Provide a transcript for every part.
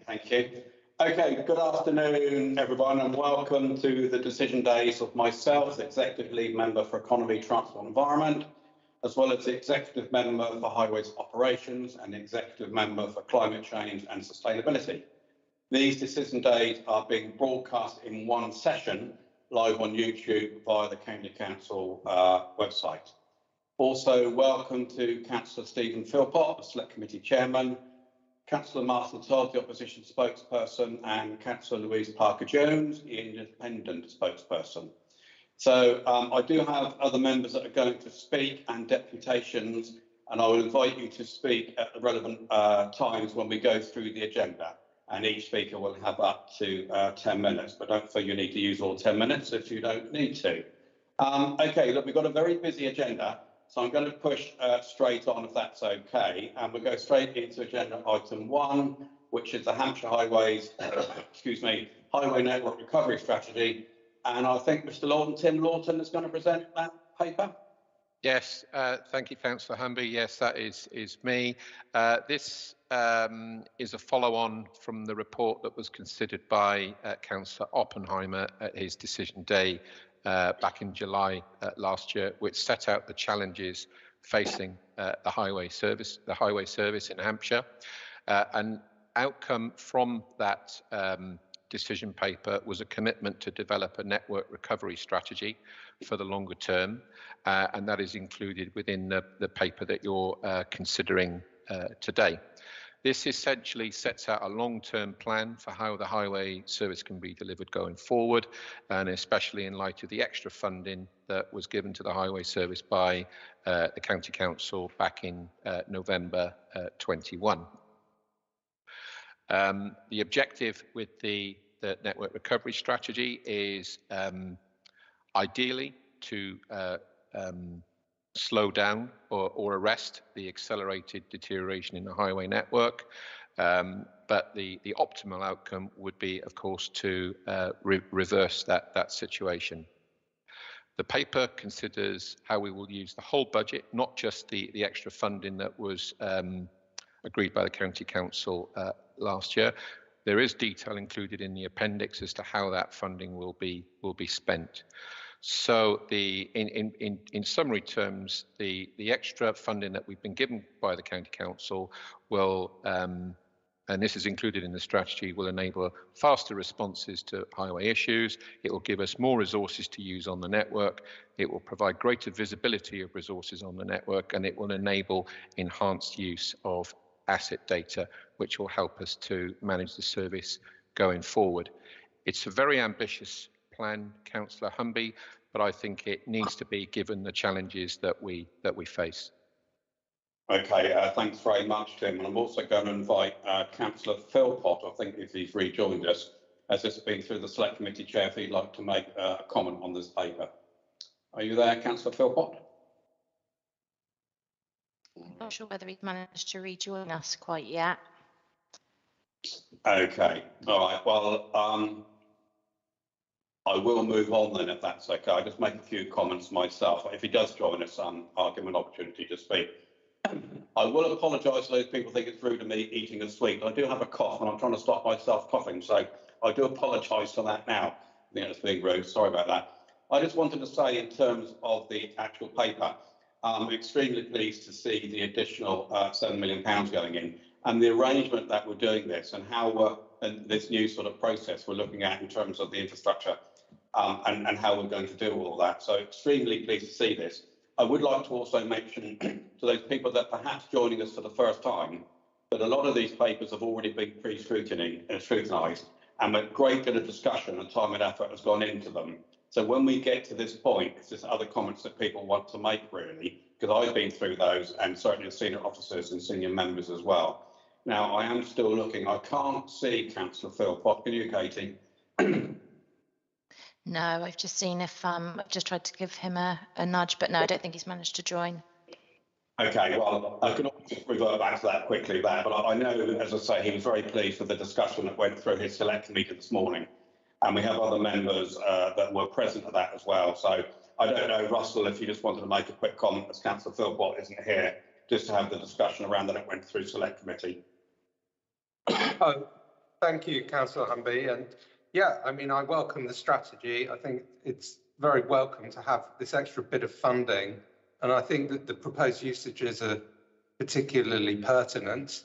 Thank you. Okay, good afternoon, everyone, and welcome to the decision days of myself, Executive Lead Member for Economy, Transport and Environment, as well as the Executive Member for Highways Operations and the Executive Member for Climate Change and Sustainability. These decision days are being broadcast in one session, live on YouTube via the County Council website. Also, welcome to Councillor Stephen Philpott, the Select Committee Chairman, Councillor Martin Todd, the Opposition Spokesperson, and Councillor Louise Parker-Jones, the Independent Spokesperson. So I do have other members that are going to speak and deputations, and I will invite you to speak at the relevant times when we go through the agenda. And each speaker will have up to 10 minutes, but don't feel you need to use all 10 minutes if you don't need to. Okay, look, we've got a very busy agenda. So I'm going to push straight on, if that's okay, and we'll go straight into agenda item 1, which is the Hampshire Highways, Highway Network Recovery Strategy. And I think Mr. Lawton, Tim Lawton, is going to present that paper. Yes, thank you, Councillor Humby. Yes, that is me. This is a follow-on from the report that was considered by Councillor Oppenheimer at his decision day back in July last year, which set out the challenges facing the highway service in Hampshire. An outcome from that decision paper was a commitment to develop a network recovery strategy for the longer term, and that is included within the paper that you're considering today. This essentially sets out a long-term plan for how the highway service can be delivered going forward, and especially in light of the extra funding that was given to the highway service by the County Council back in November 21. The objective with the network recovery strategy is ideally to slow down or arrest the accelerated deterioration in the highway network. But the optimal outcome would be, of course, to reverse that situation. The paper considers how we will use the whole budget, not just the extra funding that was agreed by the County Council last year. There is detail included in the appendix as to how that funding will be spent. So in summary terms, the extra funding that we've been given by the County Council will, and this is included in the strategy, will enable faster responses to highway issues. It will give us more resources to use on the network. It will provide greater visibility of resources on the network, and it will enable enhanced use of asset data, which will help us to manage the service going forward. It's a very ambitious plan, Councillor Humby, but I think it needs to be given the challenges that we face. Okay, thanks very much, Tim. And I'm also going to invite Councillor Philpott, I think if he's rejoined us, as this has been through the Select Committee Chair, if he'd like to make a comment on this paper. Are you there, Councillor Philpott? I'm not sure whether he's managed to rejoin us quite yet. Okay, all right. Well, I will move on then, if that's okay. I'll just make a few comments myself. If he does join us, I'll give him an opportunity to speak. I will apologise to those people who think it's rude of me eating a sweet. I do have a cough and I'm trying to stop myself coughing, so I do apologise for that now. I think it's being rude, sorry about that. I just wanted to say, in terms of the actual paper, I'm extremely pleased to see the additional £7 million going in, and the arrangement that we're doing this, and how and this new sort of process we're looking at in terms of the infrastructure, and how we're going to do all that. So extremely pleased to see this. I would like to also mention to those people that perhaps joining us for the first time, that a lot of these papers have already been scrutinised, and a great deal of discussion and time and effort has gone into them. So when we get to this point, it's just other comments that people want to make, really, because I've been through those, and certainly the senior officers and senior members as well. Now, I am still looking. I can't see Councillor Philpott. Can you, Katie? No, I've just seen if I've just tried to give him a nudge, but no, I don't think he's managed to join. Okay, well, I can always revert back to that quickly there, but I know, as I say, he was very pleased with the discussion that went through his select committee this morning. And we have other members that were present at that as well. So I don't know, Russell, if you just wanted to make a quick comment, as Councillor Philpott isn't here, just to have the discussion around that it went through select committee. Oh, thank you, Councillor Humby. And yeah, I mean, I welcome the strategy. I think it's very welcome to have this extra bit of funding. And I think that the proposed usages are particularly pertinent.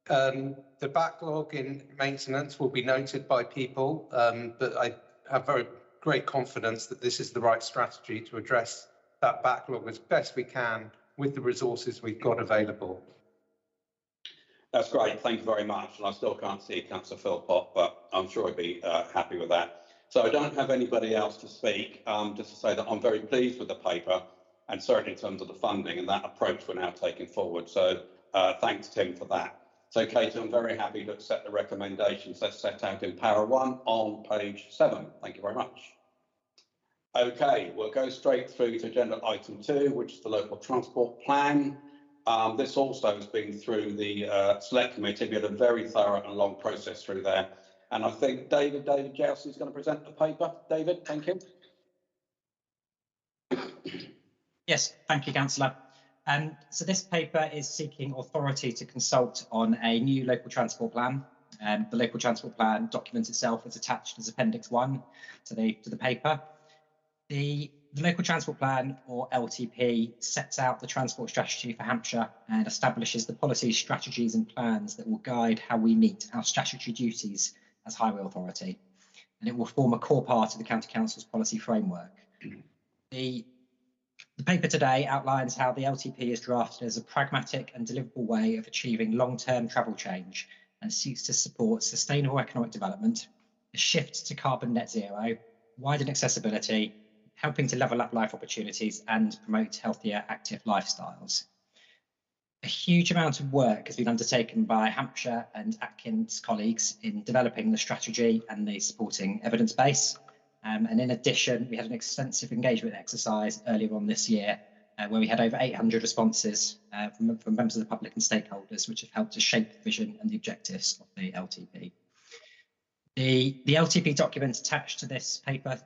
The backlog in maintenance will be noted by people, but I have very great confidence that this is the right strategy to address that backlog as best we can with the resources we've got available. That's great, thank you very much. And I still can't see Councillor Philpott, but I'm sure he'd be happy with that. So I don't have anybody else to speak, just to say that I'm very pleased with the paper, and certainly in terms of the funding and that approach we're now taking forward. So thanks, Tim, for that. So, Katie, I'm very happy to accept the recommendations that's set out in Para 1 on page 7. Thank you very much. Okay, we'll go straight through to agenda item 2, which is the local transport plan. This also has been through the select committee. We had a very thorough and long process through there. And I think David Jousey is going to present the paper. David, thank you. Yes, thank you, Councillor. So this paper is seeking authority to consult on a new local transport plan. The local transport plan document itself is attached as Appendix 1 to the paper. The local transport plan, or LTP, sets out the transport strategy for Hampshire and establishes the policies, strategies and plans that will guide how we meet our statutory duties as Highway Authority. And it will form a core part of the County Council's policy framework. The paper today outlines how the LTP is drafted as a pragmatic and deliverable way of achieving long-term travel change and seeks to support sustainable economic development, a shift to carbon net zero, widen accessibility, helping to level up life opportunities and promote healthier, active lifestyles. A huge amount of work has been undertaken by Hampshire and Atkins colleagues in developing the strategy and the supporting evidence base. And in addition, we had an extensive engagement exercise earlier on this year where we had over 800 responses from members of the public and stakeholders, which have helped to shape the vision and the objectives of the LTP. The LTP document attached to this paper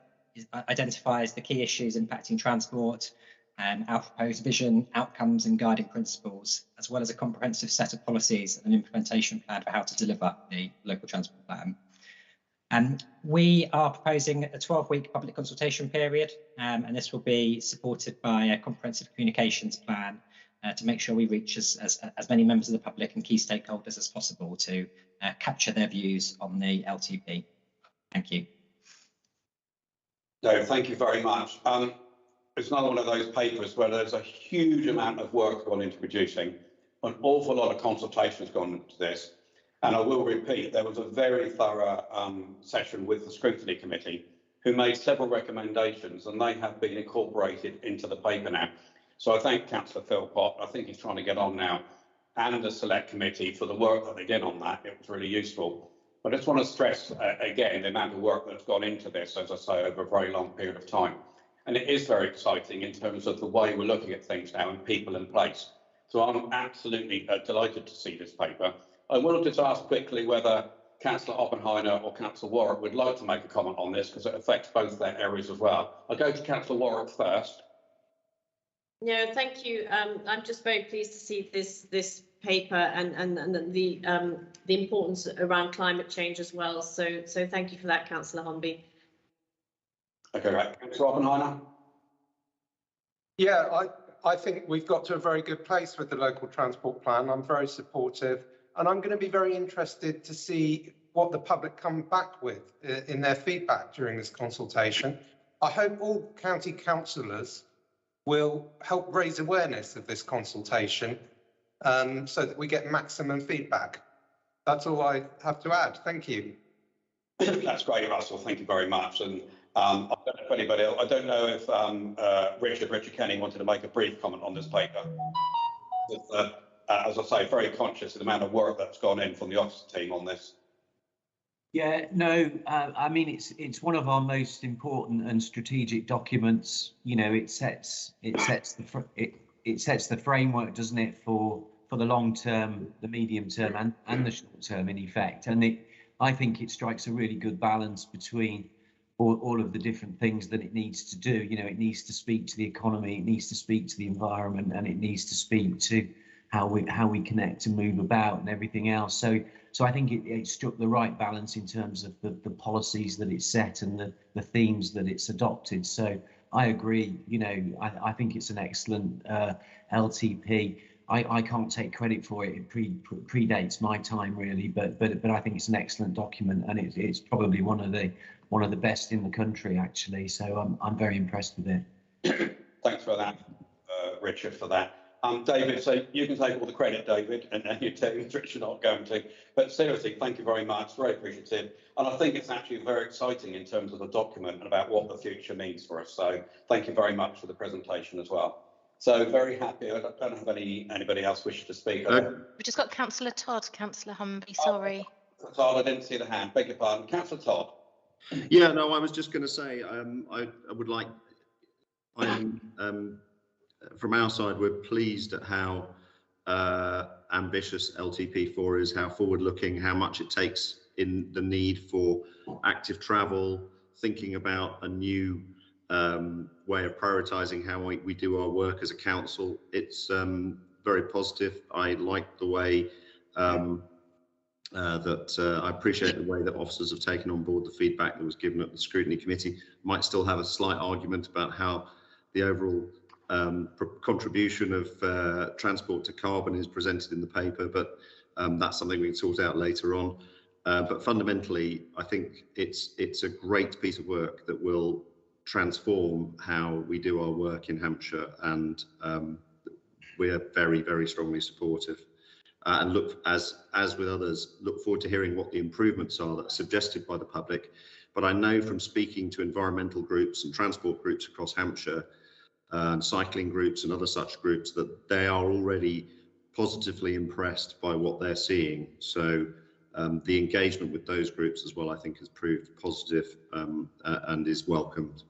identifies the key issues impacting transport, our proposed vision, outcomes and guiding principles, as well as a comprehensive set of policies and an implementation plan for how to deliver the local transport plan. We are proposing a 12-week public consultation period, and this will be supported by a comprehensive communications plan to make sure we reach as many members of the public and key stakeholders as possible to capture their views on the LTP. Thank you. No, thank you very much. It's another one of those papers where there's a huge amount of work gone into producing. An awful lot of consultation has gone into this. And I will repeat, there was a very thorough session with the Scrutiny Committee who made several recommendations, and they have been incorporated into the paper now. So I thank Councillor Philpott. I think he's trying to get on now, and the Select Committee for the work that they did on that. It was really useful. But I just want to stress again the amount of work that's gone into this, as I say, over a very long period of time. And it is very exciting in terms of the way we're looking at things now and people in place. So I'm absolutely delighted to see this paper. I will just ask quickly whether Councillor Oppenheimer or Councillor Warwick would like to make a comment on this, because it affects both their areas as well. I'll go to Councillor Warwick first. No, thank you. I'm just very pleased to see this paper and the importance around climate change as well. So thank you for that, Councillor Humby. Okay, right. Councillor Oppenheimer. Yeah, I think we've got to a very good place with the local transport plan. I'm very supportive, and I'm going to be very interested to see what the public come back with in their feedback during this consultation. I hope all county councillors will help raise awareness of this consultation so that we get maximum feedback. That's all I have to add. Thank you. That's great, Russell. Thank you very much. And I don't know if anybody else, I don't know if Richard Kenny wanted to make a brief comment on this paper. As I say, very conscious of the amount of work that's gone in from the office team on this. Yeah, no, I mean, it's one of our most important and strategic documents. You know, it sets the framework, doesn't it, for the long term, the medium term, and the short term, in effect. And I think it strikes a really good balance between all of the different things that it needs to do. You know, it needs to speak to the economy, it needs to speak to the environment, and it needs to speak to how we connect and move about and everything else. So I think it struck the right balance in terms of the policies that it's set and the themes that it's adopted. So I agree. You know, I think it's an excellent LTP. I can't take credit for it. It predates my time really, but I think it's an excellent document, and it's probably one of the best in the country actually. So I'm very impressed with it. Thanks for that, Richard, for that. David, so you can take all the credit, David, and your team, Richard not going to. But seriously, thank you very much. Very appreciative. And I think it's actually very exciting in terms of the document and about what the future means for us. So thank you very much for the presentation as well. So very happy. I don't have anybody else wishing to speak. We've just got Councillor Todd, Councillor Humby, sorry. Todd, I didn't see the hand. Beg your pardon. Councillor Todd. Yeah, no, I was just going to say I would like. From our side, we're pleased at how ambitious LTP4 is, how forward-looking, how much it takes in the need for active travel, thinking about a new way of prioritising how we do our work as a council. It's very positive. I like the way I appreciate the way that officers have taken on board the feedback that was given at the scrutiny committee. Might still have a slight argument about how the overall contribution of transport to carbon is presented in the paper, but that's something we can sort out later on. But fundamentally, I think it's a great piece of work that will transform how we do our work in Hampshire, and we're very, very strongly supportive. And look, as with others, look forward to hearing what the improvements are that are suggested by the public. But I know from speaking to environmental groups and transport groups across Hampshire, and cycling groups and other such groups, that they are already positively impressed by what they're seeing. So the engagement with those groups as well, I think, has proved positive and is welcomed.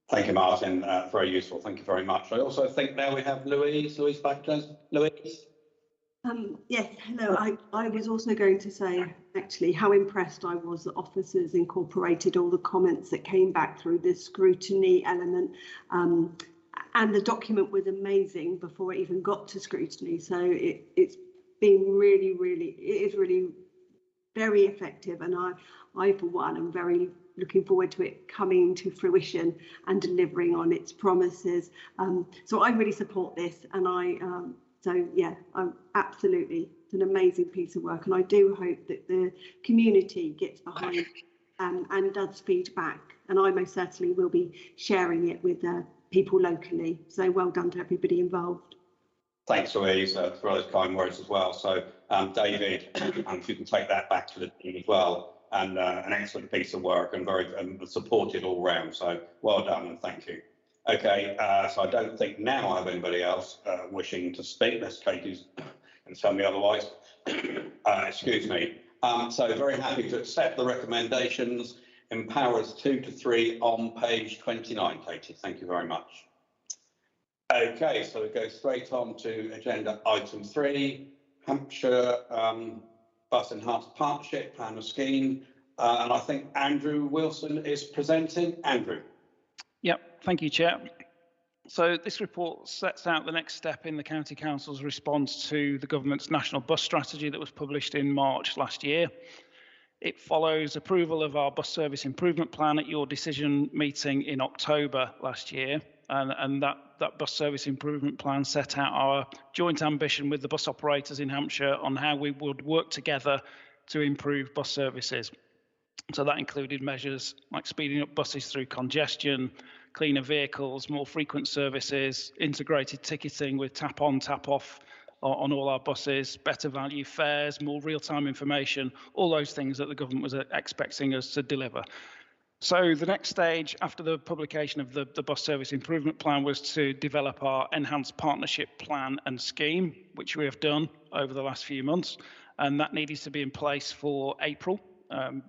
Thank you, Martin. Very useful. Thank you very much. I also think now we have Louise Backers. Louise? Yes, hello. I was also going to say, actually, how impressed I was that officers incorporated all the comments that came back through this scrutiny element. And the document was amazing before it even got to scrutiny. So it's been really very effective. And I for one, am very looking forward to it coming to fruition and delivering on its promises. So I really support this. And so yeah, absolutely, it's an amazing piece of work. And I do hope that the community gets behind and does feedback. And I most certainly will be sharing it with people locally. So well done to everybody involved. Thanks, Louise, for those kind words as well. So, David, if you can take that back to the team as well, and an excellent piece of work and very supported all round. So, well done and thank you. Okay, so I don't think now I have anybody else wishing to speak, unless Katie's can tell me otherwise. Excuse me. So, very happy to accept the recommendations. Empowers 2 to 3 on page 29, Katie. Thank you very much. Okay, so we go straight on to agenda item 3, Hampshire Bus Enhanced Partnership Plan of Scheme. And I think Andrew Wilson is presenting. Andrew. Yep, thank you, Chair. So this report sets out the next step in the County Council's response to the government's national bus strategy that was published in March last year. It follows approval of our bus service improvement plan at your decision meeting in October last year. And that bus service improvement plan set out our joint ambition with the bus operators in Hampshire on how we would work together to improve bus services. So that included measures like speeding up buses through congestion, cleaner vehicles, more frequent services, integrated ticketing with tap on, tap off on all our buses, better value fares, more real-time information, all those things that the government was expecting us to deliver. So the next stage after the publication of the bus service improvement plan was to develop our enhanced partnership plan and scheme, which we have done over the last few months, and that needed to be in place for April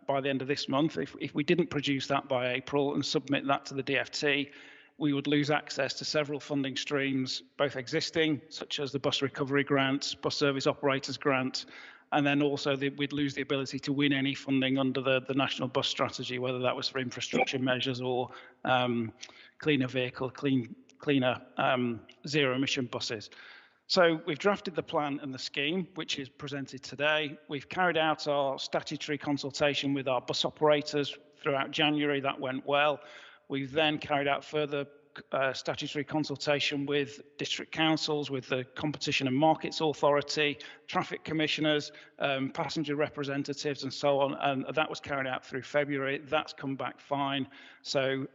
by the end of this month. If we didn't produce that by April and submit that to the DfT, we would lose access to several funding streams, both existing, such as the bus recovery grant, bus service operators grant, and then also we'd lose the ability to win any funding under the national bus strategy, whether that was for infrastructure measures or cleaner vehicle, cleaner zero emission buses. So we've drafted the plan and the scheme, which is presented today. We've carried out our statutory consultation with our bus operators throughout January. That went well. We've then carried out further statutory consultation with district councils, with the Competition and Markets Authority, traffic commissioners, passenger representatives and so on, and that was carried out through February. That's come back fine. So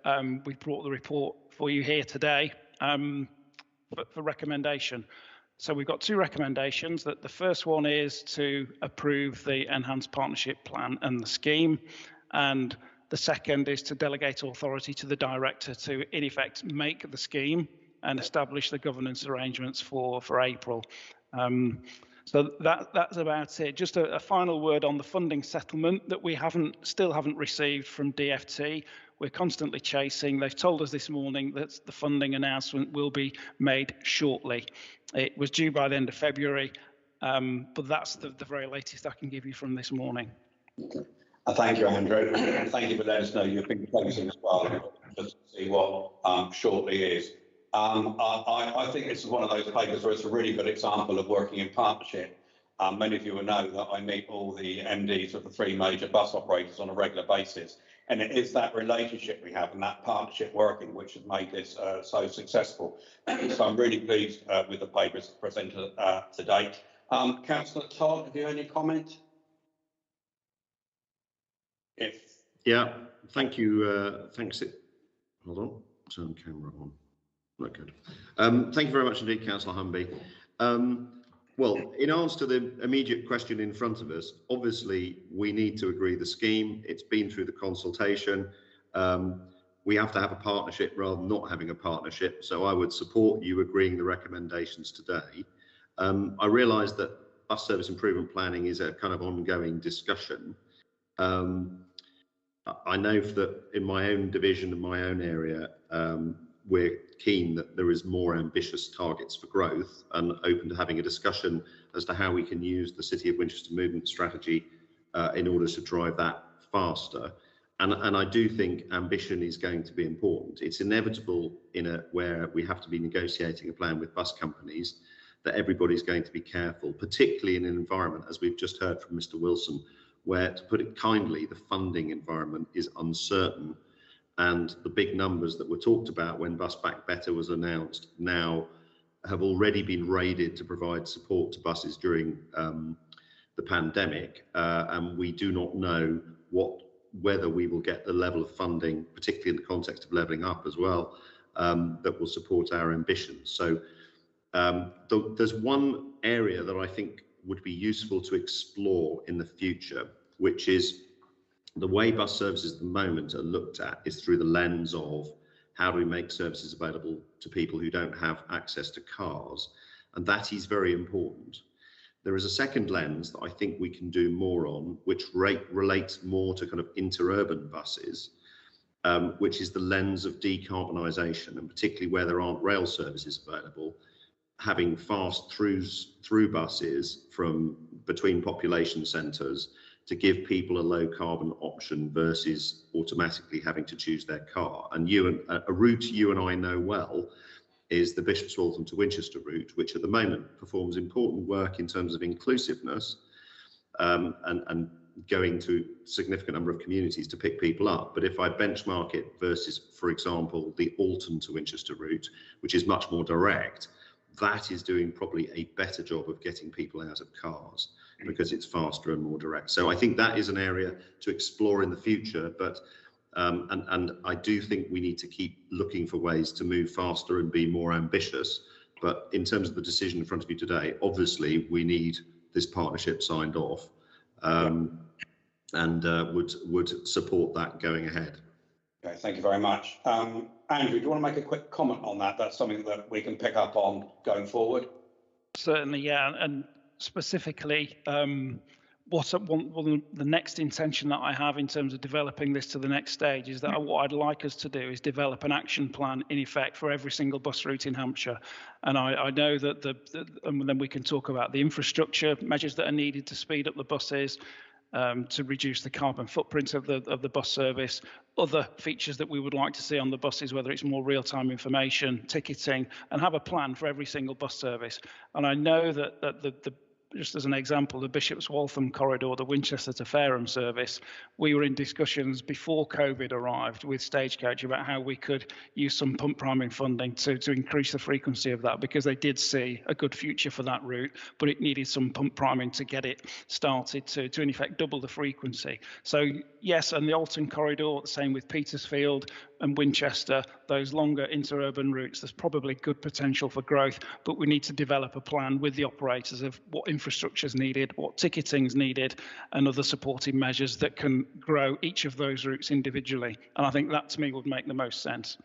we brought the report for you here today for recommendation. So we've got two recommendations. That the first one is to approve the enhanced partnership plan and the scheme, and the second is to delegate authority to the director to, in effect, make the scheme and establish the governance arrangements for April. So that's about it. Just a final word on the funding settlement that we still haven't received from DfT. We're constantly chasing. They've told us this morning that the funding announcement will be made shortly. It was due by the end of February, but that's the very latest I can give you from this morning. Thank you, Andrew. Thank you for letting us know you've been closing as well, just to see what shortly is. I think this is one of those papers where it's a really good example of working in partnership. Many of you will know that I meet all the MDs of the three major bus operators on a regular basis, and it is that relationship we have and that partnership working which has made this so successful. So I'm really pleased with the papers presented to date. Councillor Todd, have you any comment? Yeah, thank you. Thanks. Hold on, turn camera on. Not good. Thank you very much indeed, Councillor Humby. Well, in answer to the immediate question in front of us, obviously we need to agree the scheme. It's been through the consultation. We have to have a partnership rather than not having a partnership. So I would support you agreeing the recommendations today. I realise that bus service improvement planning is a kind of ongoing discussion. I know that in my own division and my own area, we're keen that there is more ambitious targets for growth and open to having a discussion as to how we can use the City of Winchester movement strategy in order to drive that faster. And I do think ambition is going to be important. It's inevitable where we have to be negotiating a plan with bus companies that everybody's going to be careful, particularly in an environment, as we've just heard from Mr. Wilson, where, to put it kindly, the funding environment is uncertain. And the big numbers that were talked about when Bus Back Better was announced now have already been raided to provide support to buses during the pandemic. And we do not know whether we will get the level of funding, particularly in the context of levelling up as well, that will support our ambitions. So there's one area that I think would be useful to explore in the future, which is the way bus services at the moment are looked at is through the lens of how do we make services available to people who don't have access to cars, and that is very important. There is a second lens that I think we can do more on, which relates more to kind of interurban buses, which is the lens of decarbonisation, and particularly where there aren't rail services available, having fast through buses from between population centres to give people a low carbon option versus automatically having to choose their car. And a route you and I know well is the Bishop's Waltham to Winchester route, which at the moment performs important work in terms of inclusiveness and going to a significant number of communities to pick people up. But if I benchmark it versus, for example, the Alton to Winchester route, which is much more direct, that is doing probably a better job of getting people out of cars because it's faster and more direct. So I think that is an area to explore in the future, but and I do think we need to keep looking for ways to move faster and be more ambitious. But in terms of the decision in front of you today, obviously we need this partnership signed off, and would support that going ahead. Okay, thank you very much. Andrew, do you want to make a quick comment on that? That's something that we can pick up on going forward. Certainly, yeah, and specifically, the next intention that I have in terms of developing this to the next stage is that what I'd like us to do is develop an action plan in effect for every single bus route in Hampshire. And I know that and then we can talk about the infrastructure measures that are needed to speed up the buses, to reduce the carbon footprint of the bus service. Other features that we would like to see on the buses, whether it's more real-time information, ticketing, and have a plan for every single bus service. And I know that the just as an example, the Bishop's Waltham corridor, the Winchester to Fareham service, we were in discussions before COVID arrived with Stagecoach about how we could use some pump priming funding to increase the frequency of that, because they did see a good future for that route, but it needed some pump priming to get it started to in effect double the frequency. So yes, and the Alton corridor, the same with Petersfield and Winchester, those longer interurban routes, there's probably good potential for growth, but we need to develop a plan with the operators of what infrastructure is needed, what ticketing is needed, and other supporting measures that can grow each of those routes individually. And I think that, to me, would make the most sense.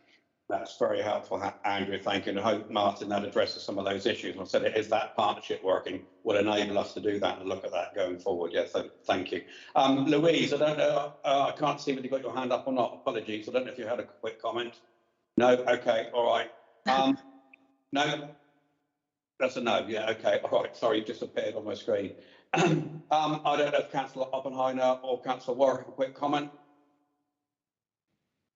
That's very helpful, Andrew. Thank you. And I hope, Martin, that addresses some of those issues. And I said it is that partnership working will enable us to do that and look at that going forward. Yes, so thank you. Louise, I don't know, I can't see whether you've got your hand up or not. Apologies. I don't know if you had a quick comment. No? Okay. All right. No? That's a no. Yeah. Okay. All right. Sorry, it just appeared on my screen. I don't know if Councillor Oppenheimer or Councillor Warwick have a quick comment.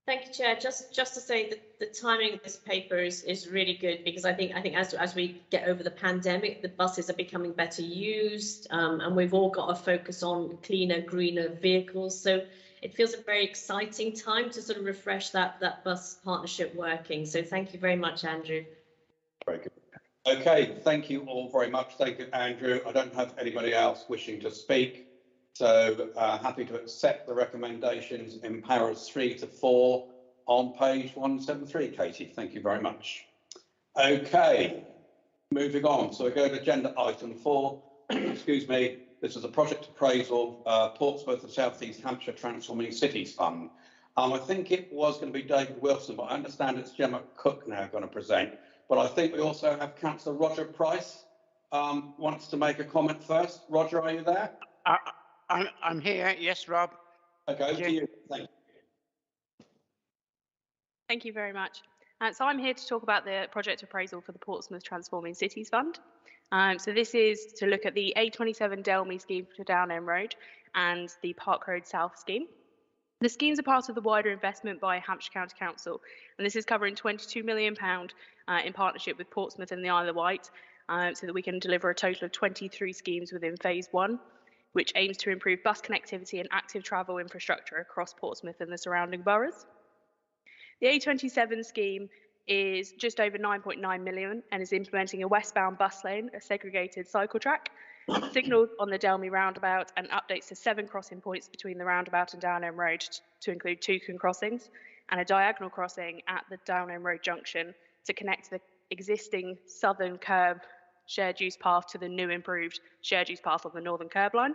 Thank you, Chair. Just to say that the timing of this paper is really good, because I think as we get over the pandemic, the buses are becoming better used, and we've all got to focus on cleaner, greener vehicles. So it feels a very exciting time to sort of refresh that bus partnership working. So thank you very much, Andrew. Very good. Okay, thank you all very much. Thank you, Andrew. I don't have anybody else wishing to speak. So happy to accept the recommendations in paras 3 to 4 on page 173, Katie. Thank you very much. Okay, moving on. So we go to agenda item 4. Excuse me. This is a project appraisal, Portsmouth and South East Hampshire Transforming Cities Fund. I think it was going to be David Wilson, but I understand it's Gemma Cook now going to present. But I think we also have Councillor Roger Price wants to make a comment first. Roger, are you there? I'm here. Yes, Rob. Okay, to you. Thank you. Thank you very much. So I'm here to talk about the project appraisal for the Portsmouth Transforming Cities Fund. So this is to look at the A27 Delmy scheme for Down End Road and the Park Road South scheme. The schemes are part of the wider investment by Hampshire County Council, and this is covering £22 million in partnership with Portsmouth and the Isle of Wight, so that we can deliver a total of 23 schemes within phase 1, which aims to improve bus connectivity and active travel infrastructure across Portsmouth and the surrounding boroughs. The A27 scheme is just over 9.9 million and is implementing a westbound bus lane, a segregated cycle track, signals on the Delmy roundabout, and updates to 7 crossing points between the roundabout and Down End Road to include 2 crossings and a diagonal crossing at the Down End Road junction to connect the existing southern curb shared use path to the new improved shared use path on the northern curb line.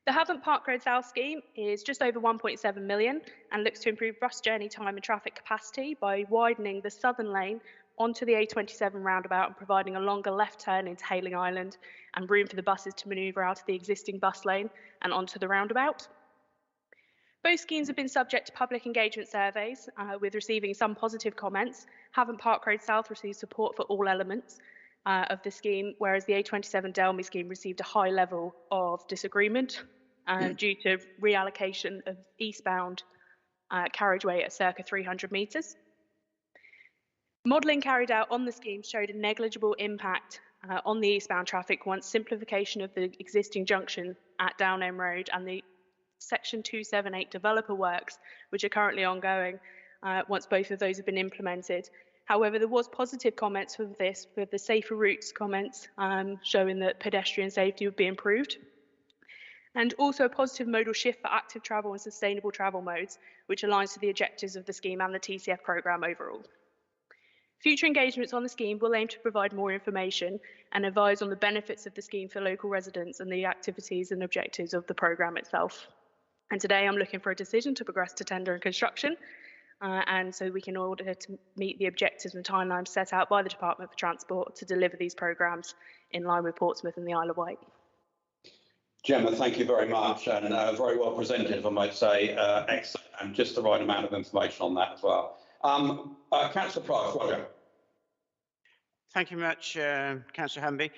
The Havant Park Road South scheme is just over 1.7 million and looks to improve bus journey time and traffic capacity by widening the southern lane onto the A27 roundabout and providing a longer left turn into Hayling Island and room for the buses to manoeuvre out of the existing bus lane and onto the roundabout. Both schemes have been subject to public engagement surveys, with receiving some positive comments. Havant Park Road South received support for all elements of the scheme, whereas the A27 Delmy scheme received a high level of disagreement due to reallocation of eastbound carriageway at circa 300 metres. Modelling carried out on the scheme showed a negligible impact on the eastbound traffic once simplification of the existing junction at Down End Road and the Section 278 developer works, which are currently ongoing, once both of those have been implemented. However, there was positive comments for this, with the safer routes comments showing that pedestrian safety would be improved. And also a positive modal shift for active travel and sustainable travel modes, which aligns to the objectives of the scheme and the TCF programme overall. Future engagements on the scheme will aim to provide more information and advise on the benefits of the scheme for local residents and the activities and objectives of the programme itself. And today I'm looking for a decision to progress to tender and construction, and so we can order to meet the objectives and timelines set out by the Department for Transport to deliver these programmes in line with Portsmouth and the Isle of Wight. Gemma, thank you very much, and very well presented, if I might say. Excellent, and just the right amount of information on that as well. Councillor Price, Roger. Thank you very much, Councillor Humby.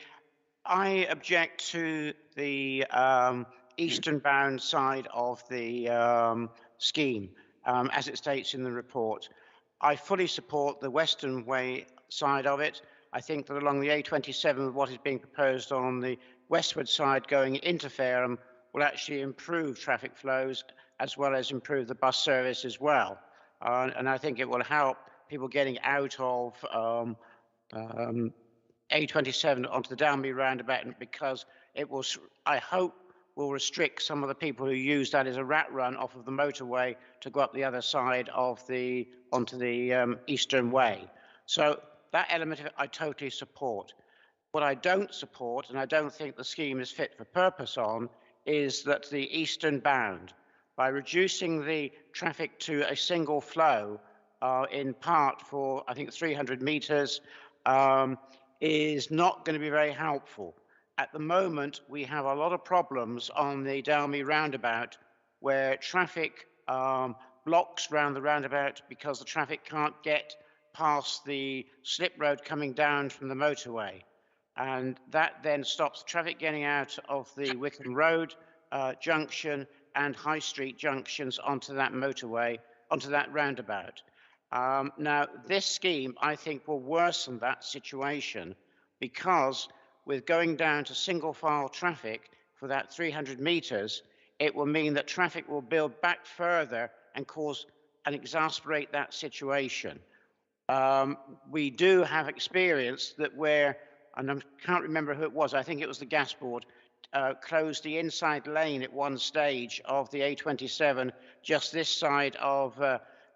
I object to the eastern-bound side of the scheme, as it states in the report. I fully support the western way side of it. I think that along the A27, what is being proposed on the westward side going into Fareham will actually improve traffic flows as well as improve the bus service as well. And I think it will help people getting out of A27 onto the Downby roundabout, because it will, I hope, will restrict some of the people who use that as a rat run off of the motorway to go up the other side of the onto the eastern way. So that element of it I totally support. What I don't support, and I don't think the scheme is fit for purpose on, is that the eastern bound, by reducing the traffic to a single flow in part for, I think, 300 metres, is not going to be very helpful. At the moment, we have a lot of problems on the Dalmy roundabout where traffic blocks round the roundabout because the traffic can't get past the slip road coming down from the motorway. And that then stops traffic getting out of the Wickham Road junction and High Street junctions onto that motorway, onto that roundabout. Now, this scheme, I think, will worsen that situation, because with going down to single file traffic for that 300 metres, it will mean that traffic will build back further and cause and exasperate that situation. We do have experience that where, and I can't remember who it was, I think it was the gas board, closed the inside lane at one stage of the A27 just this side of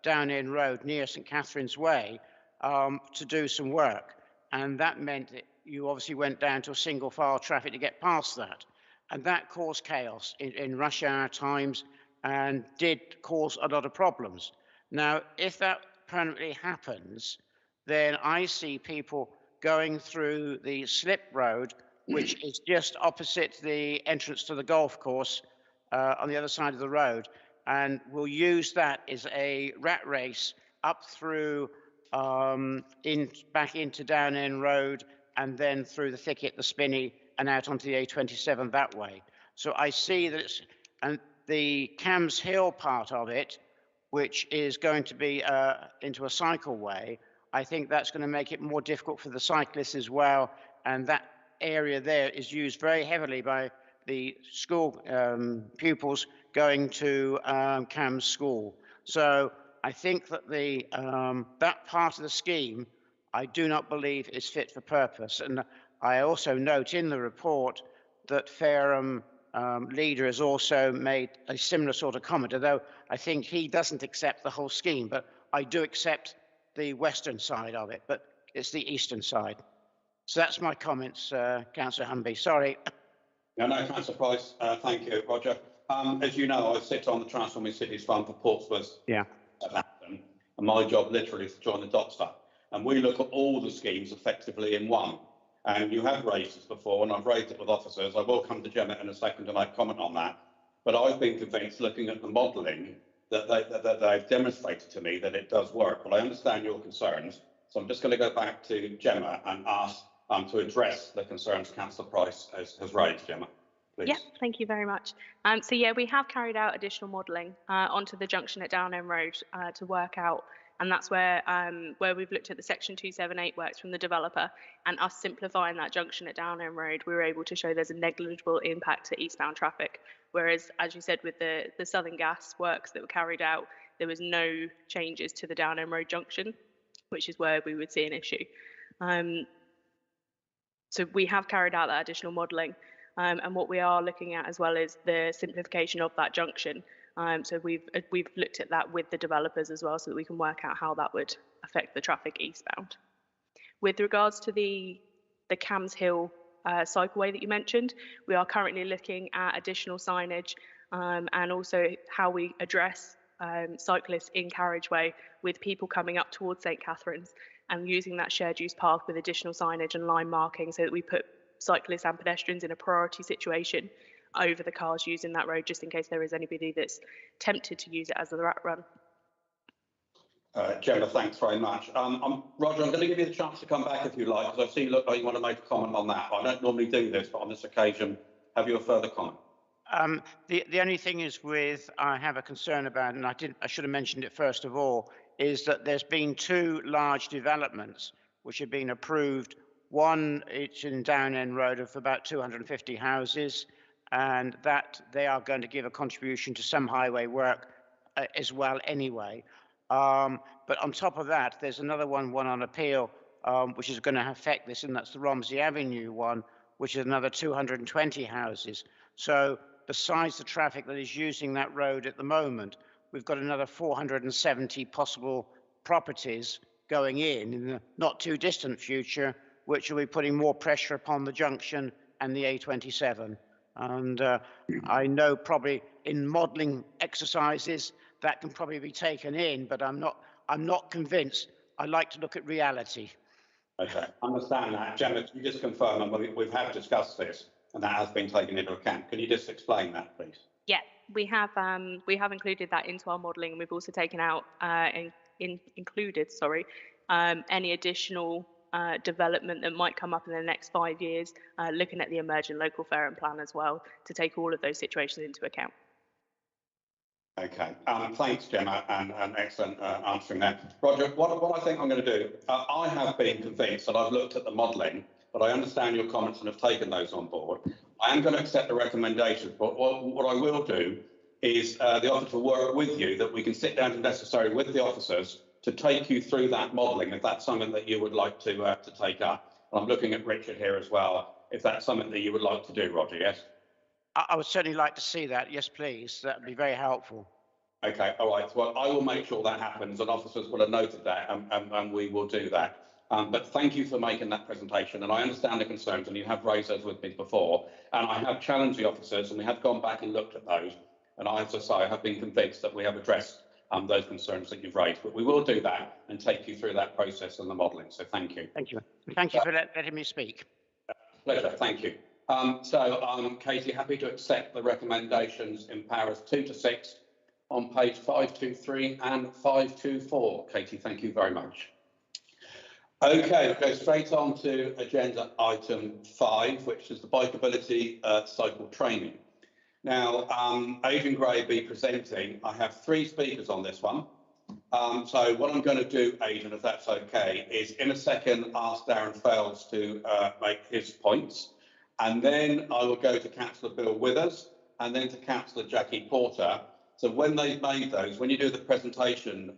Down Inn Road near St Catherine's Way to do some work. And that meant that you obviously went down to a single file traffic to get past that. And that caused chaos in rush hour times and did cause a lot of problems. Now, if that permanently happens, then I see people going through the slip road, which is just opposite the entrance to the golf course on the other side of the road, and we'll use that as a rat race up through back into Down Inn Road and then through the thicket, the Spinney, and out onto the A27 that way. So I see that it's, and the Cams Hill part of it, which is going to be into a cycleway, I think that's going to make it more difficult for the cyclists as well. And that area there is used very heavily by the school pupils going to Cams School. So I think that the that part of the scheme, I do not believe is fit for purpose. And I also note in the report that Fareham leader has also made a similar sort of comment, although I think he doesn't accept the whole scheme, but I do accept the western side of it, but it's the eastern side. So that's my comments, Councillor Humby. Sorry. No, Councillor Price, thank you, Roger. As you know, I sit on the Transforming Cities Fund for Portsmouth. Yeah. And my job literally is to join the dots up. And we look at all the schemes effectively in one. And you have raised this before, and I've raised it with officers. I will come to Gemma in a second to make comment on that. But I've been convinced, looking at the modelling, that they've demonstrated to me that it does work. But I understand your concerns. So I'm just going to go back to Gemma and ask to address the concerns Councillor Price has raised. Gemma, please. Yeah, thank you very much. So yeah, we have carried out additional modelling onto the junction at Down Inn Road to work out, and that's where we've looked at the section 278 works from the developer, and us simplifying that junction at Down Inn Road, we were able to show there's a negligible impact to eastbound traffic. Whereas, as you said, with the Southern Gas works that were carried out, there was no changes to the Down Inn Road junction, which is where we would see an issue. So we have carried out that additional modelling, and what we are looking at as well is the simplification of that junction. So we've looked at that with the developers as well, so that we can work out how that would affect the traffic eastbound. With regards to the Cams Hill cycleway that you mentioned, we are currently looking at additional signage and also how we address cyclists in carriageway with people coming up towards St Catherine's, and using that shared use path with additional signage and line marking so that we put cyclists and pedestrians in a priority situation over the cars using that road, just in case there is anybody that's tempted to use it as a rat run. Gemma, thanks very much. Roger, I'm going to give you the chance to come back if you like, because I see you look like you want to make a comment on that. I don't normally do this, but on this occasion, have you a further comment? The only thing is I have a concern about, and I should have mentioned it first of all, is that there's been two large developments which have been approved. One, it's in Down End Road of about 250 houses, and that they are going to give a contribution to some highway work as well anyway. But on top of that, there's another one on appeal, which is going to affect this, and that's the Romsey Avenue one, which is another 220 houses. So besides the traffic that is using that road at the moment, we've got another 470 possible properties going in the not too distant future, which will be putting more pressure upon the junction and the A27. And I know probably in modelling exercises that can probably be taken in, but I'm not convinced. I like to look at reality. Okay, understand that. Gemma, can you just confirm, and we've had discussed this, and that has been taken into account. Can you just explain that, please? Yeah, we have included that into our modelling, and we've also taken out included any additional development that might come up in the next 5 years, looking at the emerging local fairing plan as well, to take all of those situations into account. Okay, thanks, Gemma, and excellent answering that. Roger, what I think I'm going to do, I have been convinced, and I've looked at the modelling, but I understand your comments and have taken those on board. I am going to accept the recommendations, but what I will do is the offer to work with you, that we can sit down if necessary with the officers to take you through that modelling, if that's something that you would like to take up. And I'm looking at Richard here as well, if that's something that you would like to do, Roger, yes? I would certainly like to see that. Yes, please. That would be very helpful. Okay, all right. Well, I will make sure that happens, and officers will have noted that, and we will do that. But thank you for making that presentation, and I understand the concerns, and you have raised those with me before, and I have challenged the officers, and we have gone back and looked at those, and I, as I say, have been convinced that we have addressed those concerns that you've raised. But we will do that and take you through that process and the modelling. So thank you. Thank you. Thank you for letting me speak. Pleasure. Thank you. Katie, happy to accept the recommendations in paras 2 to 6 on page 523 and 524. Katie, thank you very much. Okay, we'll go straight on to agenda item 5, which is the bikeability cycle training. Now, Adrian Gray will be presenting. I have 3 speakers on this one. So what I'm going to do, Adrian, if that's okay, is in a second ask Darren Fells to make his points. And then I will go to Councillor Bill Withers and then to Councillor Jackie Porter. So when they've made those, when you do the presentation,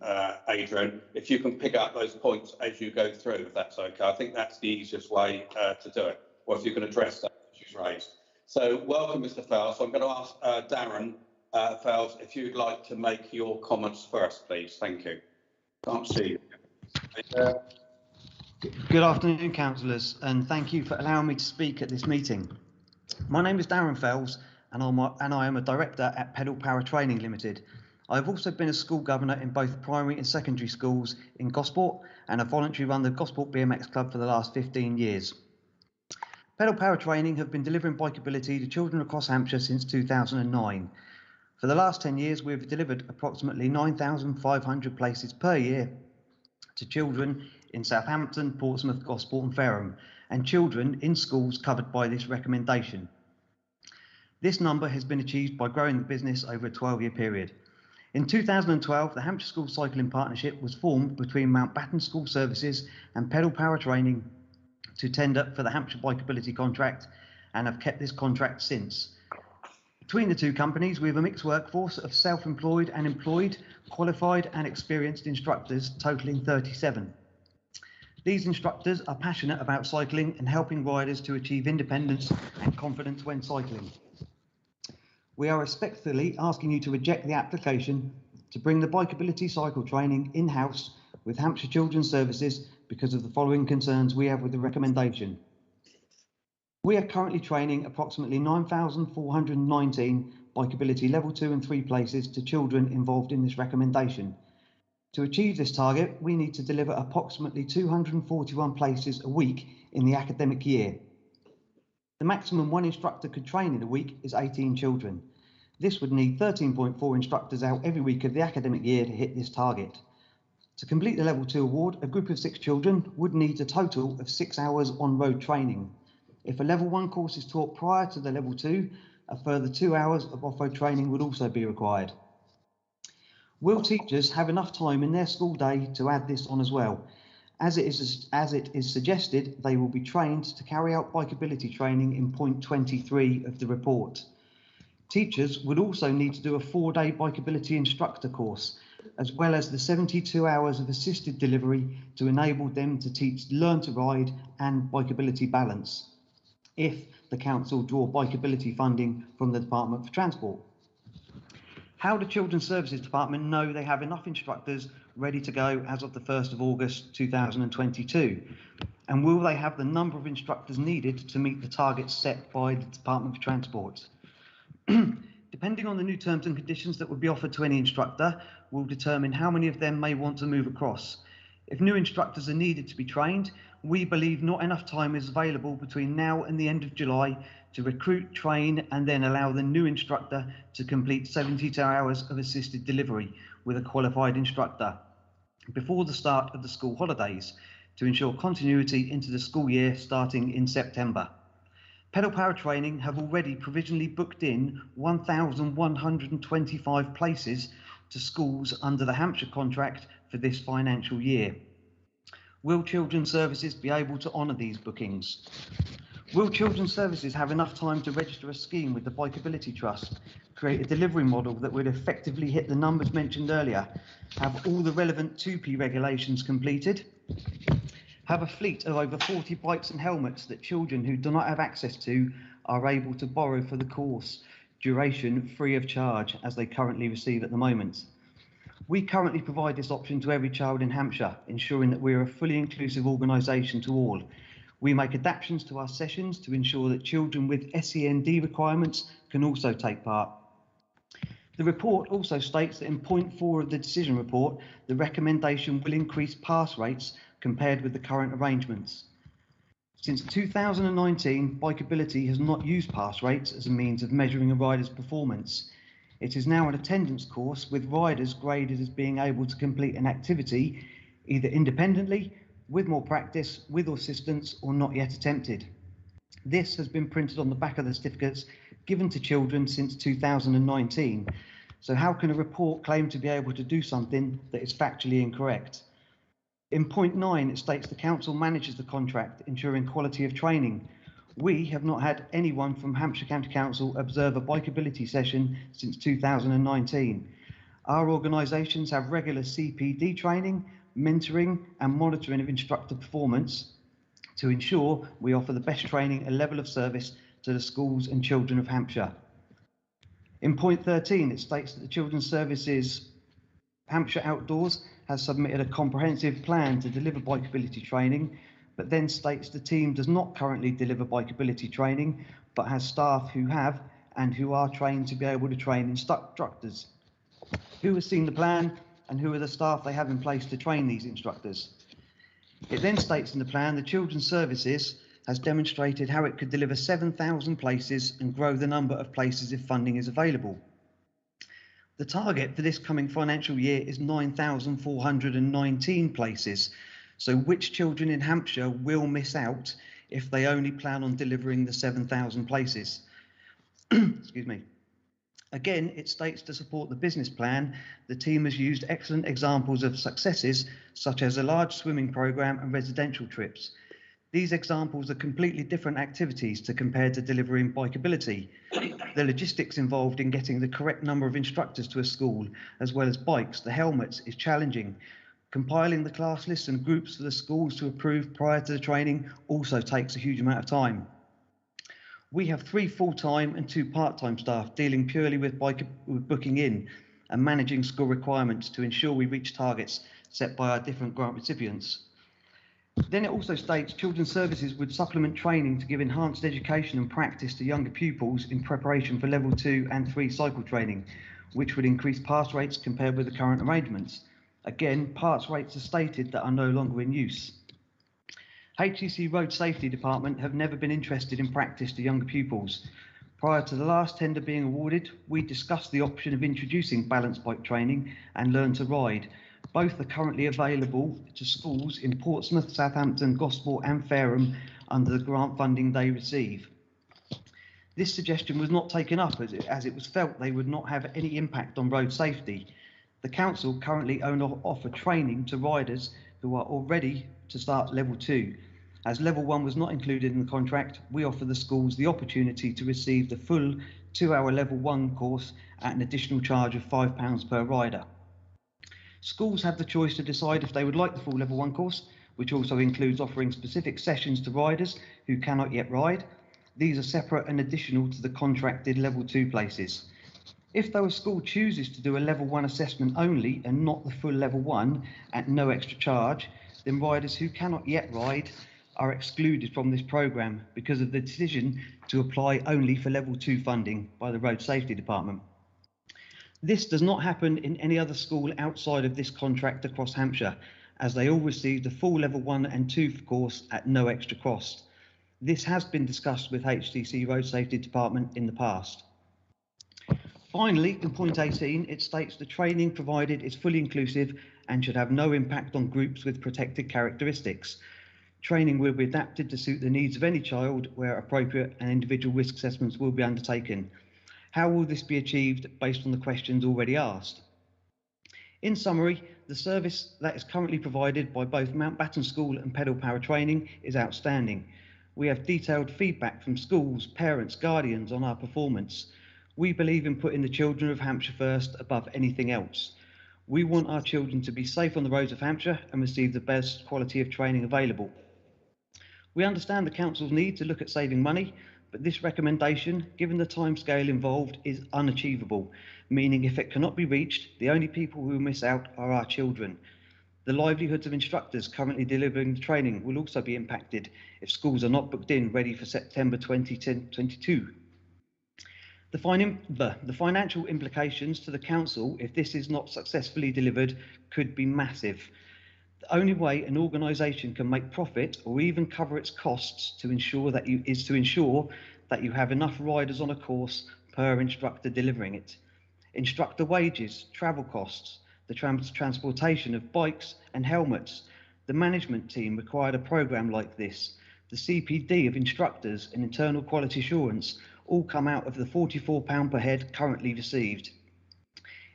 Adrian, if you can pick up those points as you go through, if that's okay. I think that's the easiest way to do it, or if you can address that issues raised. So welcome, Mr. Fells. So I'm going to ask Darren Fells, if you'd like to make your comments first, please. Thank you. Can't see you. Good afternoon, councillors, and thank you for allowing me to speak at this meeting. My name is Darren Fells, and I am a director at Pedal Power Training Limited. I've also been a school governor in both primary and secondary schools in Gosport, and have voluntarily run the Gosport BMX Club for the last 15 years. Pedal Power Training have been delivering bikeability to children across Hampshire since 2009. For the last 10 years, we've delivered approximately 9,500 places per year to children in Southampton, Portsmouth, Gosport and Fareham, and children in schools covered by this recommendation. This number has been achieved by growing the business over a 12-year period. In 2012, the Hampshire School Cycling Partnership was formed between Mountbatten School Services and Pedal Power Training to tender for the Hampshire Bikeability contract, and have kept this contract since. Between the two companies, we have a mixed workforce of self-employed and employed, qualified and experienced instructors, totaling 37. These instructors are passionate about cycling and helping riders to achieve independence and confidence when cycling. We are respectfully asking you to reject the application to bring the bikeability cycle training in-house with Hampshire Children's Services because of the following concerns we have with the recommendation. We are currently training approximately 9,419 bikeability level 2 and 3 places to children involved in this recommendation. To achieve this target, we need to deliver approximately 241 places a week in the academic year. The maximum one instructor could train in a week is 18 children. This would need 13.4 instructors out every week of the academic year to hit this target. To complete the level 2 award, a group of 6 children would need a total of 6 hours on-road training. If a level 1 course is taught prior to the level 2, a further 2 hours of off-road training would also be required. Will teachers have enough time in their school day to add this on as well? As it is suggested, they will be trained to carry out bikeability training in point 23 of the report. Teachers would also need to do a 4-day bikeability instructor course, as well as the 72 hours of assisted delivery to enable them to teach learn to ride and bikeability balance, if the council draw bikeability funding from the Department for Transport. How do Children's Services Department know they have enough instructors ready to go as of the 1st of August 2022? And will they have the number of instructors needed to meet the targets set by the Department for Transport? Depending on the new terms and conditions that would be offered to any instructor, will determine how many of them may want to move across. If new instructors are needed to be trained, we believe not enough time is available between now and the end of July to recruit, train, and then allow the new instructor to complete 72 hours of assisted delivery with a qualified instructor before the start of the school holidays to ensure continuity into the school year starting in September. Pedal Power Training have already provisionally booked in 1,125 places to schools under the Hampshire contract for this financial year. Will Children's Services be able to honour these bookings? Will Children's Services have enough time to register a scheme with the Bikeability Trust, create a delivery model that would effectively hit the numbers mentioned earlier, have all the relevant 2P regulations completed, have a fleet of over 40 bikes and helmets that children who do not have access to are able to borrow for the course duration free of charge as they currently receive at the moment? We currently provide this option to every child in Hampshire, ensuring that we are a fully inclusive organisation to all. We make adaptations to our sessions to ensure that children with SEND requirements can also take part. The report also states that in point 4 of the decision report, the recommendation will increase pass rates compared with the current arrangements. Since 2019, Bikeability has not used pass rates as a means of measuring a rider's performance. It is now an attendance course with riders graded as being able to complete an activity either independently, with more practice, with assistance, or not yet attempted. This has been printed on the back of the certificates given to children since 2019. So how can a report claim to be able to do something that is factually incorrect? In point 9, it states the council manages the contract, ensuring quality of training. We have not had anyone from Hampshire County Council observe a bikeability session since 2019. Our organisations have regular CPD training, mentoring and monitoring of instructor performance to ensure we offer the best training and level of service to the schools and children of Hampshire. In point 13, it states that the Children's Services Hampshire Outdoors has submitted a comprehensive plan to deliver bikeability training, but then states the team does not currently deliver bikeability training, but has staff who have and who are trained to be able to train instructors. Who has seen the plan and who are the staff they have in place to train these instructors? It then states in the plan the Children's Services has demonstrated how it could deliver 7,000 places and grow the number of places if funding is available. The target for this coming financial year is 9,419 places. So which children in Hampshire will miss out if they only plan on delivering the 7,000 places? Excuse me. Again, it states to support the business plan, the team has used excellent examples of successes, such as a large swimming programme and residential trips. These examples are completely different activities to compare to delivering bikeability. The logistics involved in getting the correct number of instructors to a school, as well as bikes, the helmets, is challenging. Compiling the class lists and groups for the schools to approve prior to the training also takes a huge amount of time. We have 3 full-time and 2 part-time staff dealing purely with booking in and managing school requirements to ensure we reach targets set by our different grant recipients. Then it also states Children's Services would supplement training to give enhanced education and practice to younger pupils in preparation for level 2 and 3 cycle training, which would increase pass rates compared with the current arrangements. Again, pass rates are stated that are no longer in use. HEC Road Safety Department have never been interested in practice to younger pupils. Prior to the last tender being awarded, we discussed the option of introducing balance bike training and learn to ride. Both are currently available to schools in Portsmouth, Southampton, Gosport and Fareham under the grant funding they receive. This suggestion was not taken up as it was felt they would not have any impact on road safety. The council currently only offer training to riders who are already to start level 2. As level 1 was not included in the contract, we offer the schools the opportunity to receive the full 2-hour level 1 course at an additional charge of £5 per rider. Schools have the choice to decide if they would like the full level 1 course, which also includes offering specific sessions to riders who cannot yet ride. These are separate and additional to the contracted level 2 places. If though a school chooses to do a level 1 assessment only and not the full level 1 at no extra charge, then riders who cannot yet ride are excluded from this programme because of the decision to apply only for level 2 funding by the Road Safety Department. This does not happen in any other school outside of this contract across Hampshire, as they all receive the full level 1 and 2 course at no extra cost. This has been discussed with HDC Road Safety Department in the past. Finally, in point 18, it states the training provided is fully inclusive and should have no impact on groups with protected characteristics. Training will be adapted to suit the needs of any child where appropriate, and individual risk assessments will be undertaken. How will this be achieved based on the questions already asked? In summary, the service that is currently provided by both Mountbatten School and Pedal Power Training is outstanding. We have detailed feedback from schools, parents, guardians on our performance. We believe in putting the children of Hampshire first above anything else. We want our children to be safe on the roads of Hampshire and receive the best quality of training available. We understand the council's need to look at saving money, but this recommendation, given the timescale involved, is unachievable, meaning if it cannot be reached, the only people who will miss out are our children. The livelihoods of instructors currently delivering the training will also be impacted if schools are not booked in ready for September 2022. The financial implications to the council if this is not successfully delivered could be massive. The only way an organisation can make profit or even cover its costs is to ensure that you have enough riders on a course per instructor delivering it. Instructor wages, travel costs, the transportation of bikes and helmets. The management team required a programme like this. The CPD of instructors and internal quality assurance all come out of the £44 per head currently received.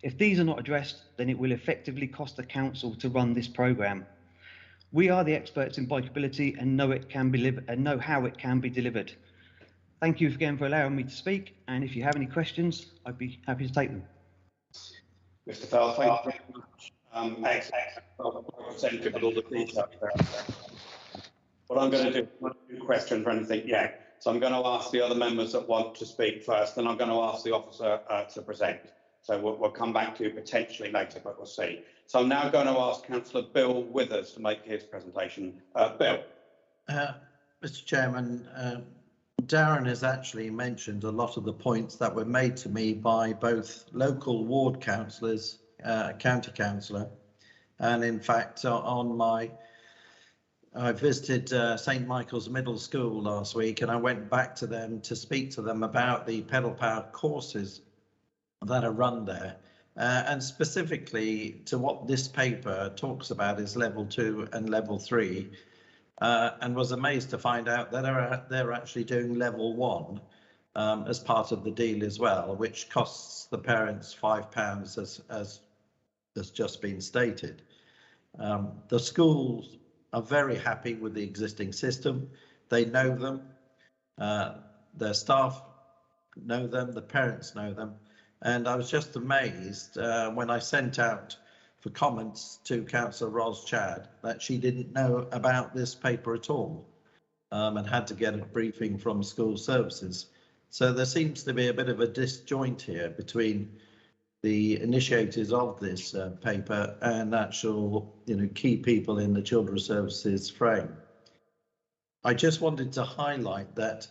If these are not addressed, then it will effectively cost the council to run this programme. We are the experts in bikeability and know how it can be delivered. Thank you again for allowing me to speak, and if you have any questions, I'd be happy to take them. Mr. Fell, thank you very much. Excellent with all the details there. What I'm going to do is not do a question for anything yet. So I'm going to ask the other members that want to speak first, and I'm going to ask the officer to present. So we'll come back to you potentially later, but we'll see. So I'm now going to ask Councillor Bill Withers to make his presentation. Bill. Mr. Chairman, Darren has actually mentioned a lot of the points that were made to me by both local ward councillors, county councillor, and in fact I visited St Michael's Middle School last week, and I went back to them to speak to them about the pedal power courses that are run there, and specifically to what this paper talks about is level 2 and level 3, and was amazed to find out that they're actually doing level 1 as part of the deal as well, which costs the parents £5 as has just been stated. The schools are very happy with the existing system. They know them, their staff know them, the parents know them, and I was just amazed when I sent out for comments to Councillor Ros Chad that she didn't know about this paper at all, and had to get a briefing from school services. So there seems to be a bit of a disjoint here between the initiators of this paper and actual, key people in the children's services frame. I just wanted to highlight that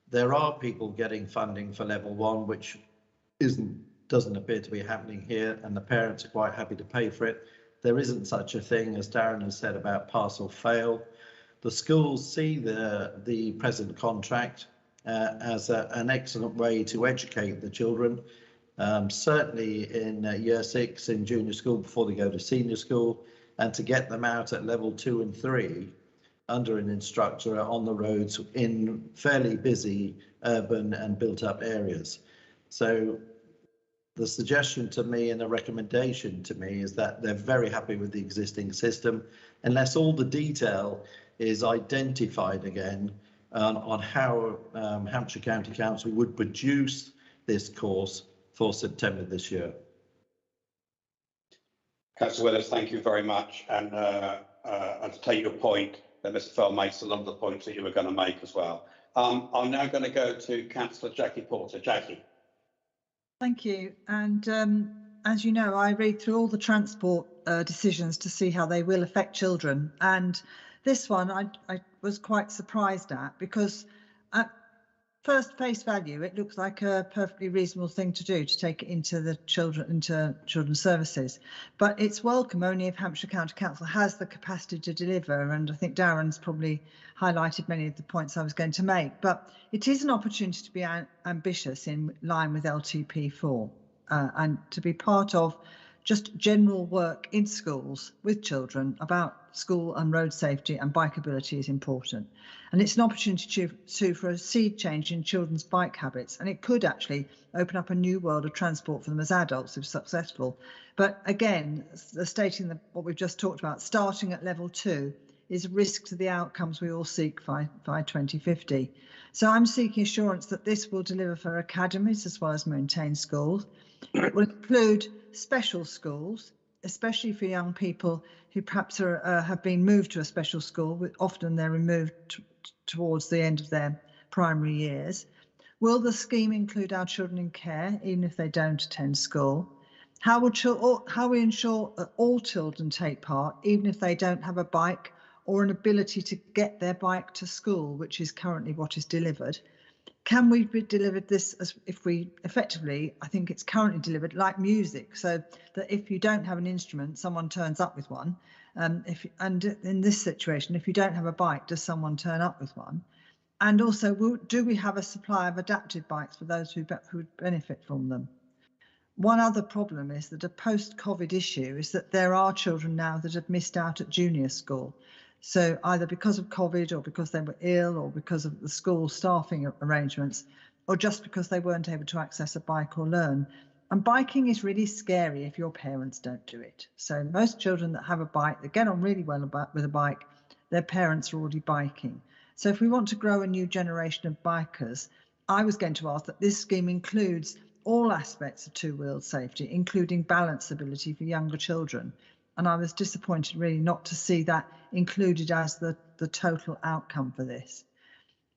there are people getting funding for level 1, which doesn't appear to be happening here, and the parents are quite happy to pay for it. There isn't such a thing, as Darren has said, about pass or fail. The schools see the present contract as an excellent way to educate the children. Certainly in year 6 in junior school before they go to senior school, and to get them out at level 2 and 3 under an instructor on the roads in fairly busy urban and built up areas. So the suggestion to me and the recommendation to me is that they're very happy with the existing system, unless all the detail is identified again on how Hampshire County Council would produce this course for September this year. Councillor Willis, thank you very much. And to take your point, that Mr. Fell makes a lot of the points that you were going to make as well. I'm now going to go to Councillor Jackie Porter. Jackie. Thank you. And as you know, I read through all the transport decisions to see how they will affect children. And this one I was quite surprised at, because at first face value, it looks like a perfectly reasonable thing to do, to take it into children's services. But it's welcome only if Hampshire County Council has the capacity to deliver. And I think Darren's probably highlighted many of the points I was going to make. But it is an opportunity to be ambitious in line with LTP4 and to be part of just general work in schools with children about school and road safety and bikeability is important. And it's an opportunity for a seed change in children's bike habits. And it could actually open up a new world of transport for them as adults if successful. But again, stating what we've just talked about, starting at level 2 is a risk to the outcomes we all seek by 2050. So I'm seeking assurance that this will deliver for academies as well as maintain schools. It will include special schools, especially for young people who perhaps have been moved to a special school. Often they're removed towards the end of their primary years. Will the scheme include our children in care, even if they don't attend school? How we ensure that all children take part, even if they don't have a bike or an ability to get their bike to school, which is currently what is delivered? Can we be delivered this as if we effectively, I think it's currently delivered like music, so that if you don't have an instrument, someone turns up with one. And in this situation, if you don't have a bike, does someone turn up with one? And also, do we have a supply of adapted bikes for those who would benefit from them? One other problem is that a post-COVID issue is that there are children now that have missed out at junior school. So either because of COVID or because they were ill or because of the school staffing arrangements, or just because they weren't able to access a bike or learn. And biking is really scary if your parents don't do it. So most children that have a bike, they get on really well with a bike, their parents are already biking. So if we want to grow a new generation of bikers, I was going to ask that this scheme includes all aspects of two-wheeled safety, including balance ability for younger children. And I was disappointed really not to see that included as the total outcome for this.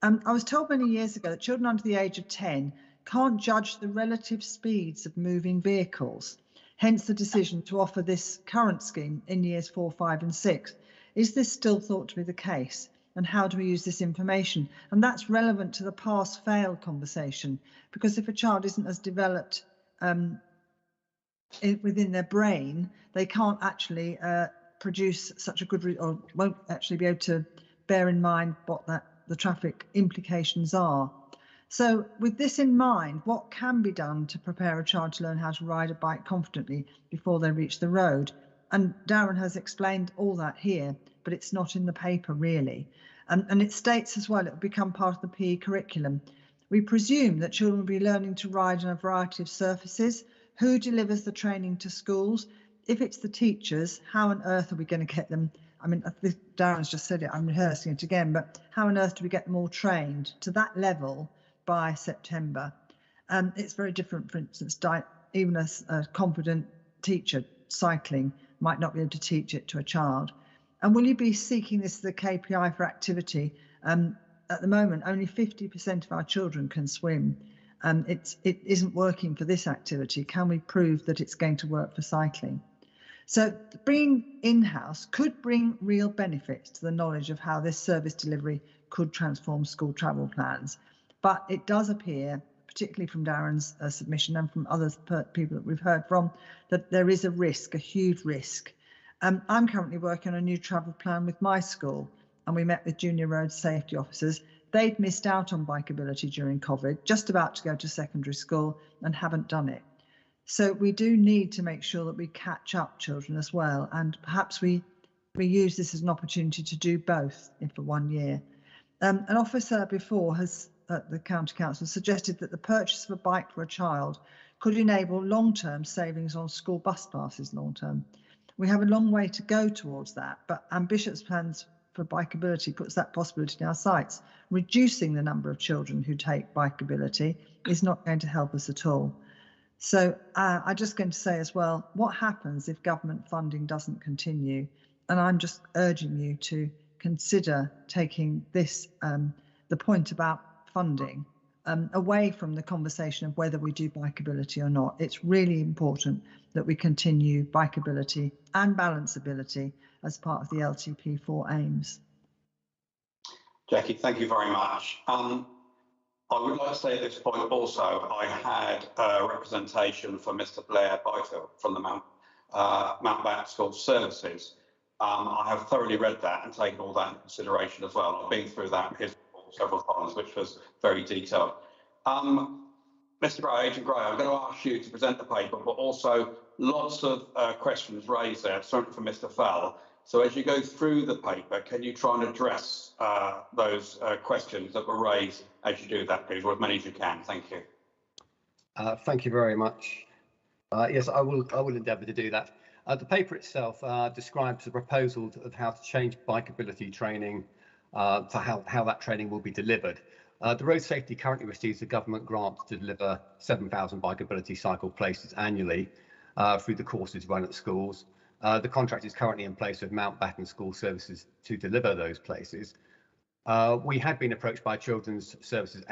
I was told many years ago that children under the age of 10 can't judge the relative speeds of moving vehicles, hence the decision to offer this current scheme in years 4, 5 and 6. Is this still thought to be the case? And how do we use this information? And that's relevant to the pass-fail conversation, because if a child isn't as developed within their brain, they can't actually produce such a good or won't actually be able to bear in mind what the traffic implications are. So with this in mind, what can be done to prepare a child to learn how to ride a bike confidently before they reach the road? And Darren has explained all that here, but it's not in the paper really. And it states as well it will become part of the PE curriculum. We presume that children will be learning to ride on a variety of surfaces. Who delivers the training to schools? If it's the teachers, how on earth are we going to get them? I mean, Darren's just said it, I'm rehearsing it again, but how on earth do we get them all trained to that level by September? It's very different, for instance, even a competent teacher cycling might not be able to teach it to a child. And will you be seeking this as a KPI for activity? At the moment, only 50% of our children can swim. It isn't working for this activity. Can we prove that it's going to work for cycling? So bringing in-house could bring real benefits to the knowledge of how this service delivery could transform school travel plans. But it does appear, particularly from Darren's submission and from other people that we've heard from, that there is a risk, a huge risk. I'm currently working on a new travel plan with my school, and we met with junior road safety officers. They'd missed out on bikeability during COVID, just about to go to secondary school and haven't done it. So we do need to make sure that we catch up children as well, and perhaps we use this as an opportunity to do both for 1 year. An officer before has at the County Council suggested that the purchase of a bike for a child could enable long-term savings on school bus passes long-term. We have a long way to go towards that, but ambitious plans for bikeability puts that possibility in our sights. Reducing the number of children who take bikeability is not going to help us at all. So I'm just going to say as well, what happens if government funding doesn't continue? And I'm just urging you to consider taking this, the point about funding, away from the conversation of whether we do bikeability or not. It's really important that we continue bikeability and balanceability as part of the LTP4 aims. Jackie, thank you very much. I would like to say at this point also, I had a representation for Mr. Blair Byfield from the Mountbatten School Services. I have thoroughly read that and taken all that into consideration as well. I've been through that his report several times, which was very detailed. Mr. Gray, Agent Gray, I'm going to ask you to present the paper, but also lots of questions raised there, certainly from Mr. Fell. So as you go through the paper, can you try and address those questions that were raised as you do that, please, or as many as you can? Thank you. Thank you very much. Yes, I will endeavour to do that. The paper itself describes the proposal of how to change bikeability training for how that training will be delivered. The road safety currently receives a government grant to deliver 7,000 bikeability cycle places annually through the courses run at schools. The contract is currently in place with Mountbatten School Services to deliver those places. We had been approached by Children's Services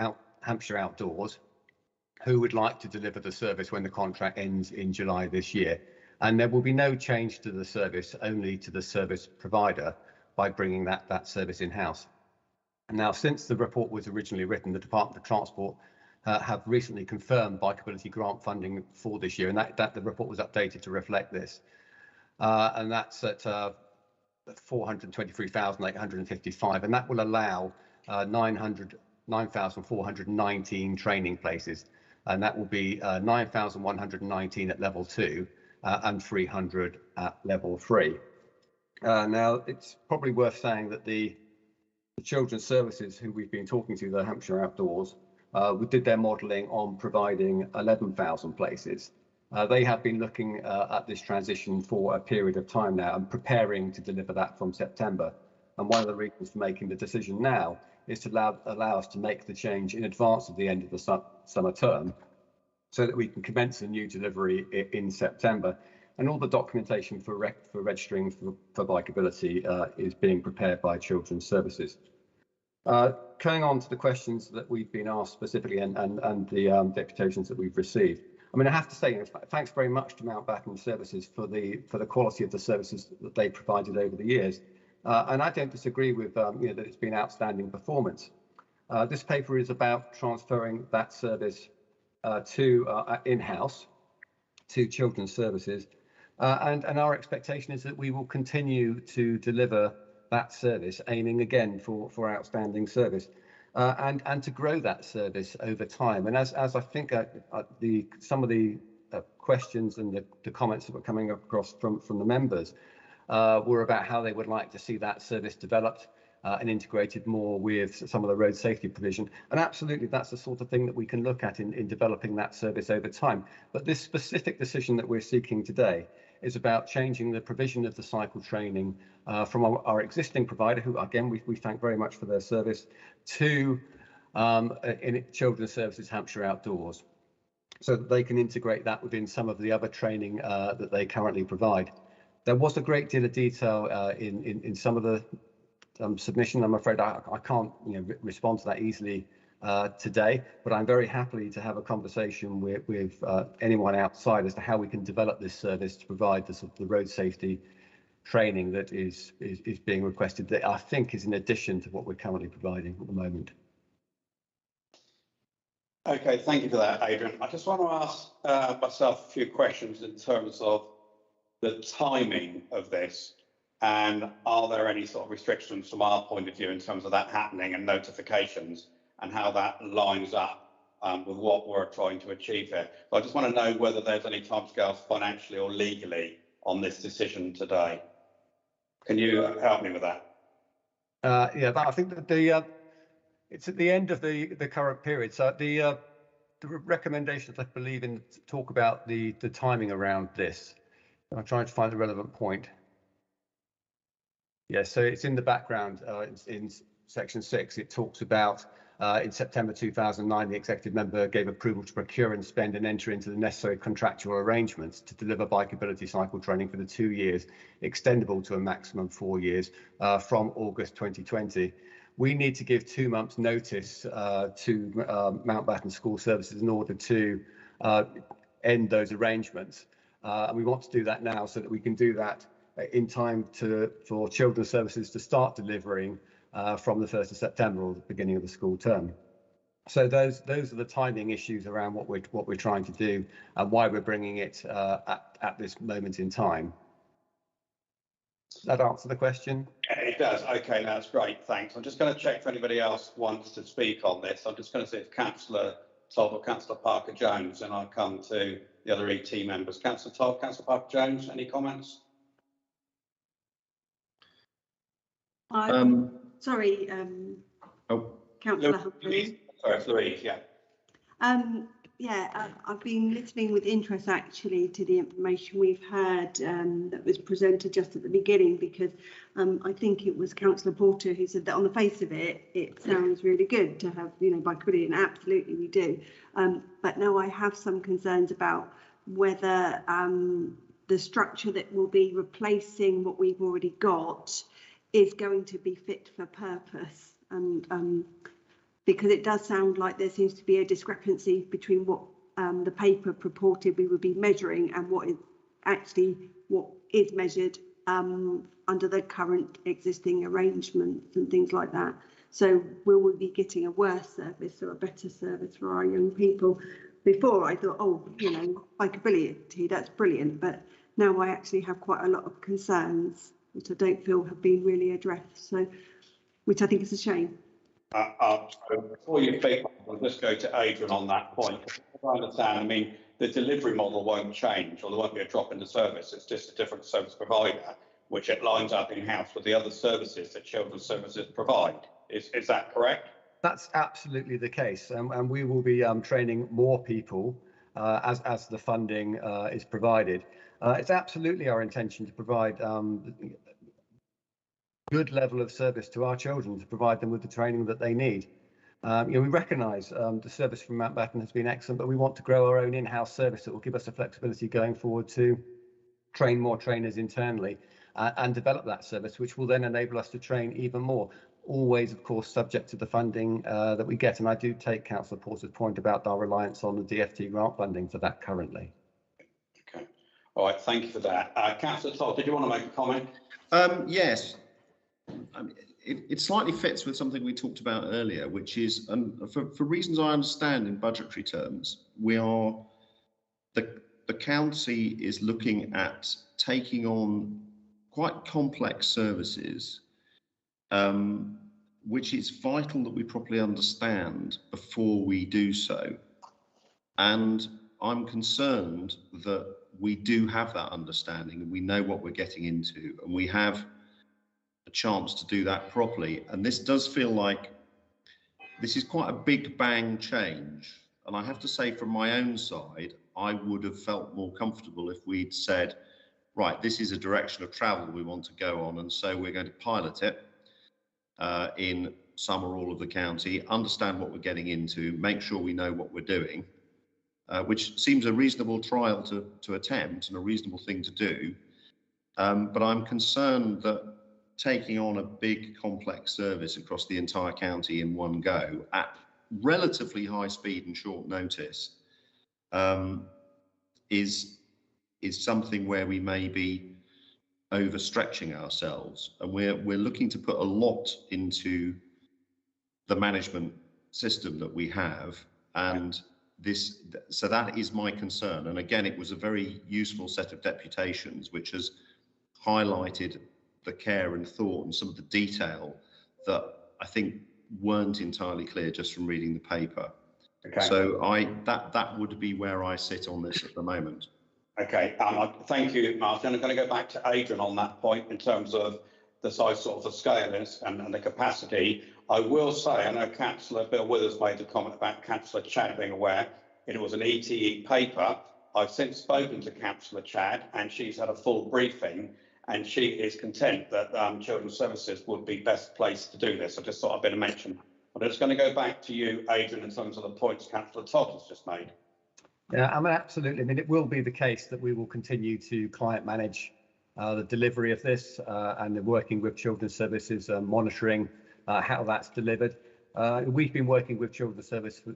Hampshire Outdoors, who would like to deliver the service when the contract ends in July this year. And there will be no change to the service, only to the service provider by bringing that service in-house. Now, since the report was originally written, the Department of Transport have recently confirmed bikeability grant funding for this year, and that the report was updated to reflect this. And that's at 423,855, and that will allow 9,419 training places, and that will be 9,119 at level 2 and 300 at level 3. Now, it's probably worth saying that the Children's Services, who we've been talking to, the Hampshire Outdoors, we did their modelling on providing 11,000 places. They have been looking at this transition for a period of time now and preparing to deliver that from September. And one of the reasons for making the decision now is to allow us to make the change in advance of the end of the summer term, so that we can commence a new delivery in September. And all the documentation for registering for bikeability is being prepared by Children's Services. Going on to the questions that we've been asked specifically and the deputations that we've received. I mean, I have to say, thanks very much to Mountbatten Services for the quality of the services that they provided over the years. And I don't disagree with that it's been outstanding performance. This paper is about transferring that service to in-house to Children's Services. And our expectation is that we will continue to deliver that service, aiming again for outstanding service, and to grow that service over time. And as I think some of the questions and the comments that were coming across from the members were about how they would like to see that service developed and integrated more with some of the road safety provision. And absolutely, that's the sort of thing that we can look at in developing that service over time. But this specific decision that we're seeking today is about changing the provision of the cycle training from our existing provider, who again we thank very much for their service, to in Children's Services Hampshire Outdoors, so that they can integrate that within some of the other training that they currently provide. There was a great deal of detail in some of the submission. I'm afraid I can't respond to that easily today, but I'm very happy to have a conversation with anyone outside as to how we can develop this service to provide the road safety training that is being requested, that I think is in addition to what we're currently providing at the moment. Okay, thank you for that, Adrian. I just want to ask myself a few questions in terms of the timing of this, and are there any sort of restrictions from our point of view in terms of that happening and notifications, and how that lines up with what we're trying to achieve here. So I just want to know whether there's any timescales financially or legally on this decision today. Can you help me with that? Yeah, I think that It's at the end of the current period. So the recommendations, I believe, in talk about the timing around this. I'm trying to find the relevant point. Yeah, so it's in the background in section 6. It talks about in September 2009, the executive member gave approval to procure and spend and enter into the necessary contractual arrangements to deliver bikeability cycle training for the 2 years, extendable to a maximum 4 years from August 2020. We need to give 2 months notice to Mountbatten School Services in order to end those arrangements. And we want to do that now so that we can do that in time for Children's Services to start delivering from the 1st of September or the beginning of the school term. So those are the timing issues around what we're trying to do and why we're bringing it at this moment in time. Does that answer the question? Yeah, it does. Okay, that's great. Thanks. I'm just going to check if anybody else wants to speak on this. I'm just going to see if Councillor Todd or Councillor Parker-Jones, and I'll come to the other ET members. Councillor Todd, Councillor Parker-Jones, any comments? Sorry, Councillor Humphrey. Sorry, it's Louise, yeah. I've been listening with interest actually to the information we've heard that was presented just at the beginning, because I think it was Councillor Porter who said that on the face of it, it sounds really good to have, bikeability, and absolutely we do. But now I have some concerns about whether the structure that will be replacing what we've already got is going to be fit for purpose, and because it does sound like there seems to be a discrepancy between what the paper purported we would be measuring and what is measured under the current existing arrangements and things like that. So will we be getting a worse service or a better service for our young people? Before I thought, bikeability, that's brilliant, but now I actually have quite a lot of concerns which I don't feel have been really addressed, so which I think is a shame. So before you speak, I'll just go to Adrian on that point. I understand, the delivery model won't change, or there won't be a drop in the service. It's just a different service provider, which it lines up in-house with the other services that Children's Services provide. Is that correct? That's absolutely the case, and we will be training more people as the funding is provided. It's absolutely our intention to provide good level of service to our children, to provide them with the training that they need. We recognise the service from Mountbatten has been excellent, but we want to grow our own in-house service that will give us the flexibility going forward to train more trainers internally and develop that service, which will then enable us to train even more. Always, of course, subject to the funding that we get. And I do take Councillor Porter's point about our reliance on the DFT grant funding for that currently. Okay. All right. Thank you for that. Councillor Todd, did you want to make a comment? Yes. It slightly fits with something we talked about earlier, which is, for reasons I understand in budgetary terms, the county is looking at taking on quite complex services, which is vital that we properly understand before we do so. And I'm concerned that we do have that understanding and we know what we're getting into, and we have a chance to do that properly. And this does feel like this is quite a big bang change. And I have to say, from my own side, I would have felt more comfortable if we'd said, right, this is a direction of travel we want to go on, and so we're going to pilot it in some or all of the county, understand what we're getting into, make sure we know what we're doing, which seems a reasonable trial to attempt and a reasonable thing to do. But I'm concerned that taking on a big complex service across the entire county in one go at relatively high speed and short notice is something where we may be overstretching ourselves, and we're looking to put a lot into the management system that we have, and so that is my concern. And again, it was a very useful set of deputations which has highlighted the care and thought and some of the detail that I think weren't entirely clear just from reading the paper. Okay. So that would be where I sit on this at the moment. Okay, thank you, Martin. I'm going to go back to Adrian on that point in terms of the size, sort of the scale and the capacity. I will say, I know Councillor Bill Withers made a comment about Councillor Chad being aware it was an ETE paper. I've since spoken to Councillor Chad and she's had a full briefing and she is content that Children's Services would be best placed to do this. I just thought I'd better mention. But I'm just going to go back to you, Adrian, in terms of the points Councillor Todd has just made. Yeah, I mean, absolutely. I mean, it will be the case that we will continue to client manage the delivery of this and working with Children's Services, monitoring how that's delivered. We've been working with Children's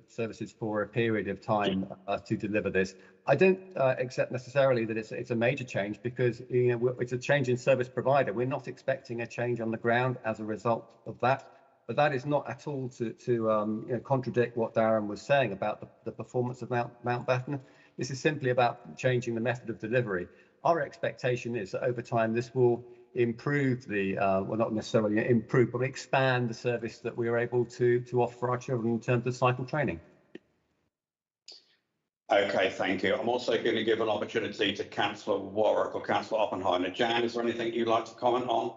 Services for a period of time to deliver this. I don't accept necessarily that it's a major change because it's a change in service provider. We're not expecting a change on the ground as a result of that. But that is not at all to contradict what Darren was saying about the performance of Mountbatten. This is simply about changing the method of delivery. Our expectation is that over time this will improve well, not necessarily improve, but expand the service that we are able to offer our children in terms of cycle training. Okay, thank you. I'm also going to give an opportunity to Councillor Warwick or Councillor Oppenheimer. Jan, is there anything you'd like to comment on?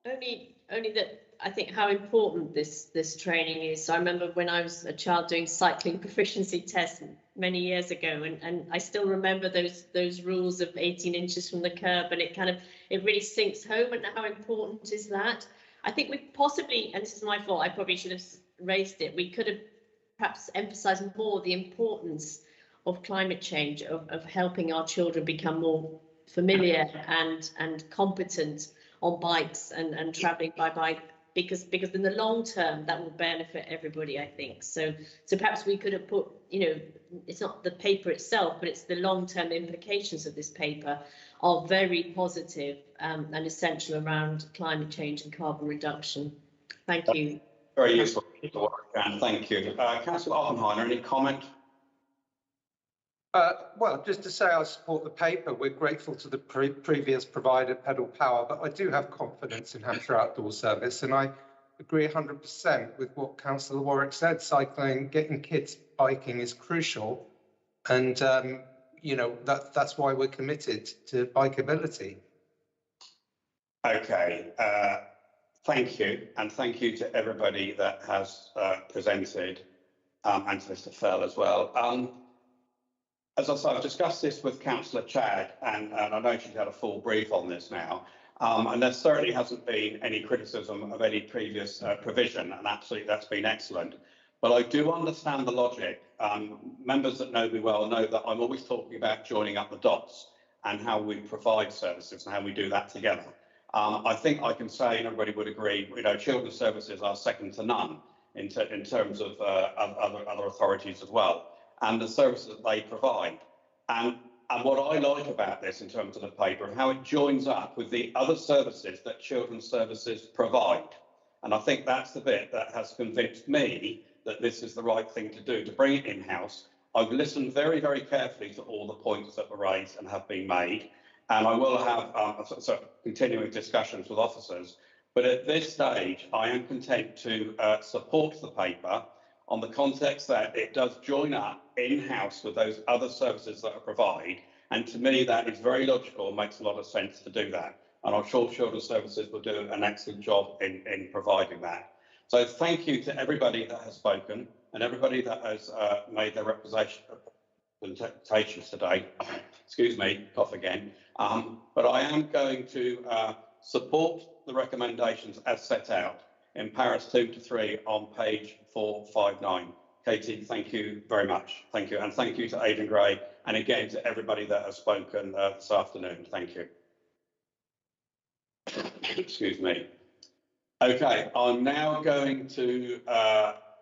Only that I think how important this training is. So I remember when I was a child doing cycling proficiency tests many years ago, and I still remember those rules of 18 inches from the curb, and it really sinks home. And how important is that? I think we possibly, and this is my fault, I probably should have raised it. We could have perhaps emphasised more the importance of climate change, of helping our children become more familiar and competent on bikes and travelling by bike, because in the long term that will benefit everybody, I think. So perhaps we could have put, it's not the paper itself, but it's the long-term implications of this paper are very positive and essential around climate change and carbon reduction. Thank you. Very useful. Thank you. Councillor Oppenheimer, any comment? Well, just to say I support the paper. We're grateful to the previous provider, Pedal Power, but I do have confidence in Hampshire Outdoor Service, and I agree 100% with what Councillor Warwick said. Cycling, getting kids biking is crucial, and that's why we're committed to bikeability. Okay, thank you, and thank you to everybody that has presented, and to Mr. Fell as well. As I said, I've discussed this with Councillor Chad, and I know she's had a full brief on this now, and there certainly hasn't been any criticism of any previous provision, and absolutely that's been excellent. But I do understand the logic. Members that know me well know that I'm always talking about joining up the dots and how we provide services and how we do that together. I think I can say, and everybody would agree, Children's Services are second to none in terms of other authorities as well, and the services that they provide. And what I like about this in terms of the paper and how it joins up with the other services that Children's Services provide. And I think that's the bit that has convinced me that this is the right thing to do, to bring it in-house. I've listened very, very carefully to all the points that were raised and have been made, and I will have continuing discussions with officers. But at this stage, I am content to support the paper on the context that it does join up in-house with those other services that are provided. And to me, that is very logical and makes a lot of sense to do that. And I'm sure Children's Services will do an excellent job in providing that. So thank you to everybody that has spoken and everybody that has made their representations today. Excuse me, cough again. But I am going to support the recommendations as set out in paras 2 to 3 on page 459. Katie, thank you very much. Thank you. And thank you to Aidan Gray, and again to everybody that has spoken this afternoon. Thank you. Excuse me. Okay, I'm now going to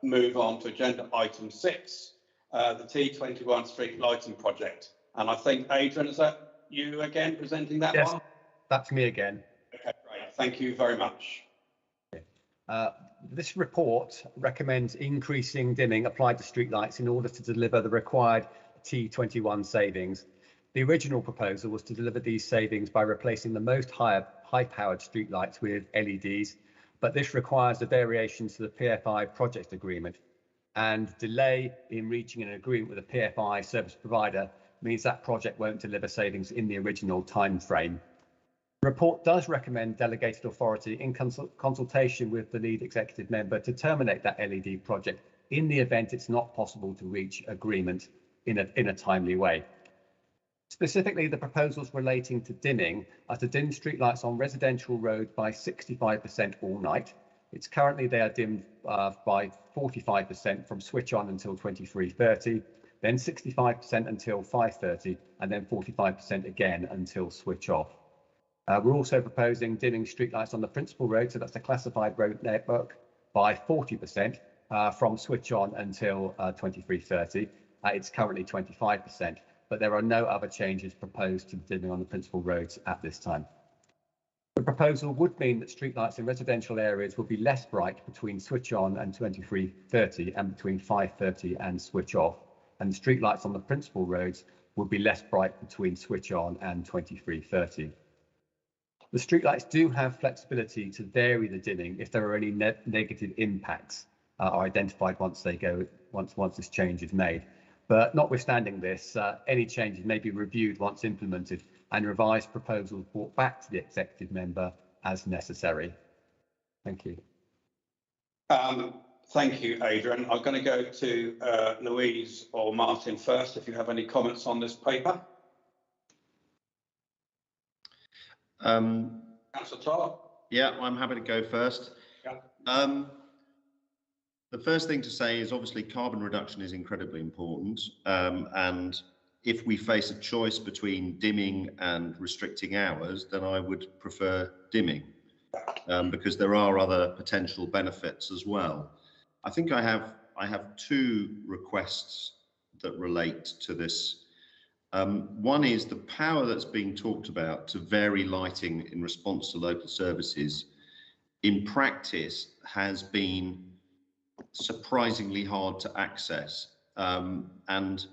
move on to agenda item 6, the T21 street lighting project. And I think, Adrian, is that you again presenting that one? Yes, that's me again. Okay, great. Thank you very much. This report recommends increasing dimming applied to streetlights in order to deliver the required T21 savings. The original proposal was to deliver these savings by replacing the most high-powered streetlights with LEDs, but this requires a variation to the PFI project agreement, and delay in reaching an agreement with a PFI service provider means that project won't deliver savings in the original time frame. The report does recommend delegated authority in consultation with the lead executive member to terminate that LED project in the event it's not possible to reach agreement in a timely way. Specifically, the proposals relating to dimming are to dim streetlights on residential roads by 65% all night. It's currently they are dimmed by 45% from switch on until 23:30, then 65% until 5:30, and then 45% again until switch off. We're also proposing dimming streetlights on the principal road, so that's a classified road network, by 40% from switch on until 23:30. It's currently 25%, but there are no other changes proposed to dimming on the principal roads at this time. The proposal would mean that streetlights in residential areas will be less bright between switch on and 23:30 and between 5:30 and switch off, and streetlights on the principal roads would be less bright between switch on and 23:30. The streetlights do have flexibility to vary the dimming if there are any negative impacts are identified once this change is made. But notwithstanding this, any changes may be reviewed once implemented and revised proposals brought back to the executive member as necessary. Thank you. Thank you, Adrian. I'm going to go to Louise or Martin first, if you have any comments on this paper. Councillor Todd? Yeah, I'm happy to go first. Yeah. The first thing to say is obviously carbon reduction is incredibly important, and if we face a choice between dimming and restricting hours, then I would prefer dimming, because there are other potential benefits as well. I think I have two requests that relate to this. One is the power that's being talked about to vary lighting in response to local services in practice has been surprisingly hard to access, and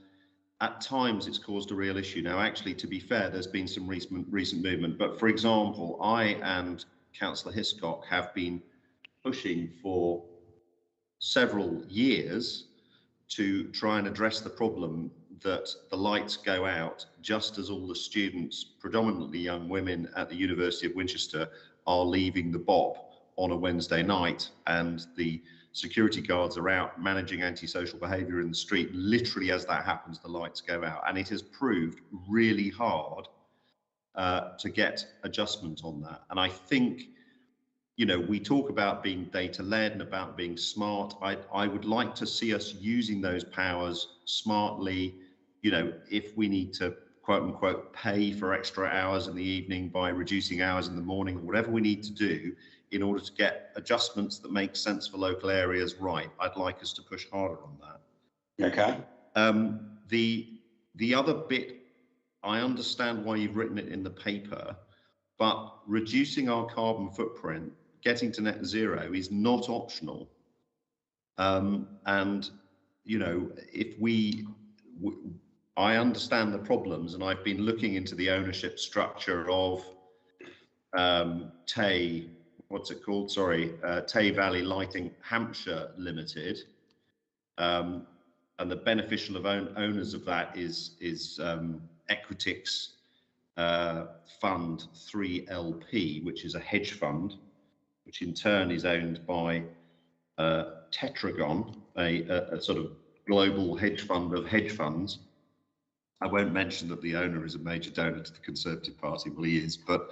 at times it's caused a real issue. Now, actually, to be fair, there's been some recent movement, but for example, I and Councillor Hiscock have been pushing for several years to try and address the problem that the lights go out just as all the students, predominantly young women at the University of Winchester, are leaving the BOP on a Wednesday night, and the security guards are out managing antisocial behaviour in the street. Literally, as that happens, the lights go out, and it has proved really hard to get adjustment on that. And I think, you know, we talk about being data-led and about being smart. I would like to see us using those powers smartly. You know, if we need to quote unquote pay for extra hours in the evening by reducing hours in the morning, or whatever we need to do in order to get adjustments that make sense for local areas right, I'd like us to push harder on that. Okay. The other bit, I understand why you've written it in the paper, but reducing our carbon footprint, getting to net zero, is not optional. And you know, if I understand the problems, and I've been looking into the ownership structure of TEE, what's it called? Sorry, Tay Valley Lighting Hampshire Limited, and the beneficial owners of that is Equitix Fund 3LP, which is a hedge fund, which in turn is owned by Tetragon, a sort of global hedge fund of hedge funds. I won't mention that the owner is a major donor to the Conservative Party. Well, he is, but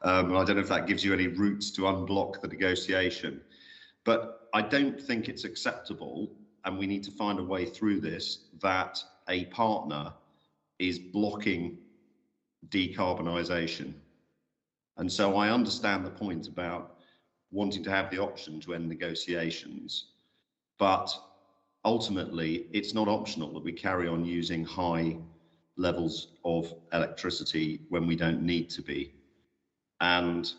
I don't know if that gives you any routes to unblock the negotiation. But I don't think it's acceptable, and we need to find a way through this, that a partner is blocking decarbonisation. And so I understand the point about wanting to have the option to end negotiations, but ultimately it's not optional that we carry on using high levels of electricity when we don't need to be. And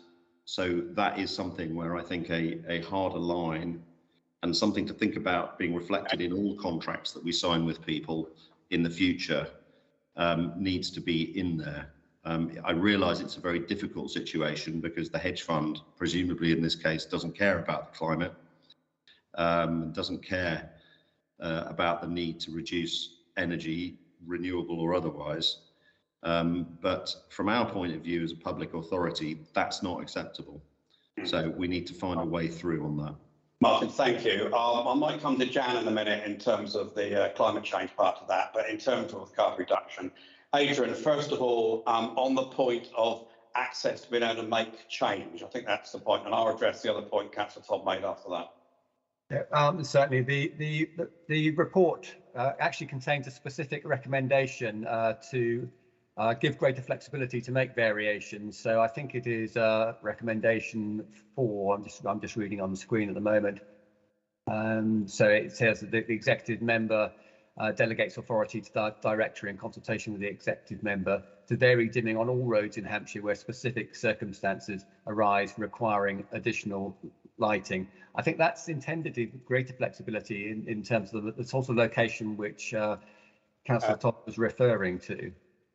so that is something where I think a harder line, and something to think about being reflected in all contracts that we sign with people in the future, needs to be in there. I realise it's a very difficult situation because the hedge fund, presumably in this case, doesn't care about the climate, doesn't care about the need to reduce energy, renewable or otherwise. But from our point of view as a public authority, that's not acceptable. So we need to find a way through on that. Martin, thank you. I might come to Jan in a minute in terms of the climate change part of that, but in terms of carbon reduction, Adrian, first of all, on the point of access to being able to make change, I think that's the point, and I'll address the other point Councillor Todd made after that. Yeah, certainly, the report actually contains a specific recommendation to give greater flexibility to make variations. So I think it is recommendation 4. I'm just reading on the screen at the moment. So it says that the executive member delegates authority to the director in consultation with the executive member to vary dimming on all roads in Hampshire where specific circumstances arise requiring additional lighting. I think that's intended to give greater flexibility in terms of the sort of location which Councillor Todd was referring to.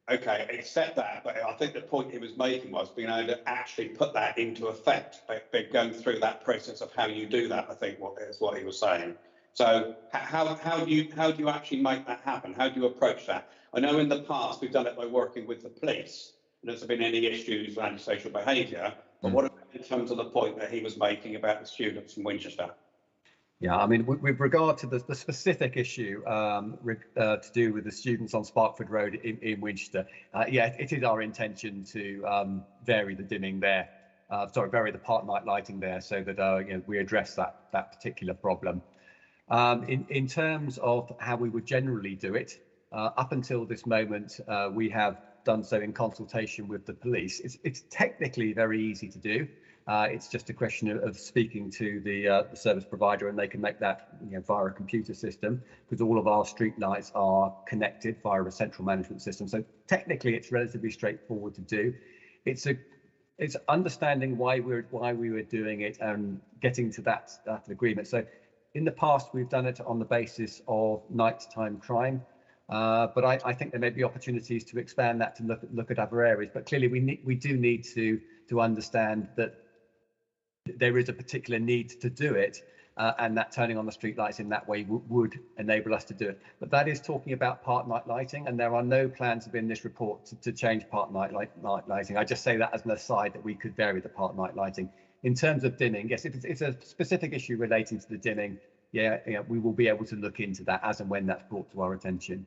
Okay, except that, but I think the point he was making was being able to actually put that into effect, but going through that process of how you do that, I think is what he was saying. So how do you actually make that happen? How do you approach that? I know in the past we've done it by working with the police, and there's been any issues with antisocial behaviour, but what about in terms of the point that he was making about the students in Winchester? Yeah, I mean, with regard to the specific issue to do with the students on Sparkford Road in Winchester, yeah, it is our intention to vary the dimming there, vary the park night lighting there, so that you know, we address that particular problem. In terms of how we would generally do it, up until this moment, we have done so in consultation with the police. It's technically very easy to do. It's just a question of speaking to the service provider, and they can make that via a computer system, because all of our street lights are connected via a central management system. So technically, it's relatively straightforward to do. It's understanding why we were doing it and getting to that agreement. So in the past, we've done it on the basis of nighttime crime. But I think there may be opportunities to expand that to look at other areas. But clearly, we do need to understand that there is a particular need to do it, and that turning on the street lights in that way would enable us to do it. But that is talking about park night lighting, and there are no plans within this report to change park night lighting. I just say that as an aside, that we could vary the park night lighting. In terms of dimming, yes, if it's a specific issue relating to the dimming, yeah, we will be able to look into that as and when that's brought to our attention.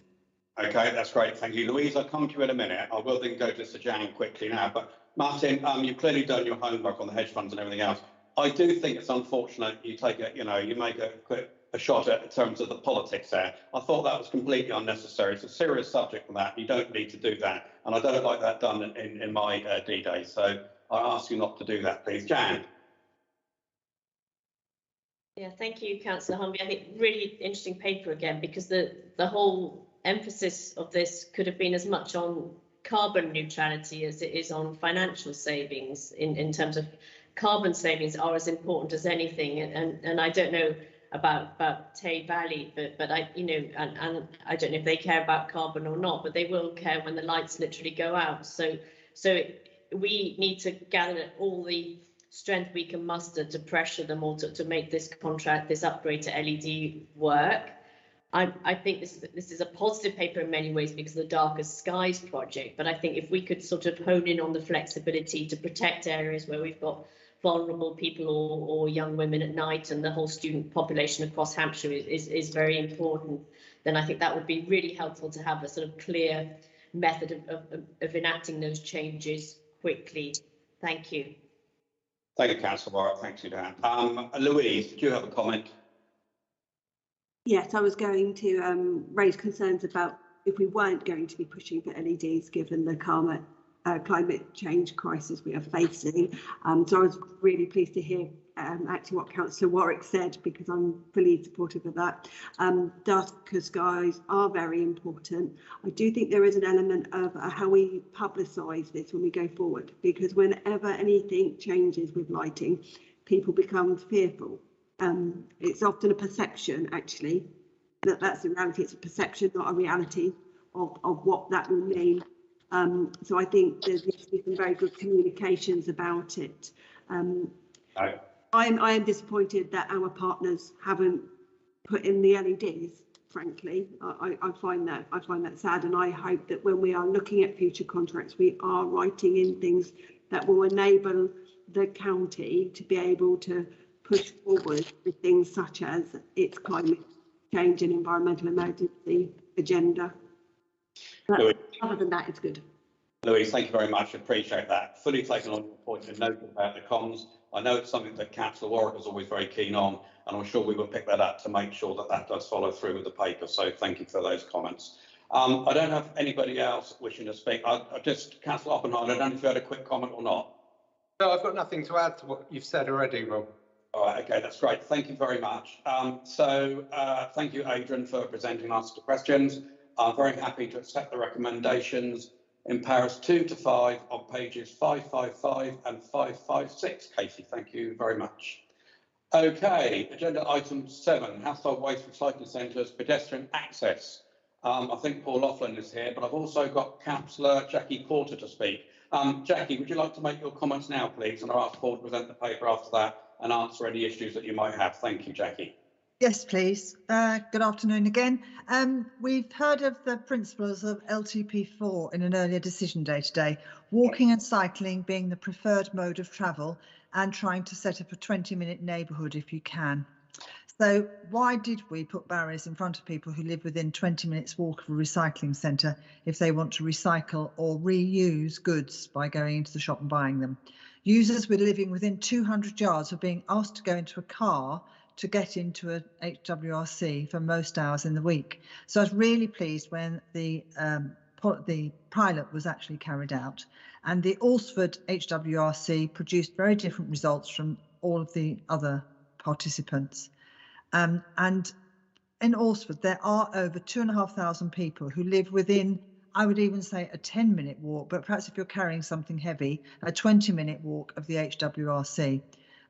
Okay, that's great. Thank you. Louise, I'll come to you in a minute. I will then go to Sir Jan quickly now. But Martin, you've clearly done your homework on the hedge funds and everything else. I do think it's unfortunate you take you make a shot at in terms of the politics there. I thought that was completely unnecessary. It's a serious subject for that. You don't need to do that. And I don't like that done in my D-Day. So I ask you not to do that, please. Jan. Yeah, thank you, Councillor Humby. I think really interesting paper again, because the whole emphasis of this could have been as much on carbon neutrality as it is on financial savings. In terms of carbon savings are as important as anything, and I don't know about Tay Valley, but I and I don't know if they care about carbon or not, but they will care when the lights literally go out. So we need to gather all the strength we can muster to pressure them all to make this upgrade to LED work. I think this is a positive paper in many ways because of the Darker Skies project, but I think if we could sort of hone in on the flexibility to protect areas where we've got vulnerable people or young women at night, and the whole student population across Hampshire is very important, then I think that would be really helpful to have a sort of clear method of enacting those changes quickly. Thank you. Thank you, Councillor Warwick. Thank you, Dan. Louise, do you have a comment? Yes, I was going to raise concerns about if we weren't going to be pushing for LEDs, given the climate change crisis we are facing. So I was really pleased to hear actually what Councillor Warwick said, because I'm fully supportive of that. Darker skies are very important. I do think there is an element of how we publicise this when we go forward, because whenever anything changes with lighting, people become fearful. It's often a perception, actually, that's the reality. It's a perception, not a reality of what that will mean. So I think there needs to be some very good communications about it. I am disappointed that our partners haven't put in the LEDs. frankly. I find that sad, and I hope that when we are looking at future contracts, we are writing in things that will enable the county to be able to push forward with things such as its climate change and environmental emergency agenda. But other than that, it's good. Louise, thank you very much. Appreciate that. Fully taken on your point and noted about the comms. I know it's something that Councillor Warwick was always very keen on, and I'm sure we will pick that up to make sure that that does follow through with the paper. So thank you for those comments. I don't have anybody else wishing to speak. I just, Councillor Oppenheim, I don't know if you had a quick comment or not. No, I've got nothing to add to what you've said already, Rob. All right, okay, that's great. Thank you very much. Thank you, Adrian, for presenting us the questions. I'm very happy to accept the recommendations in paras 2 to 5 on pages 555 and 556. Casey, thank you very much. Okay, agenda item 7, household waste recycling centres, pedestrian access. I think Paul Laughlin is here, but I've also got Councillor Jackie Porter to speak. Jackie, would you like to make your comments now, please? And I'll ask Paul to present the paper after that and answer any issues that you might have. Thank you, Jackie. Yes, please. Good afternoon again. We've heard of the principles of LTP4 in an earlier decision day today, walking and cycling being the preferred mode of travel and trying to set up a 20-minute neighbourhood if you can. So why did we put barriers in front of people who live within 20 minutes walk of a recycling centre if they want to recycle or reuse goods by going into the shop and buying them? Users were living within 200 yards of being asked to go into a car to get into a HWRC for most hours in the week. So I was really pleased when the pilot was actually carried out, and the Alresford HWRC produced very different results from all of the other participants. And in Alresford, there are over 2,500 people who live within, I would even say, a 10-minute walk, but perhaps if you're carrying something heavy, a 20-minute walk of the HWRC.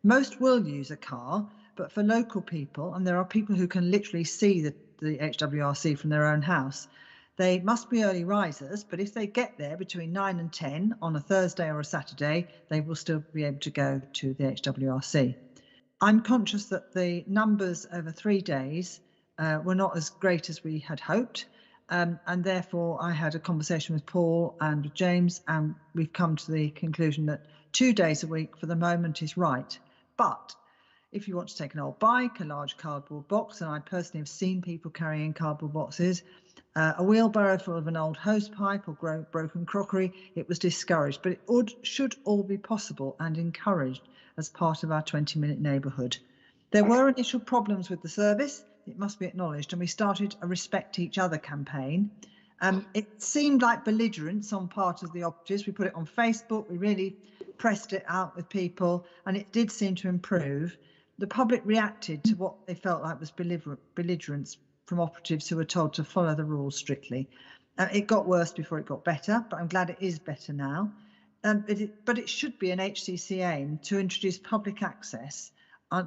Most will use a car, but for local people, and there are people who can literally see the HWRC from their own house, they must be early risers, but if they get there between 9 and 10 on a Thursday or a Saturday, they will still be able to go to the HWRC. I'm conscious that the numbers over 3 days were not as great as we had hoped, and therefore I had a conversation with Paul and with James, and we've come to the conclusion that 2 days a week for the moment is right. But if you want to take an old bike, a large cardboard box, and I personally have seen people carrying cardboard boxes, a wheelbarrow full of an old hose pipe or broken crockery, it was discouraged, but it should all be possible and encouraged as part of our 20-minute neighbourhood. There were initial problems with the service, it must be acknowledged, and we started a Respect Each Other campaign. It seemed like belligerence on part of the operatives. We put it on Facebook, we really pressed it out with people, and it did seem to improve. The public reacted to what they felt like was belligerence from operatives who were told to follow the rules strictly. It got worse before it got better, but I'm glad it is better now. But it should be an HCC aim to introduce public access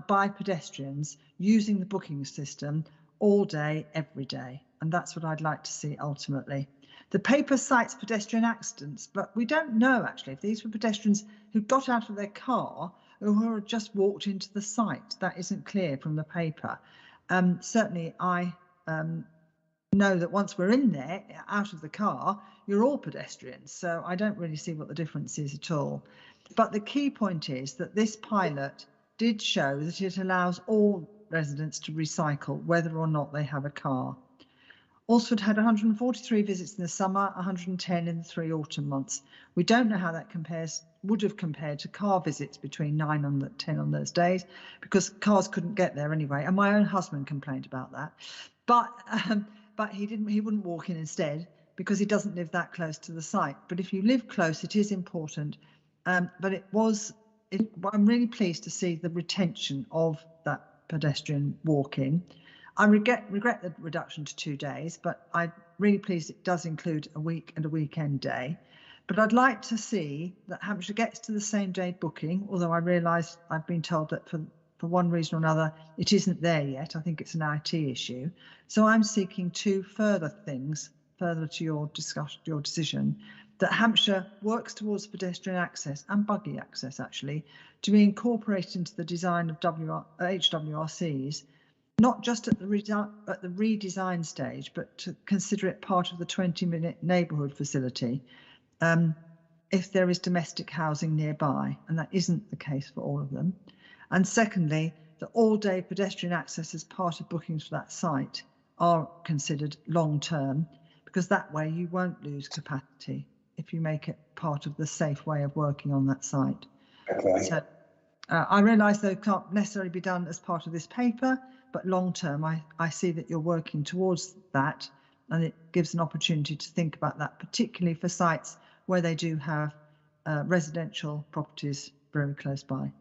by pedestrians using the booking system all day, every day. And that's what I'd like to see ultimately. The paper cites pedestrian accidents, but we don't know actually if these were pedestrians who got out of their car or who had just walked into the site. That isn't clear from the paper. Certainly I know that once we're in there, out of the car, you're all pedestrians. So I don't really see what the difference is at all. But the key point is that this pilot did show that it allows all residents to recycle, whether or not they have a car. Alresford had 143 visits in the summer, 110 in the 3 autumn months. We don't know how that would have compared to car visits between 9 and 10 on those days, because cars couldn't get there anyway. And my own husband complained about that. But he wouldn't walk in instead because he doesn't live that close to the site. But if you live close, it is important. But I'm really pleased to see the retention of that pedestrian walking. I regret the reduction to 2 days, but I'm really pleased it does include a week and a weekend day. But I'd like to see that Hampshire gets to the same day booking, although I realise I've been told that for one reason or another, it isn't there yet. I think it's an IT issue. So I'm seeking 2 further things, further to your decision, that Hampshire works towards pedestrian access and buggy access, actually, to be incorporated into the design of HWRCs, not just at the redesign stage, but to consider it part of the 20-minute neighbourhood facility if there is domestic housing nearby, and that isn't the case for all of them. And secondly, that all-day pedestrian access as part of bookings for that site are considered long-term, because that way you won't lose capacity if you make it part of the safe way of working on that site. Okay. So I realise they can't necessarily be done as part of this paper, but long-term I see that you're working towards that, and it gives an opportunity to think about that, particularly for sites where they do have residential properties very close by.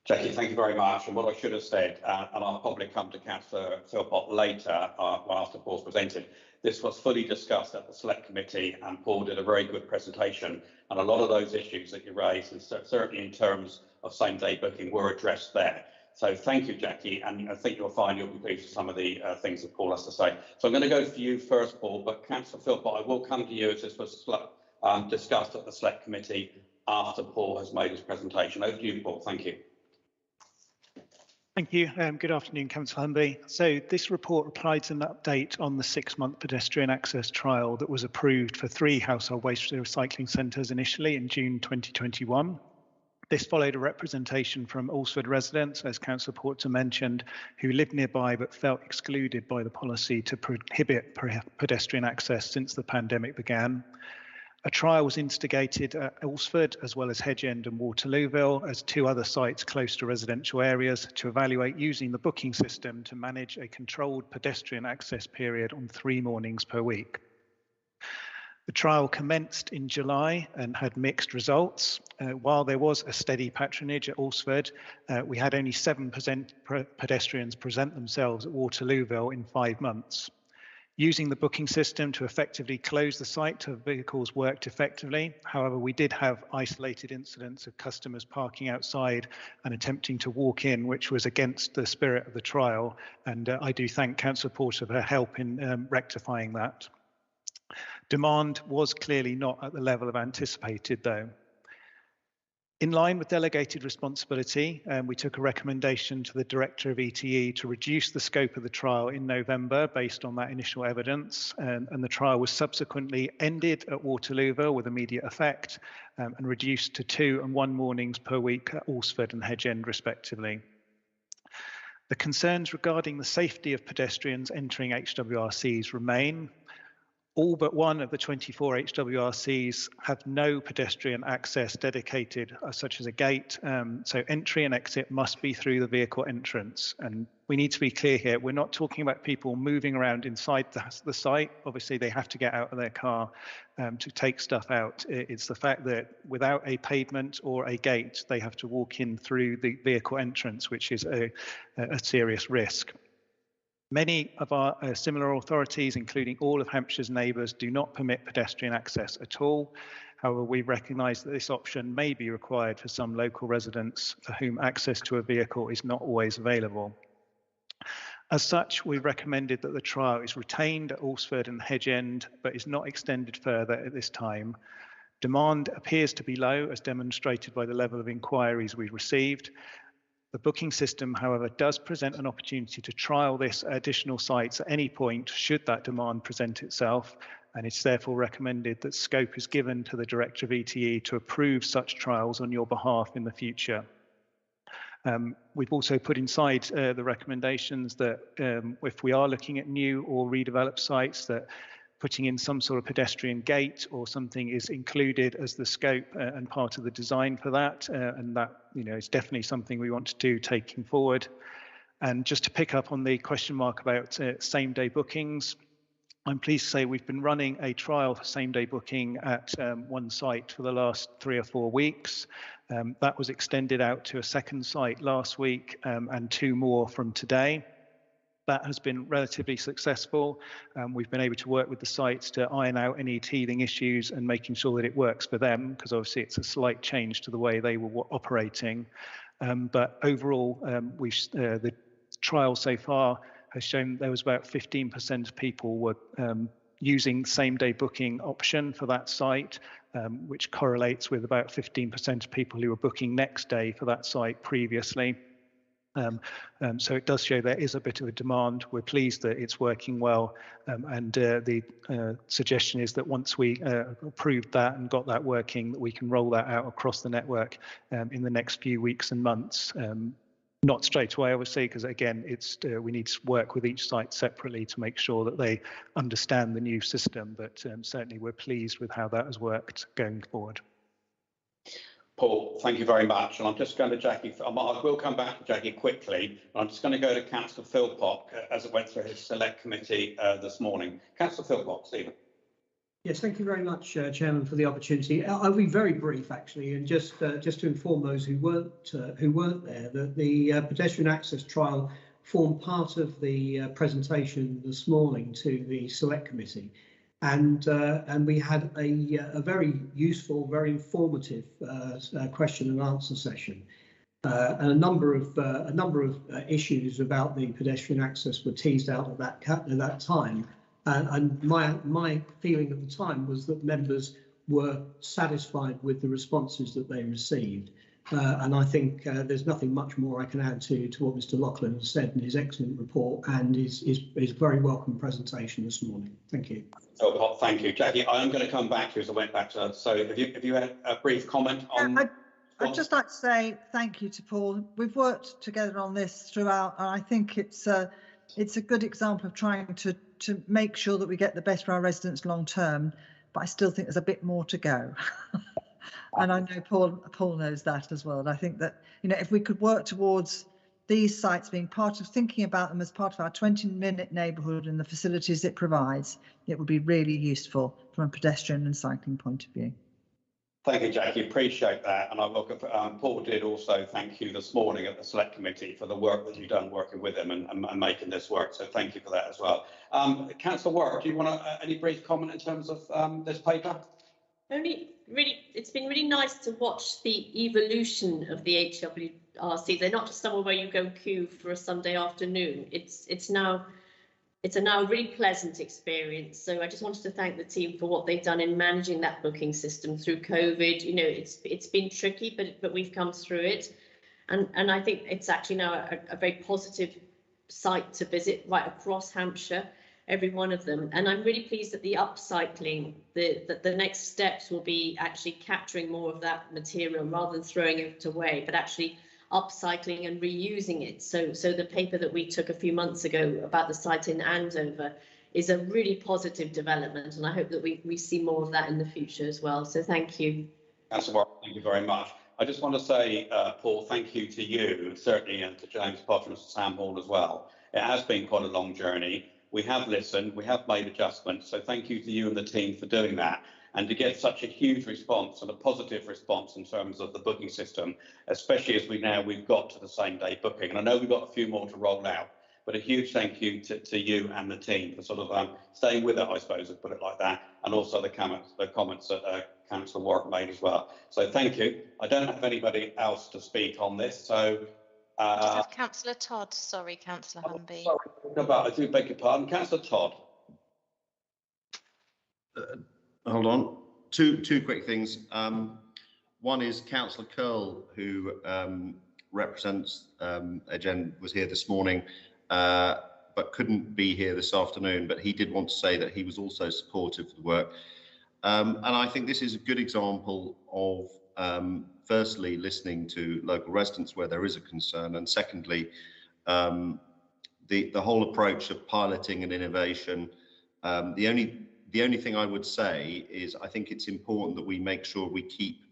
Jackie, thank you very much. And what I should have said, and I'll probably come to Councillor Philpott later after Paul's presented, this was fully discussed at the Select Committee, and Paul did a very good presentation. And a lot of those issues that you raised, and certainly in terms of same-day booking, were addressed there. So thank you, Jackie, and I think you'll find you'll be pleased with some of the things that Paul has to say. So I'm going to go for you first, Paul, but Councillor Philpott, I will come to you as this was discussed at the Select Committee after Paul has made his presentation. Over to you, Paul. Thank you. Thank you. Good afternoon, Councillor Humby. So this report provides an update on the 6-month pedestrian access trial that was approved for 3 household waste recycling centres initially in June 2021. This followed a representation from Alresford residents, as Councillor Porter mentioned, who lived nearby but felt excluded by the policy to prohibit pedestrian access since the pandemic began. A trial was instigated at Alresford as well as Hedge End and Waterlooville as 2 other sites close to residential areas to evaluate using the booking system to manage a controlled pedestrian access period on 3 mornings per week. The trial commenced in July and had mixed results. While there was a steady patronage at Alresford, we had only 7% pedestrians present themselves at Waterlooville in 5 months. Using the booking system to effectively close the site to vehicles worked effectively. However, we did have isolated incidents of customers parking outside and attempting to walk in, which was against the spirit of the trial. And I do thank Councillor Porter for her help in rectifying that. Demand was clearly not at the level of anticipated, though. In line with delegated responsibility, we took a recommendation to the Director of ETE to reduce the scope of the trial in November based on that initial evidence, and the trial was subsequently ended at Waterlooville with immediate effect and reduced to 2 and 1 mornings per week at Alresford and Hedge End respectively. The concerns regarding the safety of pedestrians entering HWRCs remain. All but 1 of the 24 HWRCs have no pedestrian access dedicated, such as a gate. So entry and exit must be through the vehicle entrance. And we need to be clear here, we're not talking about people moving around inside the site. Obviously, they have to get out of their car to take stuff out. It's the fact that without a pavement or a gate, they have to walk in through the vehicle entrance, which is a serious risk. Many of our similar authorities, including all of Hampshire's neighbours, do not permit pedestrian access at all. However, we recognise that this option may be required for some local residents for whom access to a vehicle is not always available. As such, we recommended that the trial is retained at Alresford and Hedge End, but is not extended further at this time. Demand appears to be low, as demonstrated by the level of inquiries we received. The booking system, however, does present an opportunity to trial this at additional sites at any point should that demand present itself, and it's therefore recommended that scope is given to the Director of ETE to approve such trials on your behalf in the future. We've also put inside the recommendations that if we are looking at new or redeveloped sites, that putting in some sort of pedestrian gate or something is included as the scope and part of the design for that, and that is definitely something we want to do taking forward. And just to pick up on the question mark about same-day bookings, I'm pleased to say we've been running a trial for same-day booking at 1 site for the last 3 or 4 weeks. That was extended out to a second site last week and 2 more from today. That has been relatively successful. We've been able to work with the sites to iron out any teething issues and making sure that it works for them, because obviously it's a slight change to the way they were operating. But overall, the trial so far has shown there was about 15% of people were using same-day booking option for that site, which correlates with about 15% of people who were booking next day for that site previously. So it does show there is a bit of a demand. We're pleased that it's working well, and the suggestion is that once we approved that and got that working, that we can roll that out across the network in the next few weeks and months. Not straight away, obviously, because again, we need to work with each site separately to make sure that they understand the new system. But certainly, we're pleased with how that has worked going forward. Paul, thank you very much. And I'm just going to Jackie. I will come back to Jackie quickly. I'm just going to go to Councillor Philpott as it went through his select committee this morning. Councillor Philpott, Stephen. Yes, thank you very much, Chairman, for the opportunity. I'll be very brief, actually, and just to inform those who weren't there that the pedestrian access trial formed part of the presentation this morning to the Select Committee, and we had a very useful, very informative question and answer session. And a number of issues about the pedestrian access were teased out at that time. And my feeling at the time was that members were satisfied with the responses that they received. And I think there's nothing much more I can add to what Mr. Loughlin has said in his excellent report and his very welcome presentation this morning. Thank you. Oh, thank you, Jackie. I am going to come back to you as I went back to her. So if you had a brief comment on... I'd just like to say thank you to Paul. We've worked together on this throughout, and I think it's a good example of trying to make sure that we get the best for our residents long term, but I still think there's a bit more to go. And I know Paul knows that as well. And I think that, if we could work towards these sites being part of thinking about them as part of our 20-minute neighbourhood and the facilities it provides, it would be really useful from a pedestrian and cycling point of view. Thank you, Jackie. Appreciate that. And I look at Paul did also thank you this morning at the Select Committee for the work that you've done working with him and making this work. So thank you for that as well. Councillor Warwick, do you want any brief comment in terms of this paper? It's been really nice to watch the evolution of the HWRC. They're not just somewhere where you go queue for a Sunday afternoon. It's now a really pleasant experience. So I just wanted to thank the team for what they've done in managing that booking system through COVID. It's been tricky, but we've come through it. And I think it's actually now a very positive site to visit right across Hampshire, every one of them. And I'm really pleased that the upcycling, the next steps will be actually capturing more of that material rather than throwing it away, but actually upcycling and reusing it. So the paper that we took a few months ago about the site in Andover is a really positive development, and I hope that we see more of that in the future as well. So thank you. Councillor Warwick, thank you very much. I just want to say, Paul, thank you to you, certainly, and to James Potter and Sam Hall as well. It has been quite a long journey. We have listened, we have made adjustments, so thank you to you and the team for doing that. And to get such a huge response and a positive response in terms of the booking system, especially as we've got to the same day booking. And I know we've got a few more to roll out, but a huge thank you to you and the team for sort of staying with it, I suppose, to put it like that. And also the comments that Councillor Warwick made as well. So thank you. I don't have anybody else to speak on this, so just have Councillor Todd. Sorry, Councillor Humby. Sorry, I do beg your pardon. Councillor Todd. Hold on. Two quick things. One is Councillor Curl, who represents was here this morning, but couldn't be here this afternoon. But he did want to say that he was also supportive of the work. And I think this is a good example of firstly, listening to local residents where there is a concern, and secondly, the whole approach of piloting and innovation. The only thing I would say is I think it's important that we make sure we keep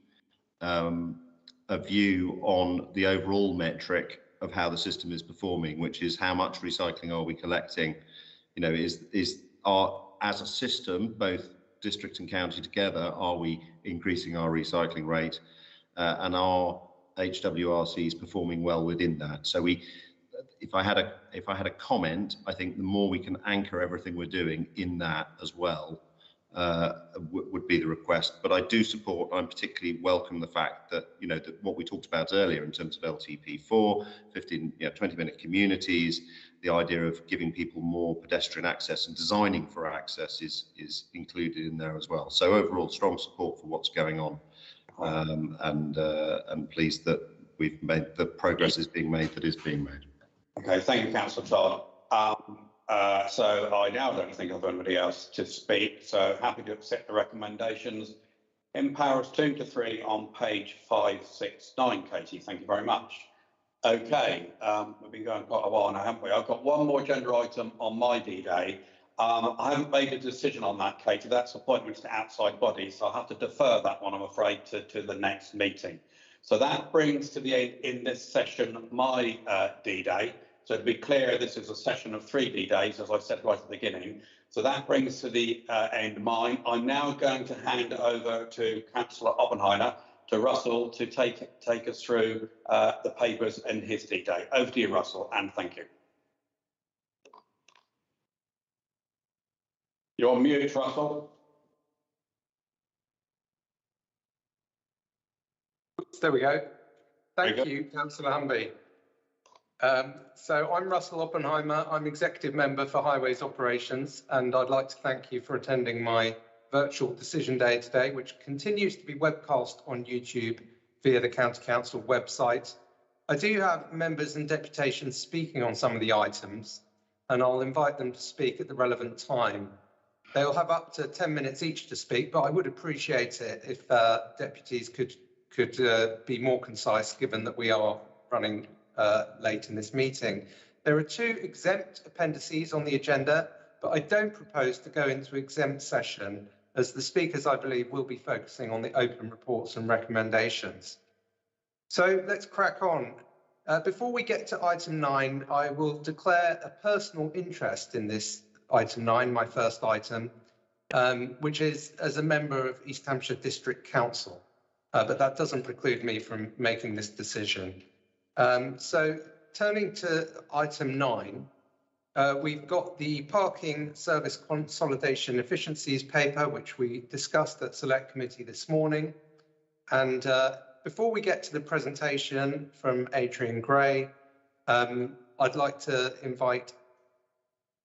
a view on the overall metric of how the system is performing, which is how much recycling are we collecting? As a system, both district and county together, are we increasing our recycling rate? And are HWRCs performing well within that? So if I had a comment, I think the more we can anchor everything we're doing in that as well would be the request. But I do support, I particularly welcome the fact that, that what we talked about earlier in terms of LTP4, 20-minute communities, the idea of giving people more pedestrian access and designing for access is included in there as well. So overall, strong support for what's going on. And pleased that we've made, the progress is being made that is being made. Okay, thank you, Councillor Todd. So I now don't think of anybody else to speak, so happy to accept the recommendations in powers 2 to 3 on page 569, Katie. Thank you very much. Okay, we've been going quite a while now, haven't we? I've got one more agenda item on my D-Day. I haven't made a decision on that, Katie. That's appointments to outside bodies, so I'll have to defer that one, I'm afraid, to the next meeting. So that brings to the end in this session my D-Day. So to be clear, this is a session of 3 D-Days, as I said right at the beginning. So that brings to the end mine. I'm now going to hand over to Councillor Oppenheimer, to Russell, to take us through the papers and his D-Day. Over to you, Russell, and thank you. You're on mute, Russell. There we go. Thank you, Councillor Humby. So I'm Russell Oppenheimer. I'm Executive Member for Highways Operations, and I'd like to thank you for attending my virtual decision day today, which continues to be webcast on YouTube via the County Council website. I do have members and deputations speaking on some of the items, and I'll invite them to speak at the relevant time. They'll have up to 10 minutes each to speak, but I would appreciate it if deputies could be more concise, given that we are running late in this meeting. There are 2 exempt appendices on the agenda, but I don't propose to go into exempt session, as the speakers, I believe, will be focusing on the open reports and recommendations. So let's crack on. Before we get to item 9, I will declare a personal interest in this item 9, my first item, which is as a member of East Hampshire District Council, but that doesn't preclude me from making this decision. So turning to item 9, we've got the parking service consolidation efficiencies paper, which we discussed at Select Committee this morning. And before we get to the presentation from Adrian Gray, I'd like to invite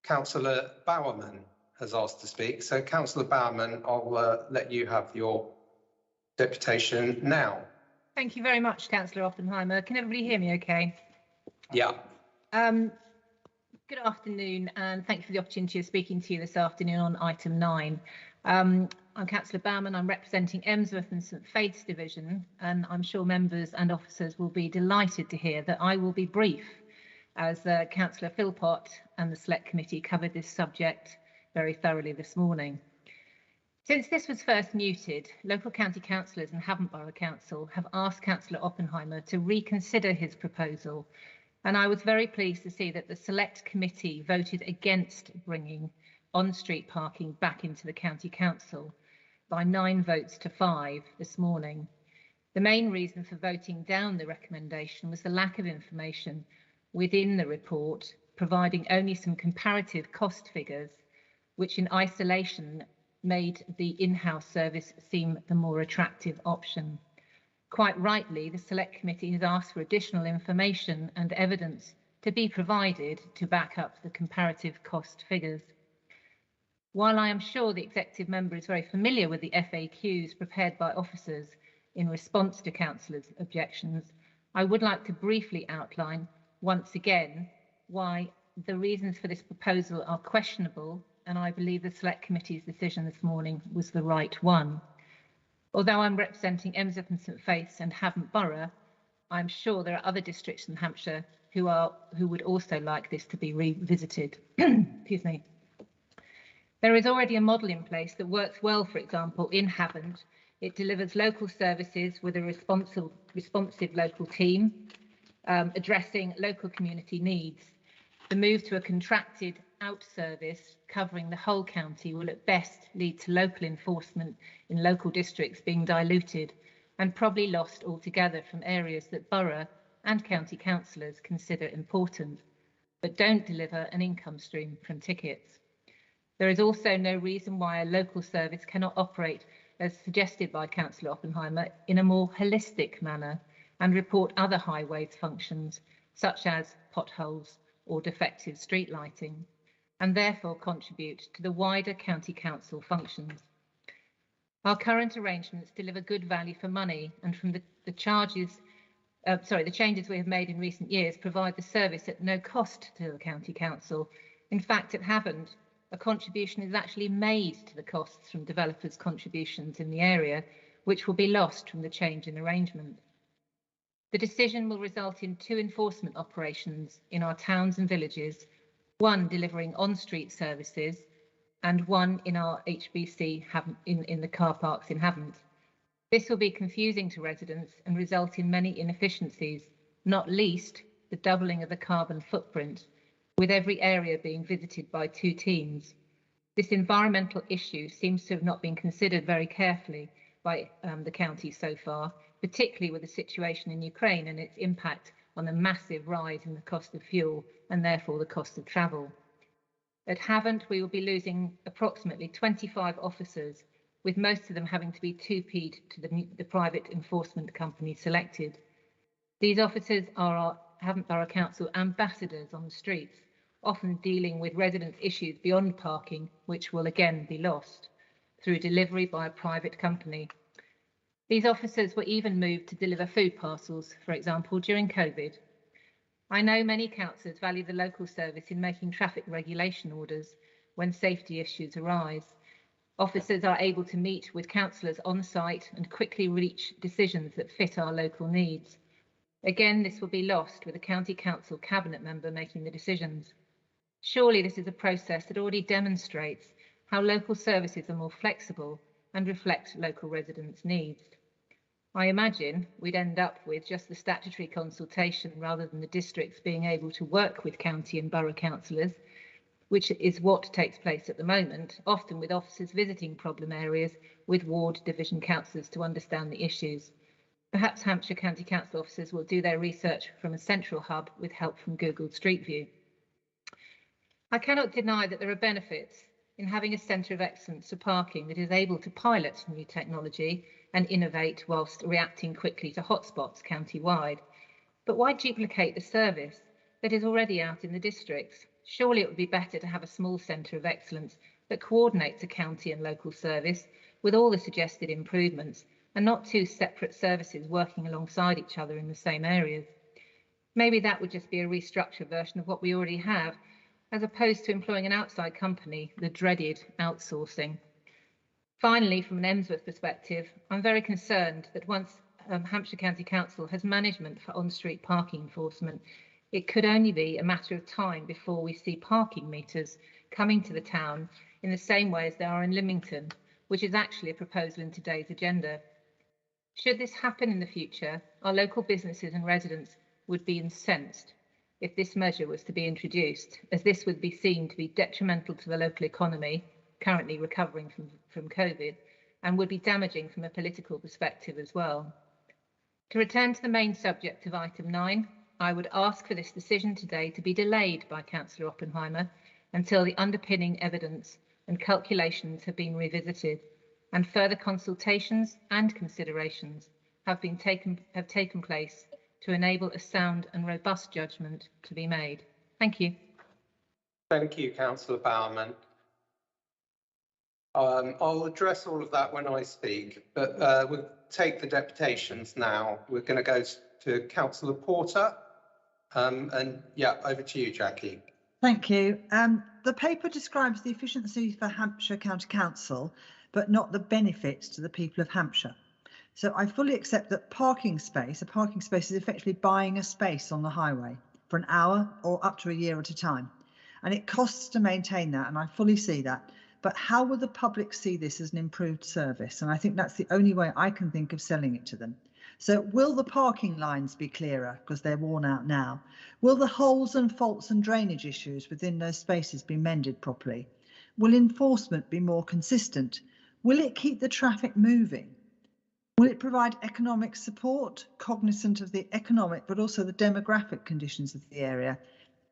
Councillor Bowerman has asked to speak. So Councillor Bowerman, I'll let you have your deputation now. Thank you very much, Councillor Oppenheimer. Can everybody hear me okay? Yeah. Good afternoon, and thank you for the opportunity of speaking to you this afternoon on item 9. I'm Councillor Bowerman. I'm representing Emsworth and St Faith's division, and I'm sure members and officers will be delighted to hear that I will be brief, as Councillor Philpott and the Select Committee covered this subject very thoroughly this morning. Since this was first mooted, local county councillors and Havant Borough Council have asked Councillor Oppenheimer to reconsider his proposal, and I was very pleased to see that the Select Committee voted against bringing on-street parking back into the County Council by 9 votes to 5 this morning. The main reason for voting down the recommendation was the lack of information within the report, providing only some comparative cost figures, which in isolation made the in-house service seem the more attractive option. Quite rightly, the Select Committee has asked for additional information and evidence to be provided to back up the comparative cost figures. While I am sure the executive member is very familiar with the FAQs prepared by officers in response to councillors' objections, I would like to briefly outline once again why the reasons for this proposal are questionable, and I believe the Select Committee's decision this morning was the right one. Although I'm representing Emsworth and St Faith's and Havant Borough, I'm sure there are other districts in Hampshire who would also like this to be revisited. Excuse me. There is already a model in place that works well, for example, in Havant. It delivers local services with a responsive local team, addressing local community needs. The move to a contracted out service covering the whole county will at best lead to local enforcement in local districts being diluted and probably lost altogether from areas that borough and county councillors consider important, but don't deliver an income stream from tickets. There is also no reason why a local service cannot operate, as suggested by Councillor Oppenheimer, in a more holistic manner and report other highways functions, such as potholes or defective street lighting, and therefore contribute to the wider county council functions. Our current arrangements deliver good value for money, and from the charges the changes we have made in recent years provide the service at no cost to the County Council. In fact, at Havant, a contribution is actually made to the costs from developers' contributions in the area, which will be lost from the change in arrangement. The decision will result in 2 enforcement operations in our towns and villages, one delivering on-street services and one in our HBC in the car parks in Havant. This will be confusing to residents and result in many inefficiencies, not least the doubling of the carbon footprint, with every area being visited by 2 teams. This environmental issue seems to have not been considered very carefully by the county so far, particularly with the situation in Ukraine and its impact on the massive rise in the cost of fuel and therefore the cost of travel. At Havant, we will be losing approximately 25 officers, with most of them having to be 2P'd to the private enforcement company selected. These officers are our Havant Borough Council ambassadors on the streets, often dealing with residents' issues beyond parking, which will again be lost through delivery by a private company. These officers were even moved to deliver food parcels, for example, during COVID. I know many councillors value the local service in making traffic regulation orders when safety issues arise. Officers are able to meet with councillors on site and quickly reach decisions that fit our local needs. Again, this will be lost with a county council cabinet member making the decisions. Surely this is a process that already demonstrates how local services are more flexible and reflect local residents' needs. I imagine we'd end up with just the statutory consultation rather than the districts being able to work with county and borough councillors, which is what takes place at the moment, often with officers visiting problem areas with ward division councillors to understand the issues. Perhaps Hampshire County Council officers will do their research from a central hub with help from Google Street View. I cannot deny that there are benefits in having a centre of excellence for parking that is able to pilot new technology and innovate whilst reacting quickly to hotspots county-wide. But why duplicate the service that is already out in the districts? Surely it would be better to have a small centre of excellence that coordinates a county and local service with all the suggested improvements, and not 2 separate services working alongside each other in the same areas. Maybe that would just be a restructured version of what we already have, as opposed to employing an outside company, the dreaded outsourcing. Finally, from an Emsworth perspective, I'm very concerned that once Hampshire County Council has management for on-street parking enforcement, it could only be a matter of time before we see parking meters coming to the town in the same way as they are in Lymington, which is actually a proposal in today's agenda. Should this happen in the future, our local businesses and residents would be incensed if this measure was to be introduced, as this would be seen to be detrimental to the local economy, currently recovering from COVID, and would be damaging from a political perspective as well. To return to the main subject of item 9, I would ask for this decision today to be delayed by Councillor Oppenheimer until the underpinning evidence and calculations have been revisited and further consultations and considerations have taken place to enable a sound and robust judgment to be made. Thank you. Thank you, Councillor Bowerman. I'll address all of that when I speak, but we'll take the deputations now. We're going to go to Councillor Porter. And yeah, over to you, Jackie. Thank you. The paper describes the efficiency for Hampshire County Council, but not the benefits to the people of Hampshire. So I fully accept that a parking space is effectively buying a space on the highway for an hour or up to a year at a time. And it costs to maintain that, and I fully see that. But how will the public see this as an improved service? And I think that's the only way I can think of selling it to them. So will the parking lines be clearer because they're worn out now? Will the holes and faults and drainage issues within those spaces be mended properly? Will enforcement be more consistent? Will it keep the traffic moving? Will it provide economic support, cognizant of the economic but also the demographic conditions of the area?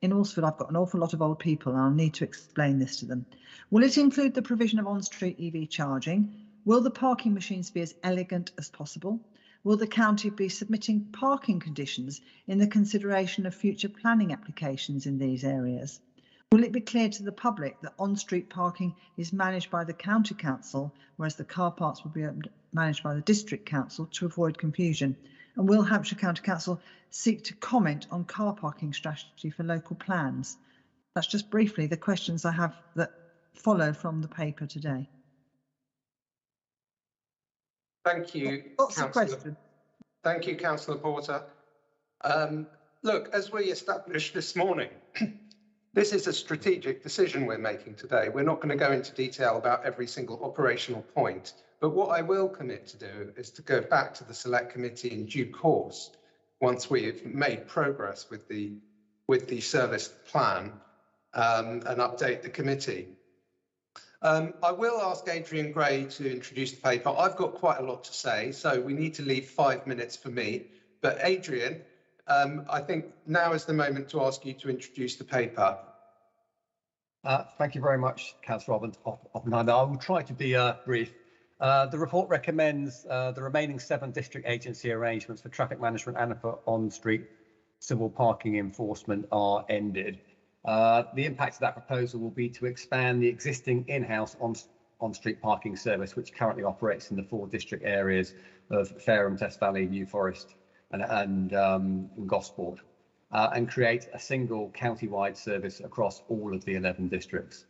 In Alsford, I've got an awful lot of old people and I'll need to explain this to them. Will it include the provision of on-street EV charging? Will the parking machines be as elegant as possible? Will the county be submitting parking conditions in the consideration of future planning applications in these areas? Will it be clear to the public that on-street parking is managed by the county council, whereas the car parks will be managed by the district council to avoid confusion? And will Hampshire County Council seek to comment on car parking strategy for local plans? That's just briefly the questions I have that follow from the paper today. Thank you, Councillor. Thank you, Councillor Porter. Look, as we established this morning, this is a strategic decision we're making today. We're not going to go into detail about every single operational point, but what I will commit to do is to go back to the Select Committee in due course once we've made progress with the service plan and update the committee. I will ask Adrian Gray to introduce the paper. I've got quite a lot to say, so we need to leave 5 minutes for me. But Adrian, I think now is the moment to ask you to introduce the paper. Thank you very much, Councillor Oppenheimer. I will try to be brief. The report recommends the remaining 7 district agency arrangements for traffic management and for on-street civil parking enforcement are ended. The impact of that proposal will be to expand the existing in-house on-street parking service, which currently operates in the 4 district areas of Fareham, Test Valley, New Forest and Gosport, and create a single county-wide service across all of the 11 districts.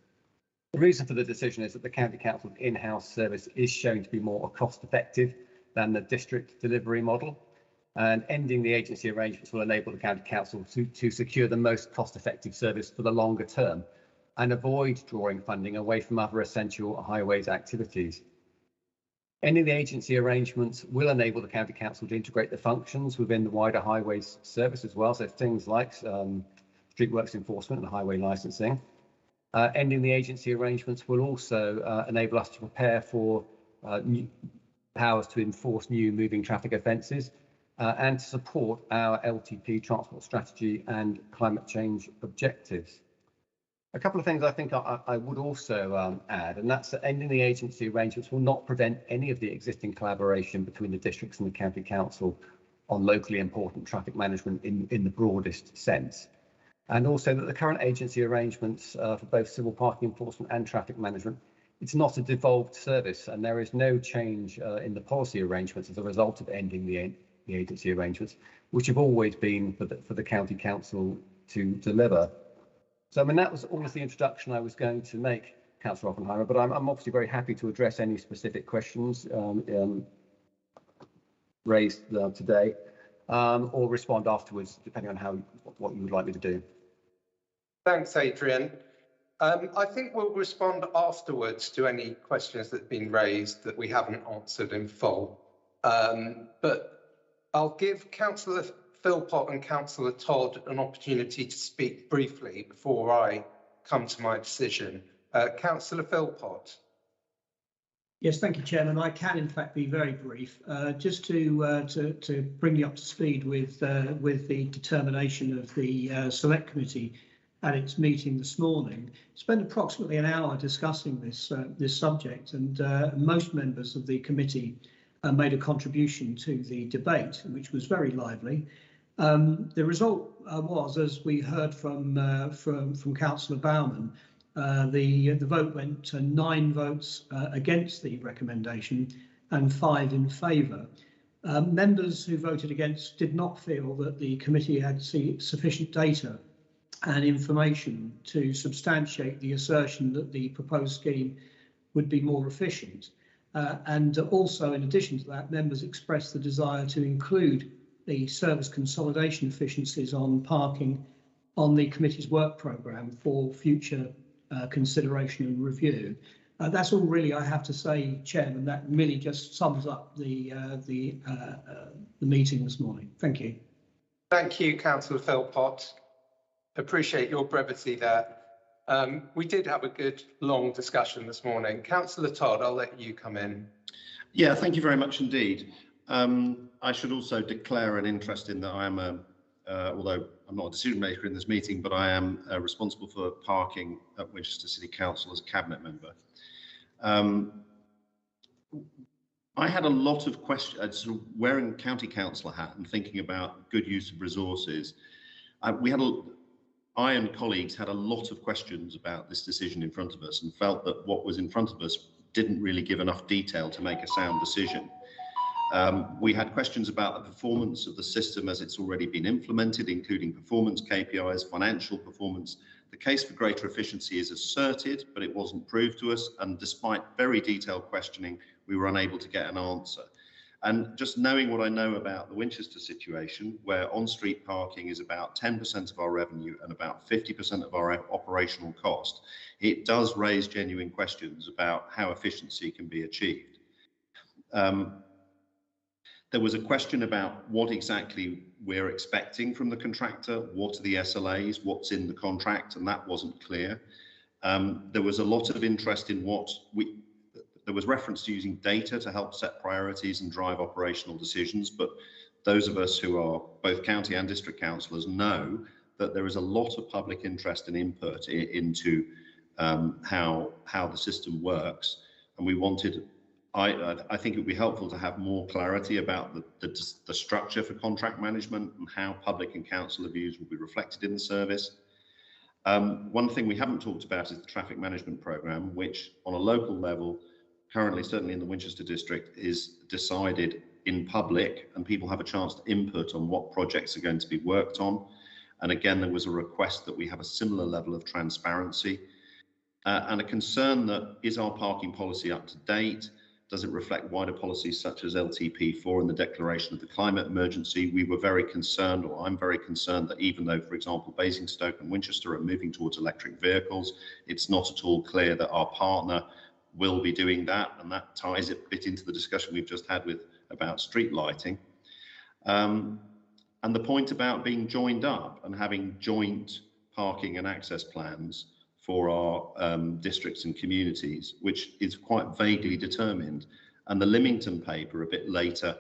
The reason for the decision is that the County Council's in-house service is shown to be more cost-effective than the district delivery model, and ending the agency arrangements will enable the County Council to secure the most cost-effective service for the longer term and avoid drawing funding away from other essential highways activities. Ending the agency arrangements will enable the County Council to integrate the functions within the wider highways service as well, so things like street works enforcement and highway licensing. Ending the agency arrangements will also enable us to prepare for new powers to enforce new moving traffic offences and to support our LTP transport strategy and climate change objectives. A couple of things I think I would also add, and that's that ending the agency arrangements will not prevent any of the existing collaboration between the districts and the County Council on locally important traffic management in the broadest sense. And also that the current agency arrangements for both civil parking enforcement and traffic management, it's not a devolved service, and there is no change in the policy arrangements as a result of ending the agency arrangements, which have always been for the County Council to deliver. So I mean, that was almost the introduction I was going to make, Councillor Oppenheimer, but I'm obviously very happy to address any specific questions raised today, or respond afterwards, depending on what you would like me to do. Thanks, Adrian. I think we'll respond afterwards to any questions that have been raised that we haven't answered in full. But I'll give Councillor Philpott and Councillor Todd an opportunity to speak briefly before I come to my decision. Councillor Philpott. Yes, thank you, Chairman. I can, in fact, be very brief. Just to bring you up to speed with the determination of the Select Committee at its meeting this morning, spent approximately an hour discussing this subject, and most members of the committee made a contribution to the debate, which was very lively. The result was, as we heard from Councillor Bowman, the vote went to 9 votes against the recommendation and 5 in favour. Members who voted against did not feel that the committee had sufficient data and information to substantiate the assertion that the proposed scheme would be more efficient. And also, in addition to that, members expressed the desire to include the service consolidation efficiencies on parking on the committee's work programme for future consideration and review. That's all really I have to say, Chairman. That really just sums up the meeting this morning. Thank you. Thank you, Councillor Philpott. Appreciate your brevity there. We did have a good long discussion this morning. Councillor Todd, I'll let you come in. Yeah, thank you very much indeed. I should also declare an interest in that I am although I'm not a decision maker in this meeting, but I am responsible for parking at Winchester City Council as a cabinet member. I had a lot of questions, sort of wearing county councillor hat and thinking about good use of resources. I and colleagues had a lot of questions about this decision in front of us and felt that what was in front of us didn't really give enough detail to make a sound decision. We had questions about the performance of the system as it's already been implemented, including performance KPIs, financial performance. The case for greater efficiency is asserted, but it wasn't proved to us. And despite very detailed questioning, we were unable to get an answer. And just knowing what I know about the Winchester situation, where on-street parking is about 10% of our revenue and about 50% of our operational cost, it does raise genuine questions about how efficiency can be achieved. There was a question about what exactly we're expecting from the contractor, what are the SLAs, what's in the contract, and that wasn't clear. There was a lot of interest in there was reference to using data to help set priorities and drive operational decisions, but those of us who are both county and district councillors know that there is a lot of public interest and input into how the system works, and we wanted. I think it would be helpful to have more clarity about the structure for contract management and how public and councillor views will be reflected in the service. One thing we haven't talked about is the traffic management programme, which on a local level, currently certainly in the Winchester district, is decided in public and people have a chance to input on what projects are going to be worked on. And again, there was a request that we have a similar level of transparency and a concern that is our parking policy up to date? Does it reflect wider policies such as LTP4 and the declaration of the climate emergency? We were very concerned, or I'm very concerned, that even though, for example, Basingstoke and Winchester are moving towards electric vehicles, it's not at all clear that our partner will be doing that, and that ties it a bit into the discussion we've just had about street lighting. And the point about being joined up and having joint parking and access plans for our districts and communities, which is quite vaguely determined. And the Lymington paper a bit later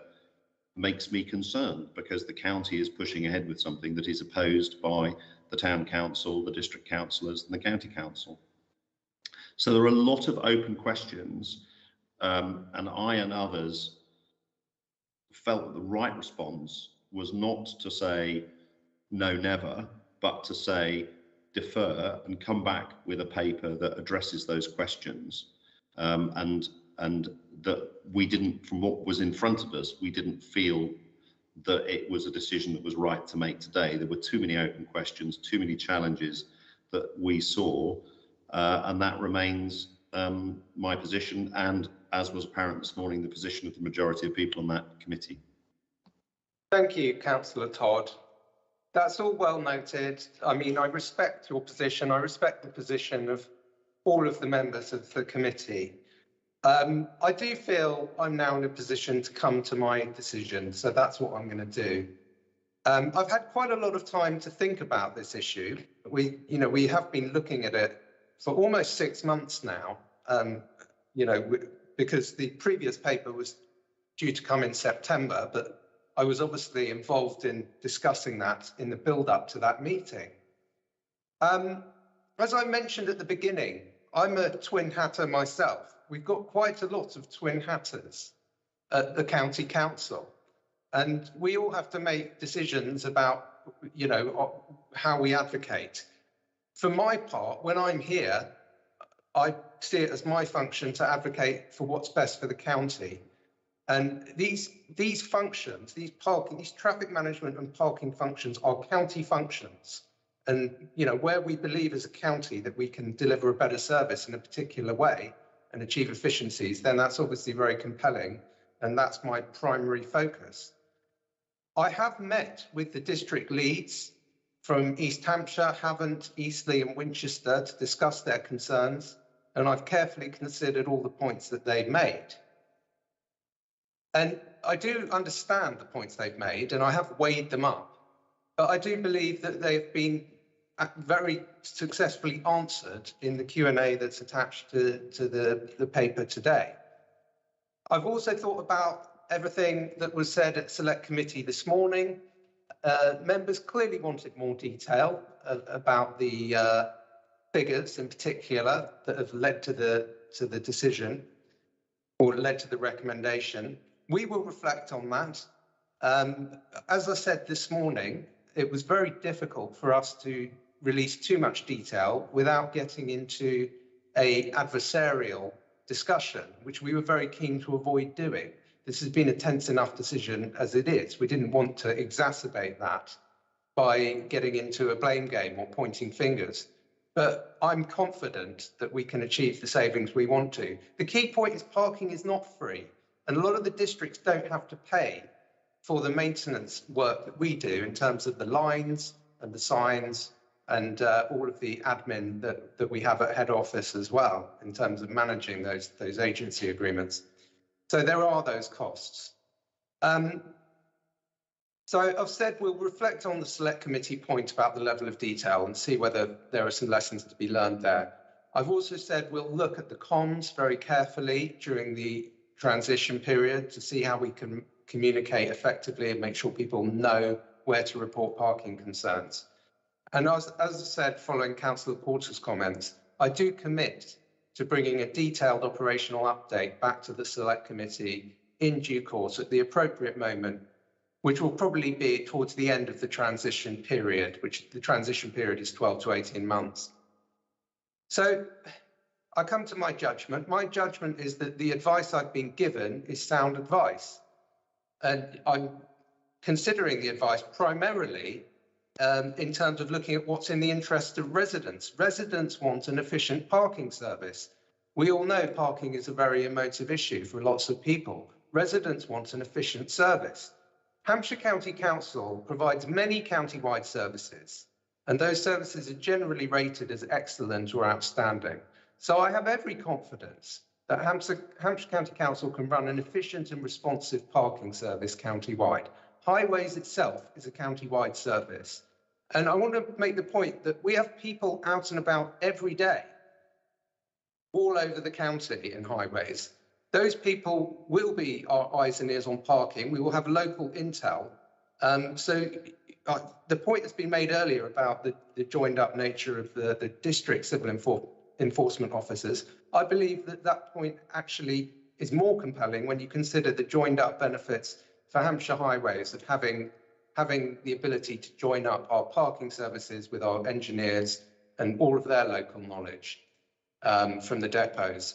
makes me concerned because the county is pushing ahead with something that is opposed by the town council, the district councillors and the county council. So there are a lot of open questions, and I and others felt that the right response was not to say no, never, but to say defer and come back with a paper that addresses those questions, and that we didn't, from what was in front of us, we didn't feel that it was a decision that was right to make today. There were too many open questions, too many challenges that we saw, and that remains my position, and as was apparent this morning, the position of the majority of people on that committee. Thank you, Councillor Todd. That's all well noted. I mean, I respect your position. I respect the position of all of the members of the committee. I do feel I'm now in a position to come to my decision, so that's what I'm going to do. I've had quite a lot of time to think about this issue. We have been looking at it for almost 6 months now, because the previous paper was due to come in September, but I was obviously involved in discussing that in the build-up to that meeting. As I mentioned at the beginning, I'm a twin hatter myself. We've got quite a lot of twin hatters at the county council, and we all have to make decisions about, how we advocate. For my part, when I'm here, I see it as my function to advocate for what's best for the county. And these functions, these traffic management and parking functions are county functions. And, where we believe as a county that we can deliver a better service in a particular way and achieve efficiencies, then that's obviously very compelling. And that's my primary focus. I have met with the district leads from East Hampshire, Havant, Eastleigh and Winchester to discuss their concerns. And I've carefully considered all the points that they've made. And I do understand the points they've made, and I have weighed them up. But I do believe that they've been very successfully answered in the Q&A that's attached to the paper today. I've also thought about everything that was said at Select Committee this morning. Members clearly wanted more detail about the figures in particular that have led to the decision or led to the recommendation. We will reflect on that. As I said this morning, it was very difficult for us to release too much detail without getting into an adversarial discussion, which we were very keen to avoid doing. This has been a tense enough decision as it is. We didn't want to exacerbate that by getting into a blame game or pointing fingers. But I'm confident that we can achieve the savings we want to. The key point is parking is not free, and a lot of the districts don't have to pay for the maintenance work that we do in terms of the lines and the signs and all of the admin that we have at head office as well in terms of managing those agency agreements. So there are those costs. So I've said we'll reflect on the select committee point about the level of detail and see whether there are some lessons to be learned there. I've also said we'll look at the comms very carefully during the transition period to see how we can communicate effectively and make sure people know where to report parking concerns. And as I said, following Councillor Porter's comments, I do commit to bringing a detailed operational update back to the select committee in due course at the appropriate moment, which will probably be towards the end of the transition period, which the transition period is 12 to 18 months. So I come to my judgment. My judgment is that the advice I've been given is sound advice. And I'm considering the advice primarily in terms of looking at what's in the interest of residents. Residents want an efficient parking service. We all know parking is a very emotive issue for lots of people. Residents want an efficient service. Hampshire County Council provides many county-wide services, and those services are generally rated as excellent or outstanding. So I have every confidence that Hampshire County Council can run an efficient and responsive parking service county-wide. Highways itself is a county-wide service. And I want to make the point that we have people out and about every day, all over the county in highways. Those people will be our eyes and ears on parking. We will have local intel. The point that's been made earlier about the joined up nature of the district civil enforcement officers, I believe that point actually is more compelling when you consider the joined up benefits for Hampshire Highways of having the ability to join up our parking services with our engineers and all of their local knowledge from the depots.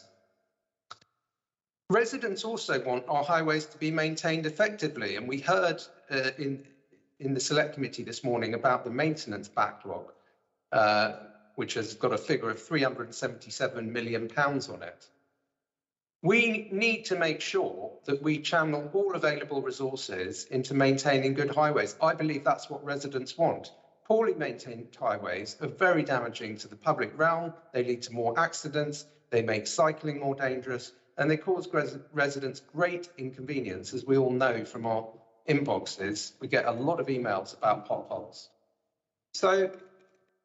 Residents also want our highways to be maintained effectively, and we heard in the select committee this morning about the maintenance backlog, which has got a figure of £377 million on it. We need to make sure that we channel all available resources into maintaining good highways. I believe that's what residents want. Poorly maintained highways are very damaging to the public realm. They lead to more accidents, they make cycling more dangerous, and they cause residents great inconvenience, as we all know from our inboxes. We get a lot of emails about potholes. So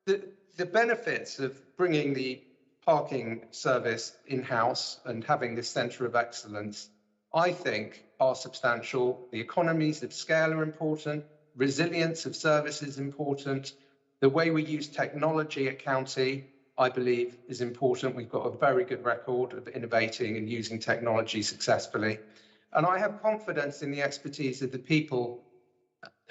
the benefits of bringing the parking service in-house and having this centre of excellence, I think, are substantial. The economies of scale are important. Resilience of service is important. The way we use technology at county, I believe, is important. We've got a very good record of innovating and using technology successfully. And I have confidence in the expertise of the people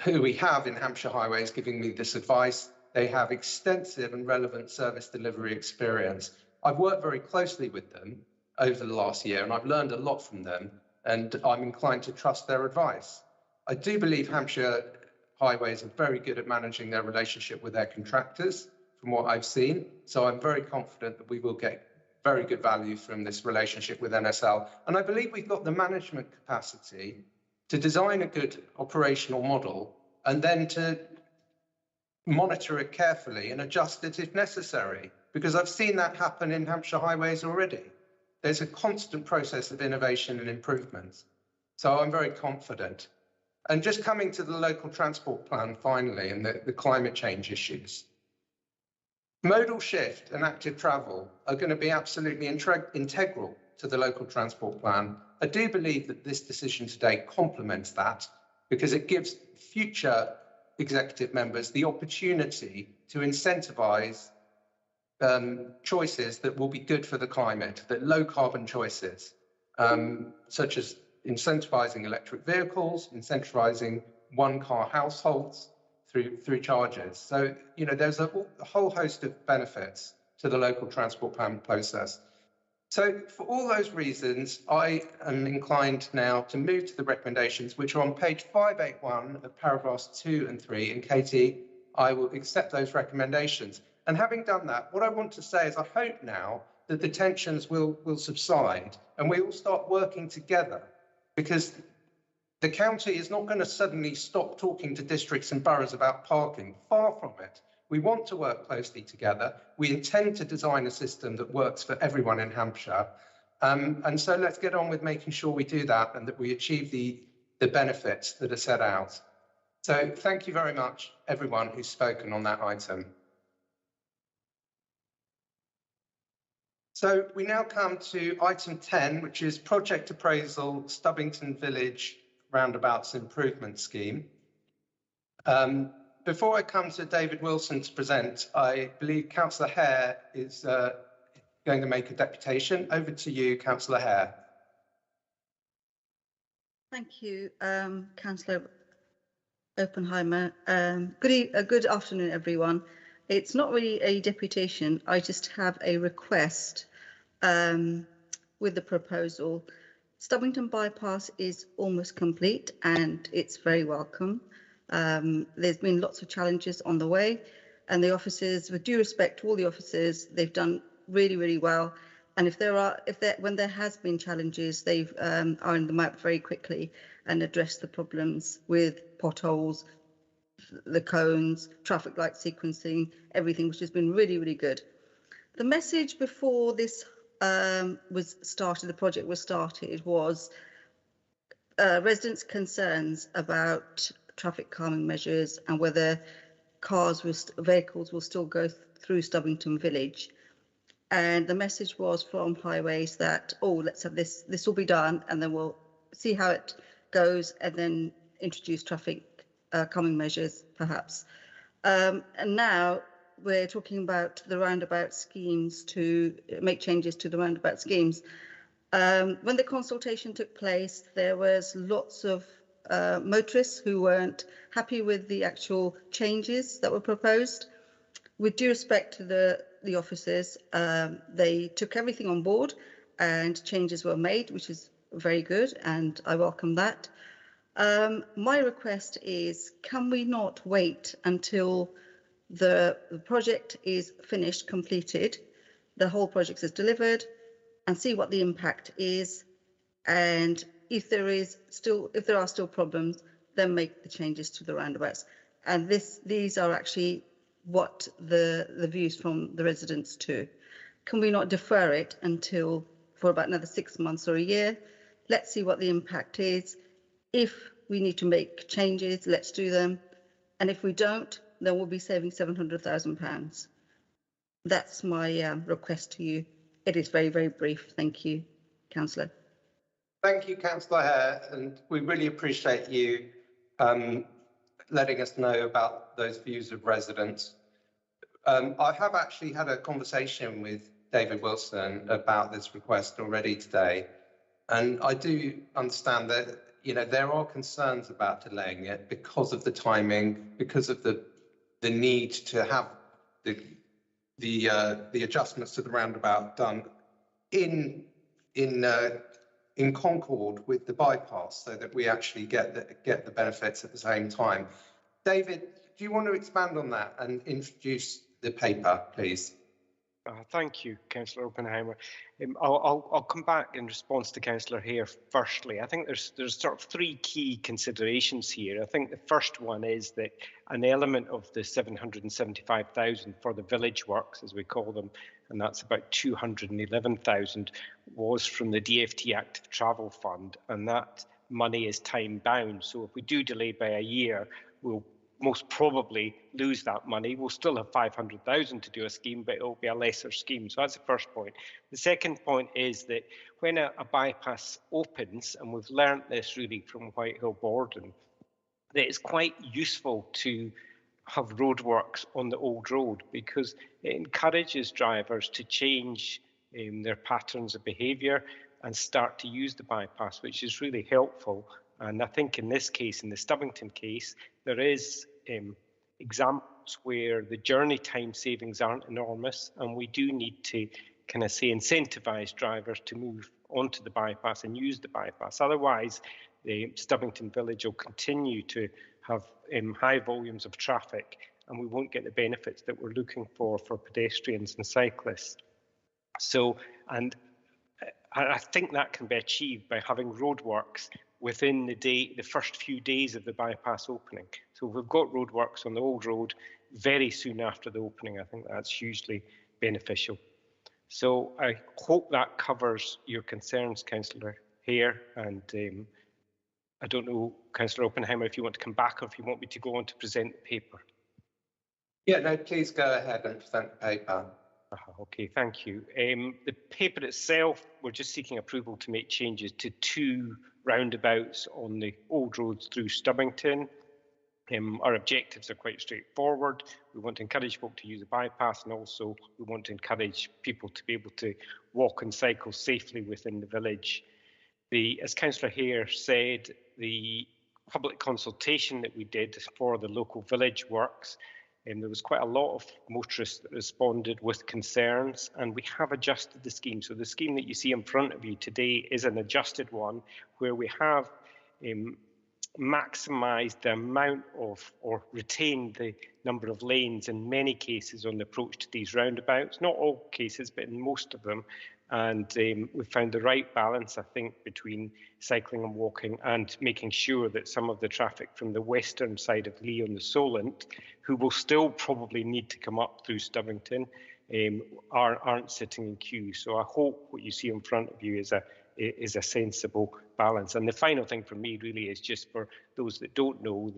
who we have in Hampshire Highways giving me this advice. They have extensive and relevant service delivery experience. I've worked very closely with them over the last year, and I've learned a lot from them, and I'm inclined to trust their advice. I do believe Hampshire Highways are very good at managing their relationship with their contractors, from what I've seen. So I'm very confident that we will get very good value from this relationship with NSL. And I believe we've got the management capacity to design a good operational model and then to monitor it carefully and adjust it if necessary, because I've seen that happen in Hampshire Highways already. There's a constant process of innovation and improvement. So I'm very confident. And just coming to the local transport plan finally, and the climate change issues. Modal shift and active travel are going to be absolutely integral to the local transport plan. I do believe that this decision today complements that, because it gives future executive members the opportunity to incentivise choices that will be good for the climate, that low carbon choices, such as incentivising electric vehicles, incentivising one-car households through charges. So, you know, there's a whole host of benefits to the local transport plan process. So for all those reasons, I am inclined now to move to the recommendations, which are on page 581 of paragraphs 2 and 3. And Katie, I will accept those recommendations. And having done that, what I want to say is I hope now that the tensions will subside and we will start working together, because the county is not going to suddenly stop talking to districts and boroughs about parking. Far from it. We want to work closely together. We intend to design a system that works for everyone in Hampshire. And so let's get on with making sure we do that and that we achieve the benefits that are set out. So thank you very much, everyone who's spoken on that item. So we now come to item 10, which is Project Appraisal, Stubbington Village Roundabouts Improvement Scheme. Before I come to David Wilson to present, I believe Councillor Hare is going to make a deputation. Over to you, Councillor Hare. Thank you, Councillor Oppenheimer. Good afternoon, everyone. It's not really a deputation. I just have a request with the proposal. Stubbington Bypass is almost complete and it's very welcome. There's been lots of challenges on the way, and the officers, with due respect to all the officers, they've done really, really well. And when there has been challenges, they've ironed them out very quickly and addressed the problems with potholes, the cones, traffic light sequencing, everything, which has been really, really good. The message before this the project was started, was residents' concerns about traffic calming measures and whether vehicles will still go through Stubbington Village. And the message was from Highways that, oh, let's have this will be done and then we'll see how it goes and then introduce traffic calming measures perhaps. And now we're talking about the roundabout schemes, to make changes to the roundabout schemes. When the consultation took place, there was lots of motorists who weren't happy with the actual changes that were proposed. With due respect to the officers, they took everything on board and changes were made, which is very good, and I welcome that. My request is, can we not wait until the project is finished, completed, the whole project is delivered, and see what the impact is, and if there are still problems, then make the changes to the roundabouts. And these are actually what the views from the residents too. Can we not defer it for about another 6 months or a year? Let's see what the impact is. If we need to make changes, let's do them. And if we don't, then we'll be saving £700,000. That's my request to you. It is very, very brief. Thank you, Councillor. Thank you, Councillor Hare, and we really appreciate you letting us know about those views of residents. I have actually had a conversation with David Wilson about this request already today, and I do understand that there are concerns about delaying it because of the timing, because of the need to have the adjustments to the roundabout done in concord with the bypass, so that we actually get the benefits at the same time. David, do you want to expand on that and introduce the paper, please? Thank you, Councillor Oppenheimer. I'll come back in response to Councillor Hare firstly. I think there's sort of three key considerations here. I think the first one is that an element of the 775,000 for the village works, as we call them, and that's about 211,000, was from the DFT Active Travel Fund, and that money is time bound. So if we do delay by a year, we'll most probably lose that money. We'll still have 500,000 to do a scheme, but it'll be a lesser scheme. So that's the first point. The second point is that when a bypass opens, and we've learnt this really from Whitehill Borden, that it's quite useful to have roadworks on the old road, because it encourages drivers to change their patterns of behaviour and start to use the bypass, which is really helpful. And I think in this case, in the Stubbington case, there is examples where the journey time savings aren't enormous, and we do need to can I say, incentivise drivers to move onto the bypass and use the bypass. Otherwise, the Stubbington Village will continue to have high volumes of traffic, and we won't get the benefits that we're looking for pedestrians and cyclists. So, and I think that can be achieved by having roadworks within the first few days of the bypass opening. So if we've got roadworks on the old road very soon after the opening, I think that's hugely beneficial. So I hope that covers your concerns, Councillor Hare, and I don't know, Councillor Oppenheimer, if you want to come back or if you want me to go on to present the paper. Yeah, no, please go ahead and present the paper. Okay, thank you. The paper itself, we're just seeking approval to make changes to 2 roundabouts on the old roads through Stubbington. Our objectives are quite straightforward. We want to encourage folk to use the bypass, and also we want to encourage people to be able to walk and cycle safely within the village. As Councillor Hare said, the public consultation that we did for the local village works, there was quite a lot of motorists that responded with concerns, and we have adjusted the scheme. So the scheme that you see in front of you today is an adjusted one where we have maximised the amount of, or retained the number of lanes in many cases on the approach to these roundabouts. Not all cases, but in most of them. And we found the right balance, I think, between cycling and walking, and making sure that some of the traffic from the western side of Lee on the Solent, who will still probably need to come up through Stubbington, aren't sitting in queue. So I hope what you see in front of you is a sensible balance. And the final thing for me really is just for those that don't know,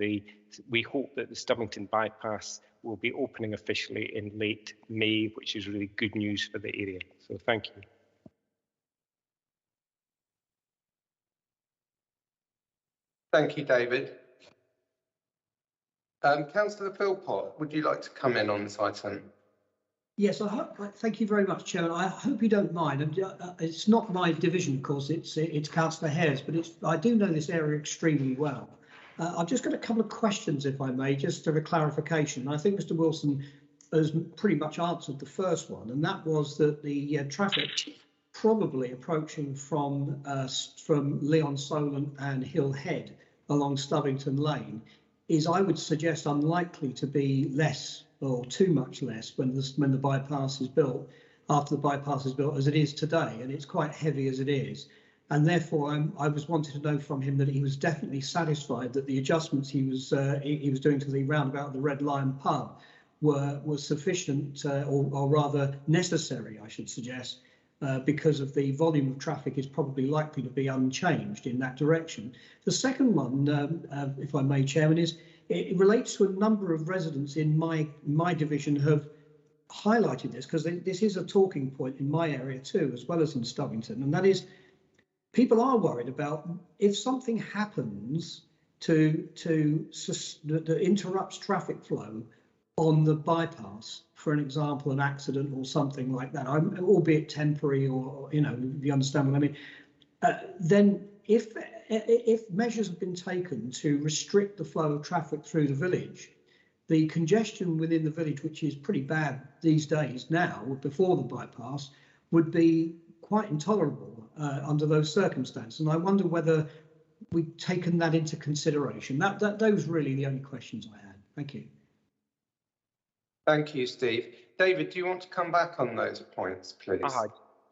we hope that the Stubbington bypass will be opening officially in late May, which is really good news for the area. So thank you. Thank you, David. Councillor Philpott, would you like to come in on this item? Yes, thank you very much, Chairman. I hope you don't mind. And it's not my division, of course. It's Councillor Hare's, but I do know this area extremely well. I've just got a couple of questions, if I may, just for clarification. I think Mr. Wilson has pretty much answered the first one, and that was that the traffic probably approaching from Leon Solent and Hill Head along Stubbington Lane is, I would suggest, unlikely to be less or too much less when the bypass is built, after the bypass is built, as it is today, and it's quite heavy as it is. And therefore, I was wanting to know from him that he was definitely satisfied that the adjustments he was doing to the roundabout of the Red Lion pub were sufficient, or rather necessary, I should suggest, because of the volume of traffic is probably likely to be unchanged in that direction. The second one, if I may, Chairman, is it relates to a number of residents in my division have highlighted this, because this is a talking point in my area too, as well as in Stubbington, and that is people are worried about if something happens that interrupts traffic flow on the bypass, for an example, an accident or something like that, albeit temporary, or you understand what I mean, then if measures have been taken to restrict the flow of traffic through the village, the congestion within the village, which is pretty bad these days now, before the bypass, would be quite intolerable under those circumstances. And I wonder whether we've taken that into consideration. Those were really the only questions I had. Thank you. Thank you, Steve. David, do you want to come back on those points, please?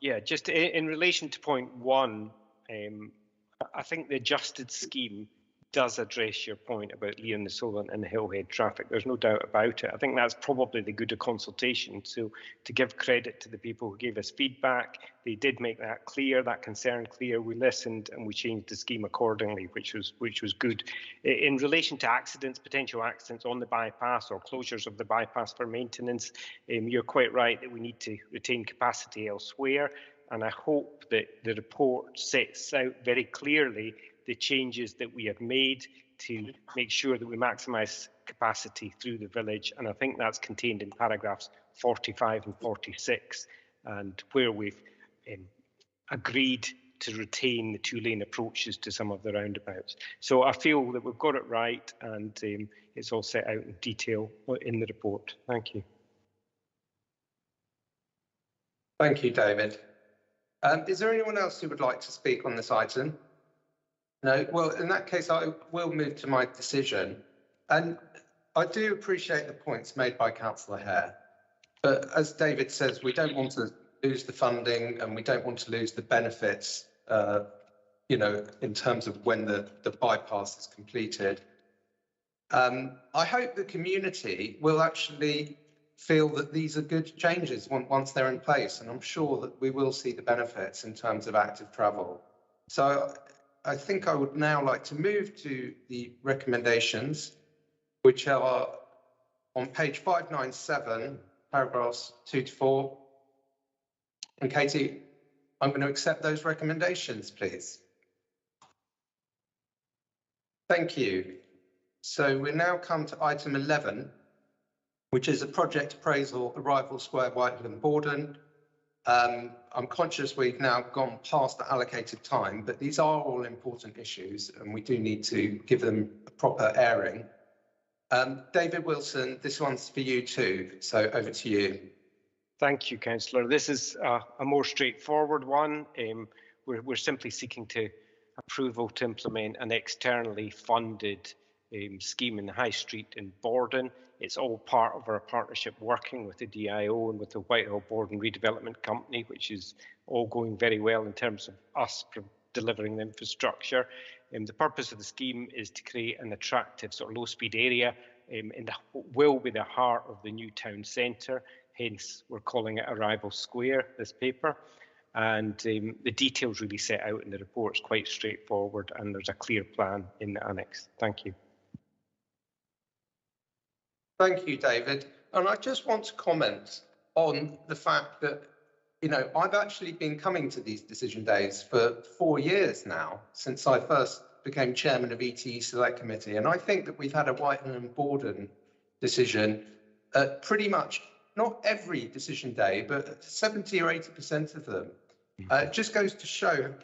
Yeah, just in relation to point 1, I think the adjusted scheme does address your point about Lee on the Solent and the Hillhead traffic. There's no doubt about it. I think that's probably the good of consultation. So to give credit to the people who gave us feedback, they did make that clear, that concern clear. We listened and we changed the scheme accordingly, which was good. In relation to accidents, potential accidents on the bypass or closures of the bypass for maintenance, you're quite right that we need to retain capacity elsewhere. And I hope that the report sets out very clearly the changes that we have made to make sure that we maximise capacity through the village. And I think that's contained in paragraphs 45 and 46, and where we've agreed to retain the 2-lane approaches to some of the roundabouts. So I feel that we've got it right, and it's all set out in detail in the report. Thank you. Thank you, David. Is there anyone else who would like to speak on this item? No? Well, in that case, I will move to my decision. And I do appreciate the points made by Councillor Hare. But as David says, we don't want to lose the funding and we don't want to lose the benefits, you know, in terms of when the bypass is completed. I hope the community will actually feel that these are good changes once they're in place, and I'm sure that we will see the benefits in terms of active travel. So I think I would now like to move to the recommendations, which are on page 597, paragraphs 2 to 4. And Katie, I'm going to accept those recommendations, please. Thank you. So we now come to item 11, which is a project appraisal, Arrival Square, Whitehall and Borden. I'm conscious we've now gone past the allocated time, but these are all important issues and we do need to give them a proper airing. David Wilson, this one's for you too, so over to you. Thank you, Councillor. This is a more straightforward one. We're simply seeking approval to implement an externally funded scheme in the High Street in Borden. It's all part of our partnership working with the DIO and with the Whitehall Borden Redevelopment Company, which is all going very well in terms of us delivering the infrastructure. The purpose of the scheme is to create an attractive sort of low-speed area will be the heart of the new town centre. Hence, we're calling it Arrival Square, this paper. And the details really set out in the report. It's quite straightforward and there's a clear plan in the annex. Thank you. Thank you, David. And I just want to comment on the fact that, you know, I've actually been coming to these decision days for 4 years now, since I first became chairman of ETE Select Committee. And I think that we've had a Whitehall and Borden decision at pretty much, not every decision day, but 70 or 80% of them. It just goes to show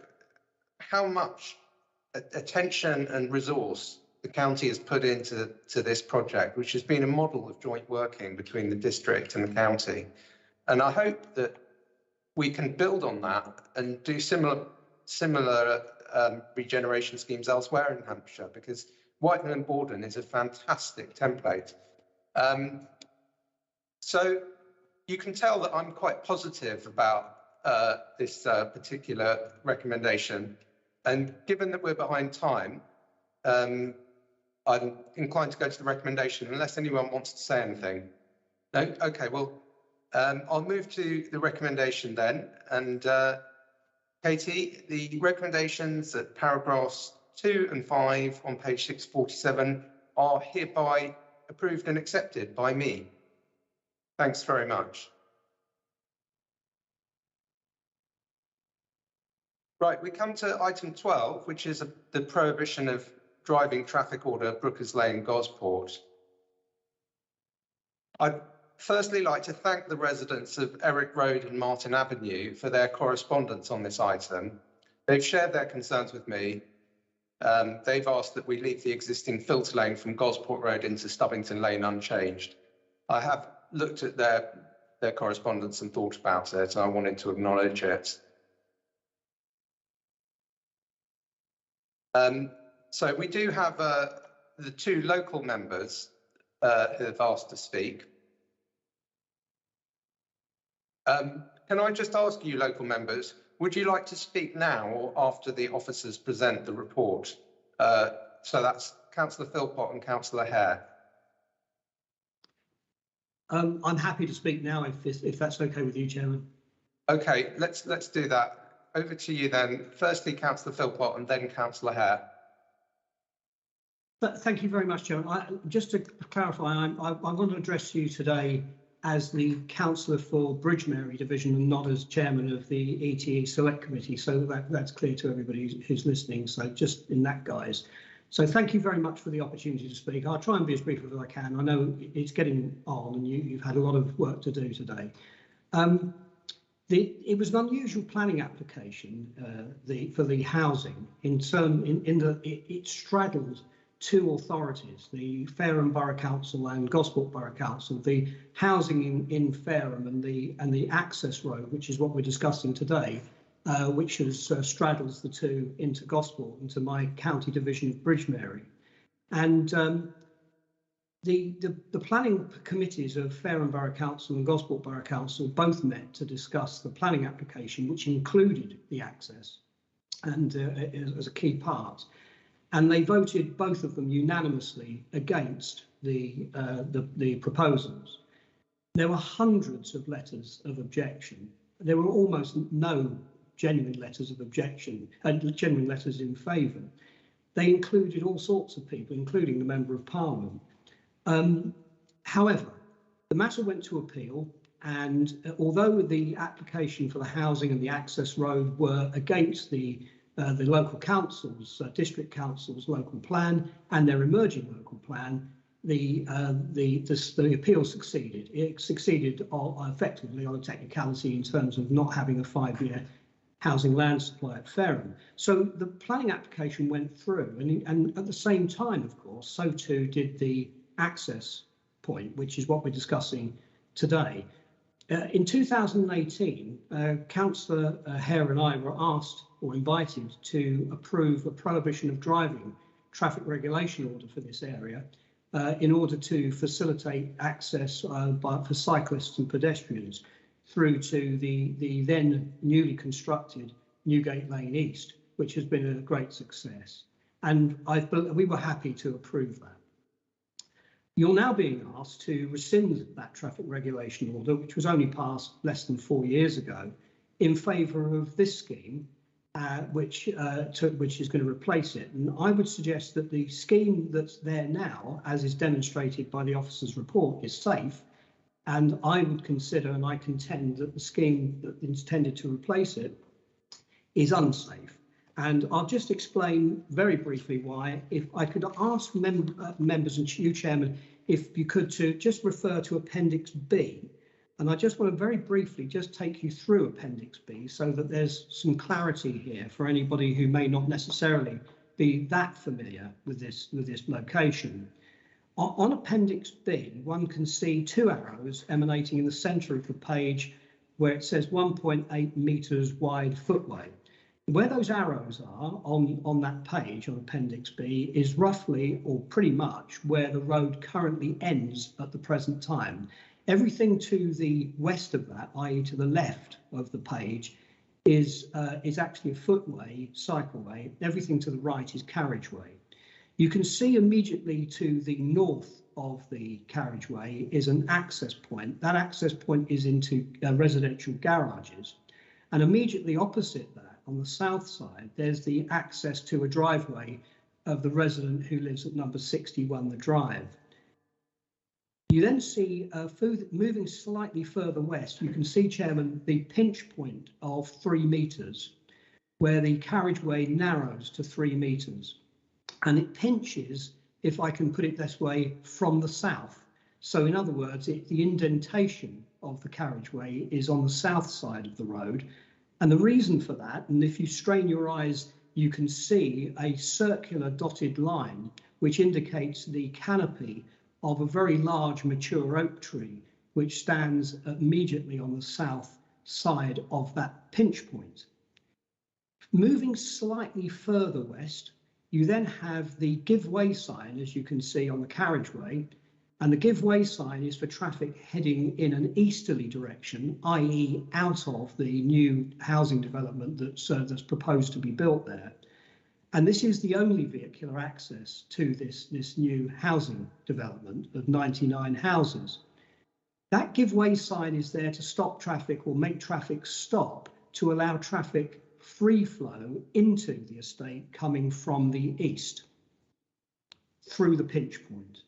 how much attention and resource the county has put into this project, which has been a model of joint working between the district and the county. And I hope that we can build on that and do similar regeneration schemes elsewhere in Hampshire, because Whitehall and Borden is a fantastic template. So you can tell that I'm quite positive about this particular recommendation. And given that we're behind time, I'm inclined to go to the recommendation unless anyone wants to say anything. No? Okay, well, I'll move to the recommendation then. And Katie, the recommendations at paragraphs 2 and 5 on page 647 are hereby approved and accepted by me. Thanks very much. Right, we come to item 12, which is the prohibition of driving traffic order, Brookers Lane, Gosport. I'd firstly like to thank the residents of Eric Road and Martin Avenue for their correspondence on this item. They've shared their concerns with me. They've asked that we leave the existing filter lane from Gosport Road into Stubbington Lane unchanged. I have looked at their correspondence and thought about it, and I wanted to acknowledge it. So we do have the two local members who have asked to speak. Can I just ask you, local members, would you like to speak now or after the officers present the report? So that's Councillor Philpott and Councillor Hare. I'm happy to speak now if that's okay with you, Chairman. Okay, let's do that. Over to you then. Firstly, Councillor Philpott and then Councillor Hare. Thank you very much, Chairman. Just to clarify, I want to address you today as the Councillor for Bridge Mary Division and not as Chairman of the ETE Select Committee, so that's clear to everybody who's listening, so just in that guise. So thank you very much for the opportunity to speak. I'll try and be as brief as I can. I know it's getting on and you've had a lot of work to do today. It was an unusual planning application for the housing in that it straddled two authorities, the Fareham Borough Council and Gosport Borough Council, the housing in Fareham and the access road, which is what we're discussing today, which straddles the two into Gosport, into my county division of Bridgemary. And the planning committees of Fareham Borough Council and Gosport Borough Council both met to discuss the planning application, which included the access and as a key part. And they voted, both of them, unanimously against the proposals. There were hundreds of letters of objection. There were almost no genuine letters of objection and genuine letters in favour. They included all sorts of people, including the Member of Parliament. However, the matter went to appeal, and although the application for the housing and the access road were against the local council's, district council's local plan and their emerging local plan, the appeal succeeded. It succeeded effectively on a technicality in terms of not having a 5-year housing land supply at Fareham. So the planning application went through, and at the same time, of course, so too did the access point, which is what we're discussing today. In 2018, Councillor Hare and I were asked or invited to approve a prohibition of driving traffic regulation order for this area in order to facilitate access for cyclists and pedestrians through to the then newly constructed Newgate Lane East, which has been a great success. And we were happy to approve that. You're now being asked to rescind that traffic regulation order, which was only passed less than 4 years ago, in favour of this scheme, which is going to replace it. And I would suggest that the scheme that's there now, as is demonstrated by the officer's report, is safe. And I would consider, and I contend, that the scheme that is intended to replace it is unsafe. And I'll just explain very briefly why. If I could ask members and you, Chairman, if you could to just refer to Appendix B. And I just want to very briefly just take you through Appendix B so that there's some clarity here for anybody who may not necessarily be that familiar with this location. On Appendix B, one can see two arrows emanating in the centre of the page where it says 1.8 metres wide footway. Where those arrows are on that page, on Appendix B, is roughly or pretty much where the road currently ends at the present time. Everything to the west of that, i.e. to the left of the page, is actually a footway, cycleway. Everything to the right is carriageway. You can see immediately to the north of the carriageway is an access point. That access point is into residential garages. And immediately opposite that, on the south side, there's the access to a driveway of the resident who lives at number 61 The Drive. You then see, moving slightly further west, you can see, Chairman, the pinch point of 3 metres, where the carriageway narrows to 3 metres. And it pinches, if I can put it this way, from the south. So in other words, the indentation of the carriageway is on the south side of the road. And the reason for that, and if you strain your eyes, you can see a circular dotted line, which indicates the canopy of a very large mature oak tree, which stands immediately on the south side of that pinch point. Moving slightly further west, you then have the give way sign, as you can see on the carriageway, and the give way sign is for traffic heading in an easterly direction, i.e. out of the new housing development that's proposed to be built there. And this is the only vehicular access to this new housing development of 99 houses. That give way sign is there to stop traffic or make traffic stop to allow traffic free flow into the estate coming from the east through the pinch point.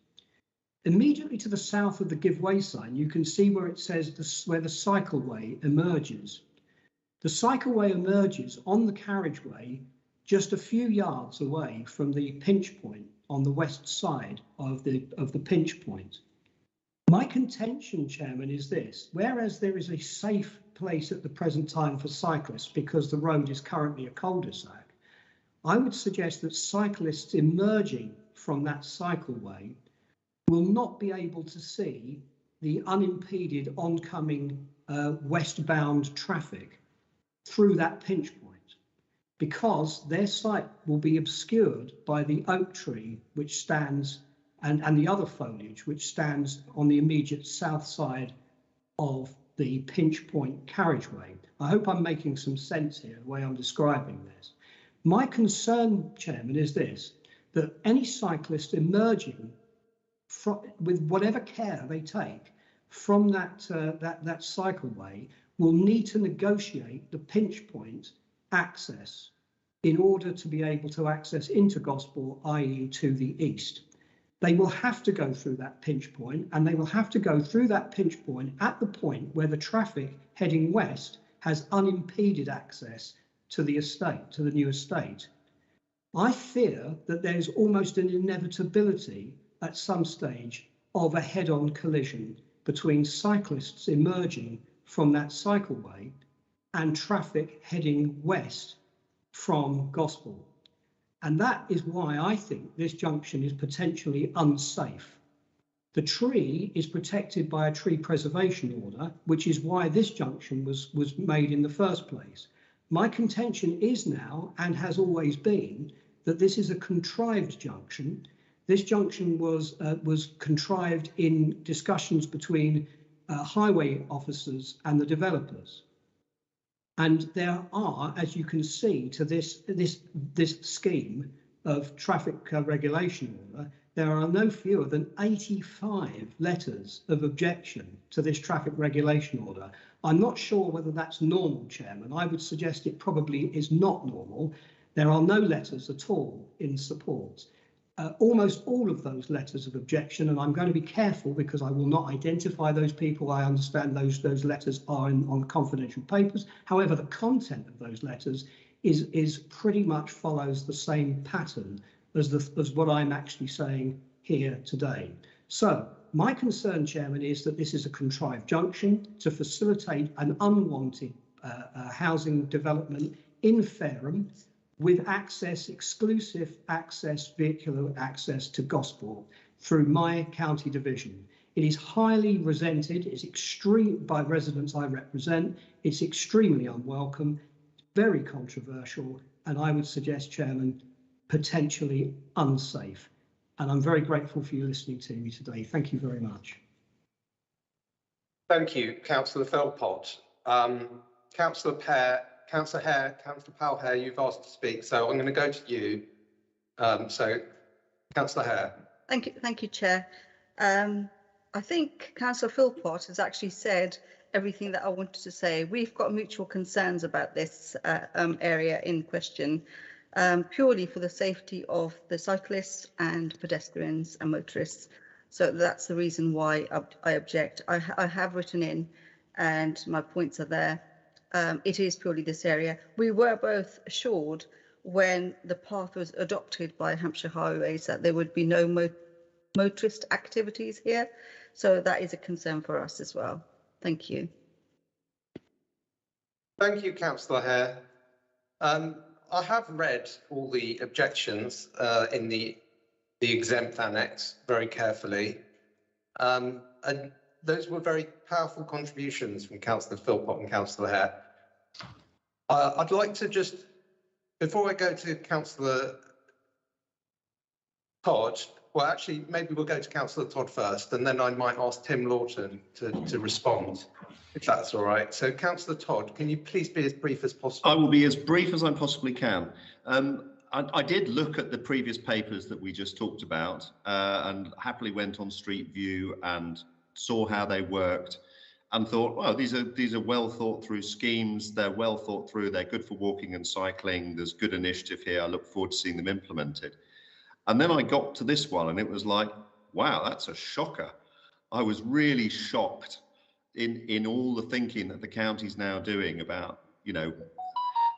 Immediately to the south of the give way sign, you can see where it says where the cycleway emerges. The cycleway emerges on the carriageway just a few yards away from the pinch point on the west side of the pinch point. My contention, Chairman, is this: whereas there is a safe place at the present time for cyclists because the road is currently a cul-de-sac, I would suggest that cyclists emerging from that cycleway will not be able to see the unimpeded oncoming westbound traffic through that pinch point, because their sight will be obscured by the oak tree which stands and the other foliage which stands on the immediate south side of the pinch point carriageway. I hope I'm making some sense here, the way I'm describing this. My concern, Chairman, is this, that any cyclist emerging from, with whatever care they take from that cycleway will need to negotiate the pinch point access in order to be able to access into Gosport, i.e. to the east. They will have to go through that pinch point, and they will have to go through that pinch point at the point where the traffic heading west has unimpeded access to the estate, to the new estate. I fear that there's almost an inevitability at some stage of a head-on collision between cyclists emerging from that cycleway and traffic heading west from Gosport. And that is why I think this junction is potentially unsafe. The tree is protected by a tree preservation order, which is why this junction was made in the first place. My contention is now, and has always been, that this is a contrived junction. This junction was contrived in discussions between highway officers and the developers. And there are, as you can see, to this scheme of traffic regulation order, there are no fewer than 85 letters of objection to this traffic regulation order. I'm not sure whether that's normal, Chairman. I would suggest it probably is not normal. There are no letters at all in support. Almost all of those letters of objection, and I'm going to be careful because I will not identify those people. I understand those letters are on confidential papers. However, the content of those letters is pretty much follows the same pattern as what I'm actually saying here today. So my concern, Chairman, is that this is a contrived junction to facilitate an unwanted housing development in Fareham, with access, exclusive access, vehicular access to Gosport through my county division. It is highly resented, it's extreme by residents I represent, it's extremely unwelcome, very controversial, and I would suggest, Chairman, potentially unsafe. And I'm very grateful for you listening to me today. Thank you very much. Thank you, Councillor Philpott. Councillor Hare, Councillor Powell-Hare, you've asked to speak, so I'm going to go to you. So, Councillor Hare. Thank you, Chair. I think Councillor Philpott has actually said everything that I wanted to say. We've got mutual concerns about this area in question, purely for the safety of the cyclists and pedestrians and motorists. So that's the reason why I object. I have written in, and my points are there. It is purely this area. We were both assured when the path was adopted by Hampshire Highways that there would be no motorist activities here. So that is a concern for us as well. Thank you. Thank you, Councillor Hare. I have read all the objections in the exempt annex very carefully. And those were very powerful contributions from Councillor Philpott and Councillor Hare. I'd like to just, before I go to Councillor Todd, well, actually, maybe we'll go to Councillor Todd first, and then I might ask Tim Lawton to respond, if that's all right. So, Councillor Todd, can you please be as brief as possible? I will be as brief as I possibly can. I did look at the previous papers that we just talked about and happily went on Street View and saw how they worked and thought, well, these are well thought through schemes. They're well thought through. They're good for walking and cycling. There's good initiative here. I look forward to seeing them implemented. And then I got to this one and it was like, wow, that's a shocker. I was really shocked in all the thinking that the county's now doing about, you know,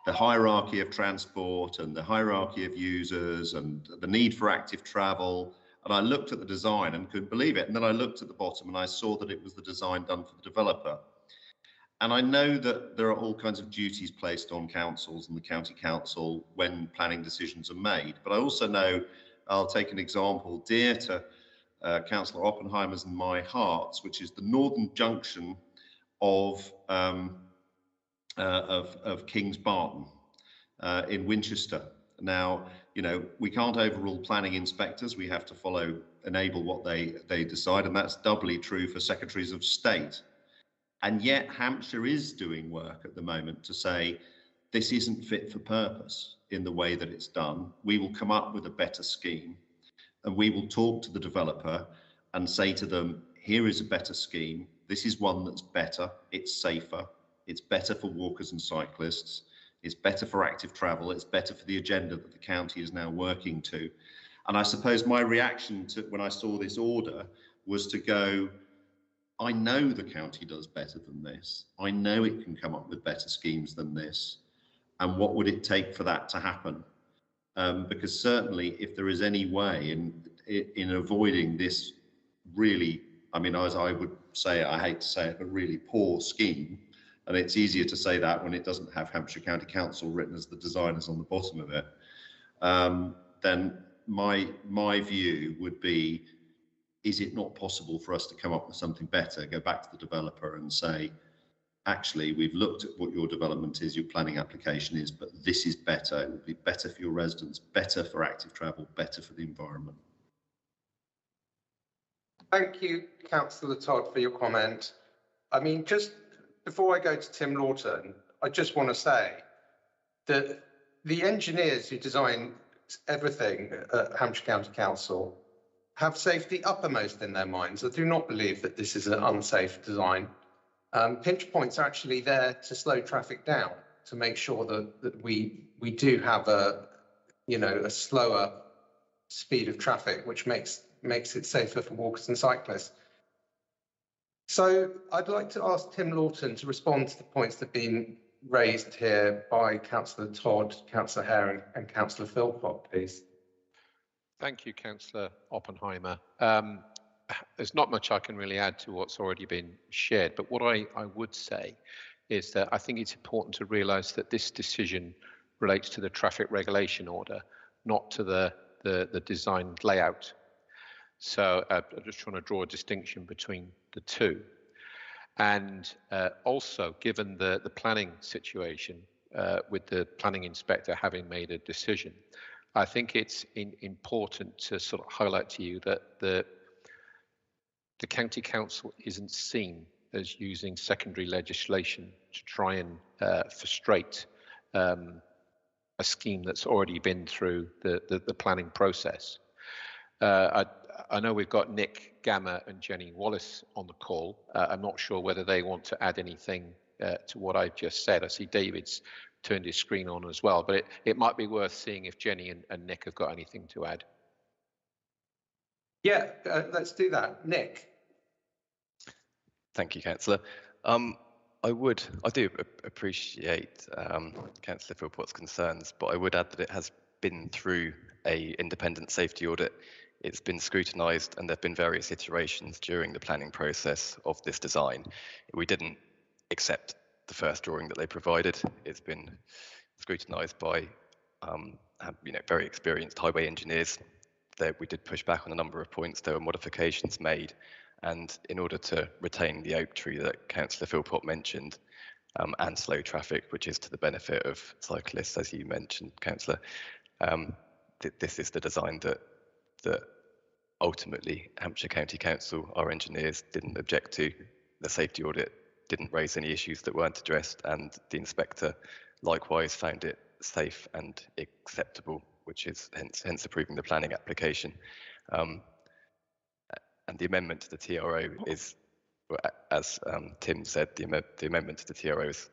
the hierarchy of transport and the hierarchy of users and the need for active travel. And I looked at the design and couldn't believe it. And then I looked at the bottom and I saw that it was the design done for the developer. And I know that there are all kinds of duties placed on councils and the county council when planning decisions are made. But I also know I'll take an example dear to Councillor Oppenheimer's and my hearts, which is the northern junction of Kings Barton in Winchester. Now, you know, we can't overrule planning inspectors. We have to enable what they decide, and that's doubly true for secretaries of state. And yet Hampshire is doing work at the moment to say this isn't fit for purpose in the way that it's done. We will come up with a better scheme, and we will talk to the developer and say to them, here is a better scheme. This is one that's better, it's safer, it's better for walkers and cyclists, it's better for active travel, it's better for the agenda that the county is now working to. And I suppose my reaction to when I saw this order was to go, I know the county does better than this. I know it can come up with better schemes than this. And what would it take for that to happen? Because certainly if there is any way in avoiding this really, I mean, as I would say, I hate to say it, but really poor scheme, and it's easier to say that when it doesn't have Hampshire County Council written as the designers on the bottom of it, then my view would be, is it not possible for us to come up with something better, go back to the developer and say, actually, we've looked at what your development is, your planning application is, but this is better. It would be better for your residents, better for active travel, better for the environment. Thank you, Councillor Todd, for your comment. I mean, just before I go to Tim Lawton, I just want to say that the engineers who design everything at Hampshire County Council have safety uppermost in their minds. I do not believe that this is an unsafe design. Pinch points are actually there to slow traffic down, to make sure that we do have a slower speed of traffic, which makes it safer for walkers and cyclists. So I'd like to ask Tim Lawton to respond to the points that have been raised here by Councillor Todd, Councillor Hare and Councillor Philpott, please. Thank you, Councillor Oppenheimer. There's not much I can really add to what's already been shared, but what I would say is that I think it's important to realise that this decision relates to the traffic regulation order, not to the design layout. So I'm just trying to draw a distinction between the two. And also, given the planning situation, with the planning inspector having made a decision, I think it's important to sort of highlight to you that the County Council isn't seen as using secondary legislation to try and frustrate a scheme that's already been through the planning process. I know we've got Nick Gammer and Jenny Wallace on the call. I'm not sure whether they want to add anything to what I've just said. I see David's turned his screen on as well, but it might be worth seeing if Jenny and Nick have got anything to add. Yeah, let's do that. Nick. Thank you, Councillor. I do appreciate Councillor Philpott's concerns, but I would add that it has been through an independent safety audit. It's been scrutinised, and there have been various iterations during the planning process of this design. We didn't accept the first drawing that they provided. It's been scrutinised by very experienced highway engineers. We did push back on a number of points. There were modifications made, and in order to retain the oak tree that Councillor Philpott mentioned, and slow traffic, which is to the benefit of cyclists, as you mentioned, Councillor, this is the design that ultimately Hampshire County Council, our engineers, didn't object to. The safety audit didn't raise any issues that weren't addressed, and the inspector likewise found it safe and acceptable, which is hence approving the planning application. And the amendment to the TRO is, as Tim said, the amendment to the TRO is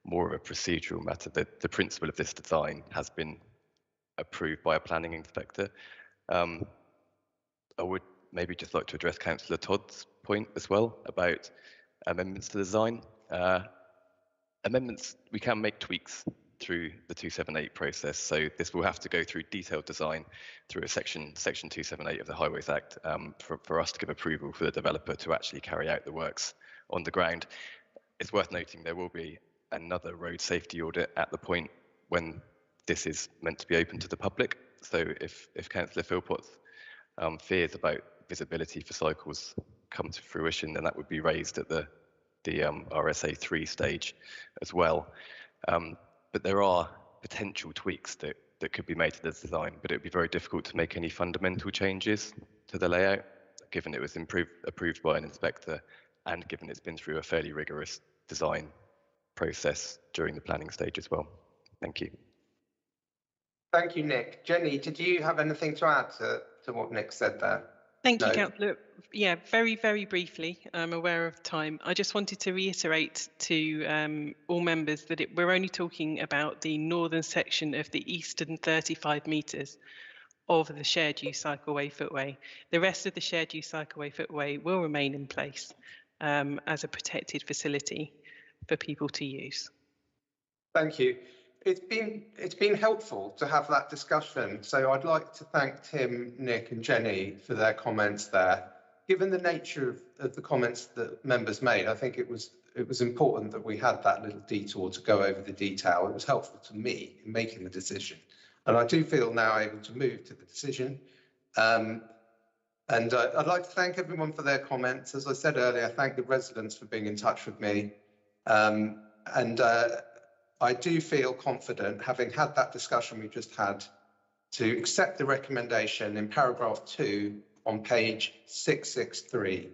more of a procedural matter. The principle of this design has been approved by a planning inspector. I would maybe just like to address Councillor Todd's point as well about amendments to the design. Amendments, we can make tweaks through the 278 process, so this will have to go through detailed design through a section 278 of the Highways Act for us to give approval for the developer to actually carry out the works on the ground. It's worth noting there will be another road safety audit at the point when this is meant to be open to the public. So if Councillor Philpott's fears about visibility for cycles come to fruition, then that would be raised at the RSA 3 stage as well. But there are potential tweaks that could be made to the design, but it would be very difficult to make any fundamental changes to the layout, given it was approved by an inspector and given it's been through a fairly rigorous design process during the planning stage as well. Thank you. Thank you, Nick. Jenny, did you have anything to add to what Nick said there? Thank you, Councillor. Yeah, very, very briefly, I'm aware of time. I just wanted to reiterate to all members that we're only talking about the northern section of the eastern 35 metres of the shared use cycleway footway. The rest of the shared use cycleway footway will remain in place as a protected facility for people to use. Thank you. It's been helpful to have that discussion. So I'd like to thank Tim, Nick and Jenny for their comments there. Given the nature of the comments that members made, I think it was important that we had that little detour to go over the detail. It was helpful to me in making the decision. And I do feel now able to move to the decision. And I'd like to thank everyone for their comments. As I said earlier, I thank the residents for being in touch with me. I do feel confident, having had that discussion we just had, to accept the recommendation in paragraph 2 on page 663.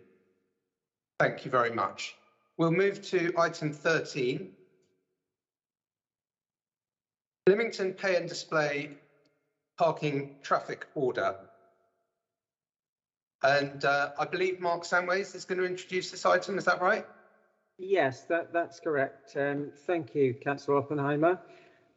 Thank you very much. We'll move to item 13. Lymington Pay and Display Parking Traffic Order. And I believe Mark Samways is going to introduce this item, is that right? Yes, that's correct. Thank you, Councillor Oppenheimer.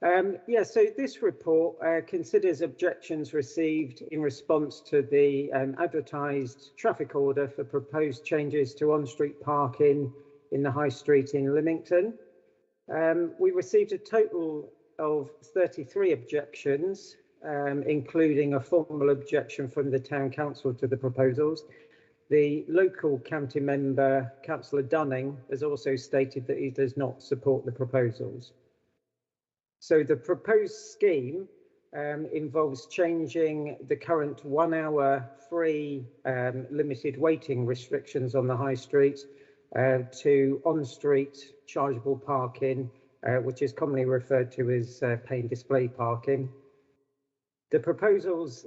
So this report considers objections received in response to the advertised traffic order for proposed changes to on-street parking in the High Street in Lymington. We received a total of 33 objections, including a formal objection from the Town Council to the proposals. The local county member, Councillor Dunning, has also stated that he does not support the proposals. So the proposed scheme involves changing the current 1 hour free limited waiting restrictions on the High Street to on-street chargeable parking, which is commonly referred to as pay and display parking. The proposals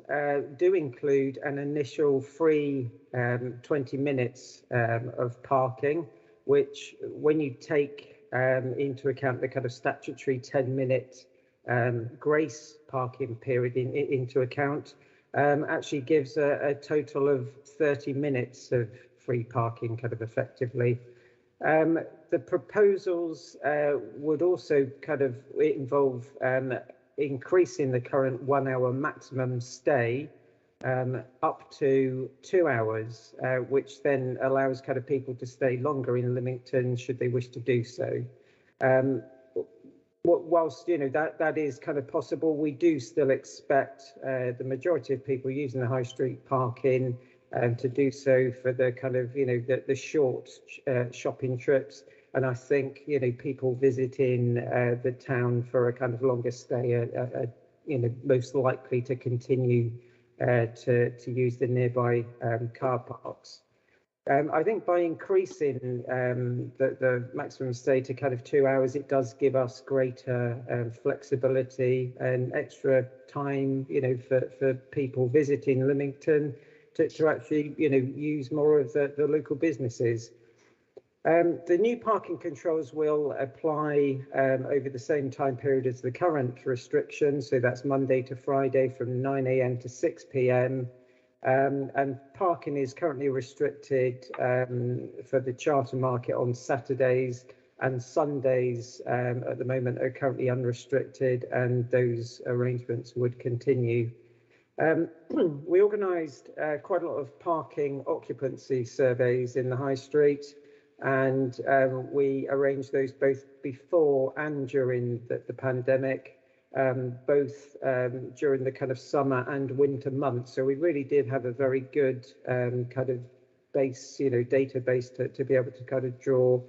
do include an initial free 20 minutes of parking, which, when you take into account the kind of statutory 10-minute grace parking period into account, actually gives a total of 30 minutes of free parking kind of effectively. The proposals would also kind of involve increasing the current 1 hour maximum stay up to 2 hours, which then allows kind of people to stay longer in Lymington should they wish to do so. Whilst that is kind of possible, we do still expect the majority of people using the High Street parking to do so for the kind of the short shopping trips. And I think, people visiting the town for a kind of longer stay are most likely to continue to use the nearby car parks. I think by increasing the maximum stay to kind of 2 hours, it does give us greater flexibility and extra time, for people visiting Lymington to actually, use more of the local businesses. The new parking controls will apply over the same time period as the current restrictions. So that's Monday to Friday from 9 AM to 6 PM. And parking is currently restricted for the charter market on Saturdays, and Sundays at the moment are currently unrestricted, and those arrangements would continue. We organised quite a lot of parking occupancy surveys in the High Street, and we arranged those both before and during the pandemic, both during the kind of summer and winter months. So we really did have a very good kind of base, database to be able to kind of draw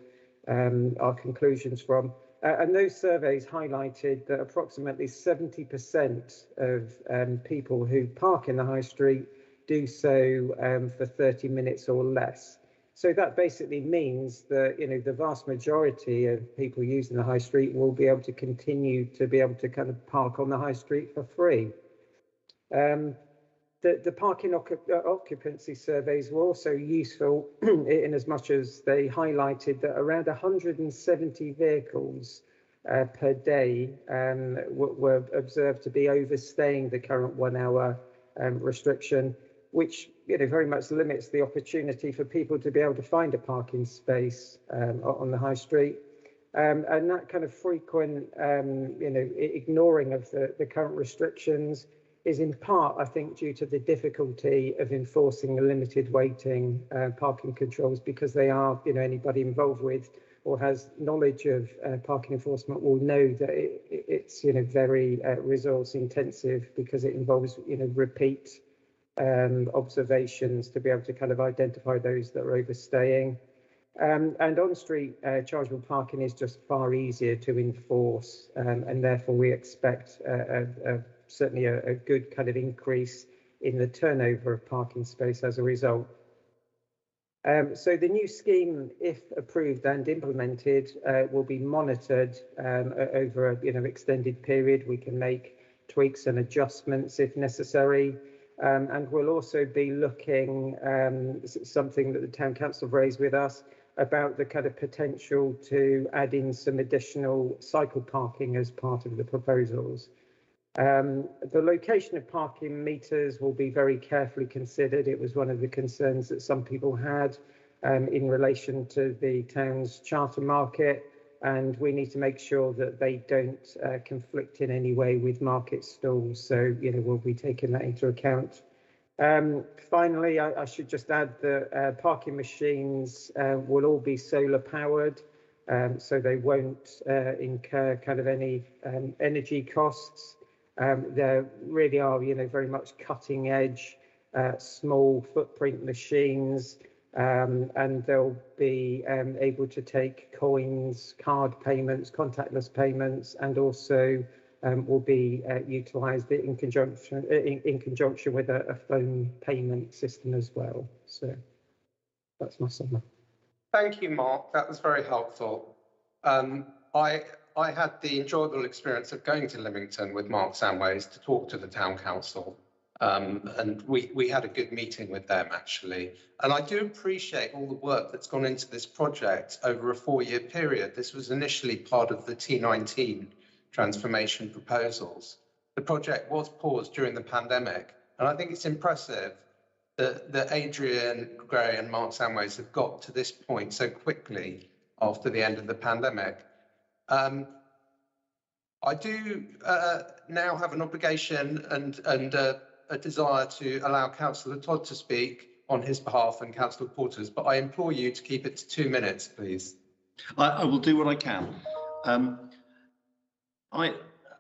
our conclusions from. And those surveys highlighted that approximately 70% of people who park in the high street do so for 30 minutes or less. So that basically means that, you know, the vast majority of people using the high street will be able to continue to be able to kind of park on the high street for free. The parking occupancy surveys were also useful in as much as they highlighted that around 170 vehicles per day were observed to be overstaying the current 1 hour restriction, which, you know, very much limits the opportunity for people to be able to find a parking space on the high street. And that kind of frequent, you know, ignoring of the current restrictions is in part, I think, due to the difficulty of enforcing the limited waiting parking controls, because they are, you know, anybody involved with or has knowledge of parking enforcement will know that it's, you know, very resource intensive, because it involves, you know, repeat observations to be able to kind of identify those that are overstaying. And on-street chargeable parking is just far easier to enforce, and therefore we expect certainly a good kind of increase in the turnover of parking space as a result. So the new scheme, if approved and implemented, will be monitored over a, you know, extended period. We can make tweaks and adjustments if necessary. And we'll also be looking, something that the Town Council raised with us, about the kind of potential to add in some additional cycle parking as part of the proposals. The location of parking meters will be very carefully considered. It was one of the concerns that some people had in relation to the town's charter market, and we need to make sure that they don't conflict in any way with market stalls. So, you know, we'll be taking that into account. Finally, I should just add that parking machines will all be solar powered, so they won't incur kind of any energy costs. They really are, you know, very much cutting edge, small footprint machines, and they'll be able to take coins, card payments, contactless payments, and also will be utilised in conjunction with a phone payment system as well. So that's my summary. Thank you, Mark. That was very helpful. I had the enjoyable experience of going to Lymington with Mark Samways to talk to the Town Council, and we had a good meeting with them, actually. And I do appreciate all the work that's gone into this project over a 4-year period. This was initially part of the T19 transformation proposals. The project was paused during the pandemic, and I think it's impressive that Adrian Gray and Mark Samways have got to this point so quickly after the end of the pandemic. I do now have an obligation and a desire to allow Councillor Todd to speak on his behalf and Councillor Porter's, but I implore you to keep it to 2 minutes, please. I will do what I can.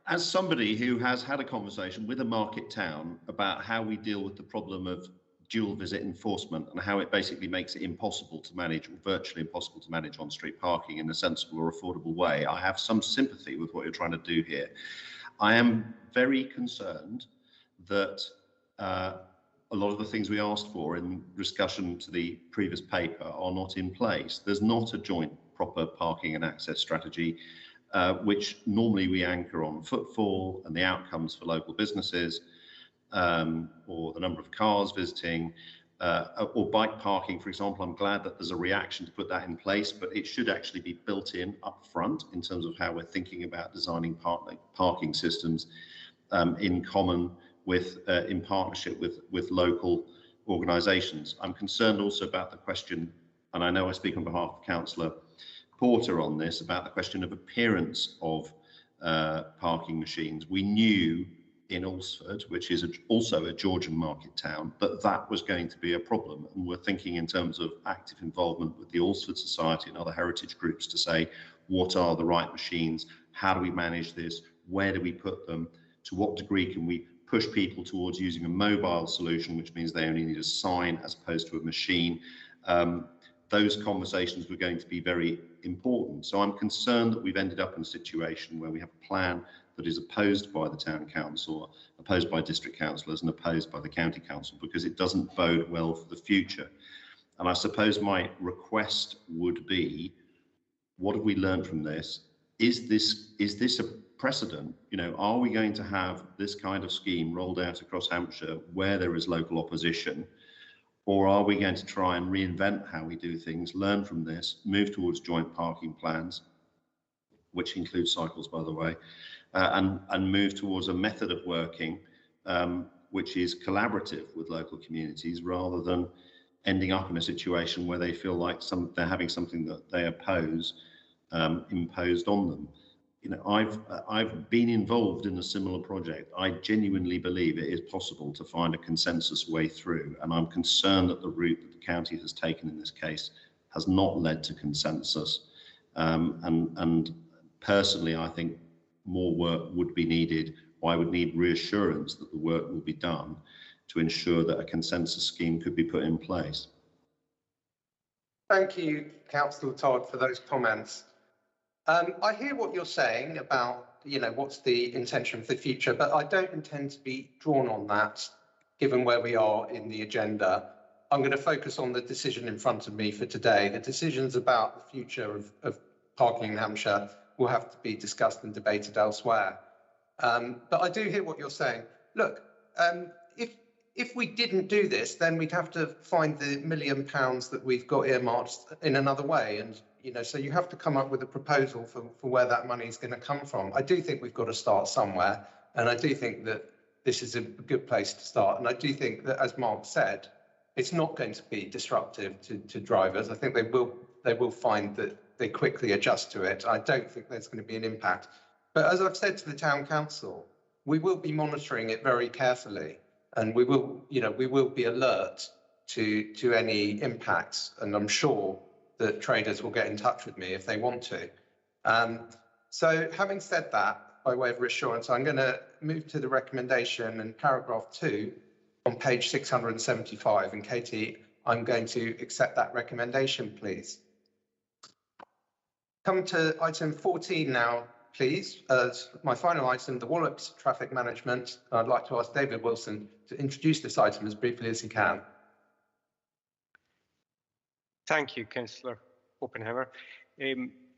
As somebody who has had a conversation with a market town about how we deal with the problem of dual visit enforcement and how it basically makes it impossible to manage, or virtually impossible to manage, on-street parking in a sensible or affordable way, I have some sympathy with what you're trying to do here. I am very concerned that a lot of the things we asked for in discussion to the previous paper are not in place. There's not a joint proper parking and access strategy, which normally we anchor on footfall and the outcomes for local businesses, or the number of cars visiting, or bike parking, for example. I'm glad that there's a reaction to put that in place, but it should actually be built in up front in terms of how we're thinking about designing parking systems in common with, in partnership with local organisations. I'm concerned also about the question, and I know I speak on behalf of Councillor Porter on this, about the question of appearance of parking machines. We knew in Alresford, which is also a Georgian market town, that was going to be a problem, and we're thinking in terms of active involvement with the Alresford Society and other heritage groups to say, what are the right machines, how do we manage this, where do we put them, to what degree can we push people towards using a mobile solution, which means they only need a sign as opposed to a machine. those conversations were going to be very important. So I'm concerned that we've ended up in a situation where we have a plan that is opposed by the town council, opposed by district councillors, and opposed by the county council, because it doesn't bode well for the future. And I suppose my request would be, what have we learned from this? Is this a precedent? You know, are we going to have this kind of scheme rolled out across Hampshire where there is local opposition? Or are we going to try and reinvent how we do things, learn from this, move towards joint parking plans, which includes cycles, by the way, and move towards a method of working which is collaborative with local communities, rather than ending up in a situation where they feel like they're having something that they oppose imposed on them. You know, I've been involved in a similar project. I genuinely believe it is possible to find a consensus way through, and I'm concerned that the route that the county has taken in this case has not led to consensus. And personally, I think more work would be needed. I would need reassurance that the work will be done to ensure that a consensus scheme could be put in place. Thank you, Councillor Todd, for those comments. I hear what you're saying about, you know, what's the intention for the future, but I don't intend to be drawn on that, given where we are in the agenda. I'm going to focus on the decision in front of me for today. The decisions about the future of parking in Hampshire will have to be discussed and debated elsewhere. But I do hear what you're saying. Look, if we didn't do this, then we'd have to find the £1 million that we've got earmarked in another way. And, you know, so you have to come up with a proposal for where that money is going to come from. I do think we've got to start somewhere. And I do think that this is a good place to start. And I do think that, as Mark said, it's not going to be disruptive to drivers. I think they will find that they quickly adjust to it. I don't think there's going to be an impact. But as I've said to the town council, we will be monitoring it very carefully. And we will be alert to any impacts, and I'm sure that traders will get in touch with me if they want to. So having said that, by way of reassurance, I'm going to move to the recommendation in paragraph 2 on page 675. And Katie, I'm going to accept that recommendation, please. Come to item 14 now, please. As my final item, the Wallops traffic management. I'd like to ask David Wilson to introduce this item as briefly as he can. Thank you, Councillor Oppenheimer.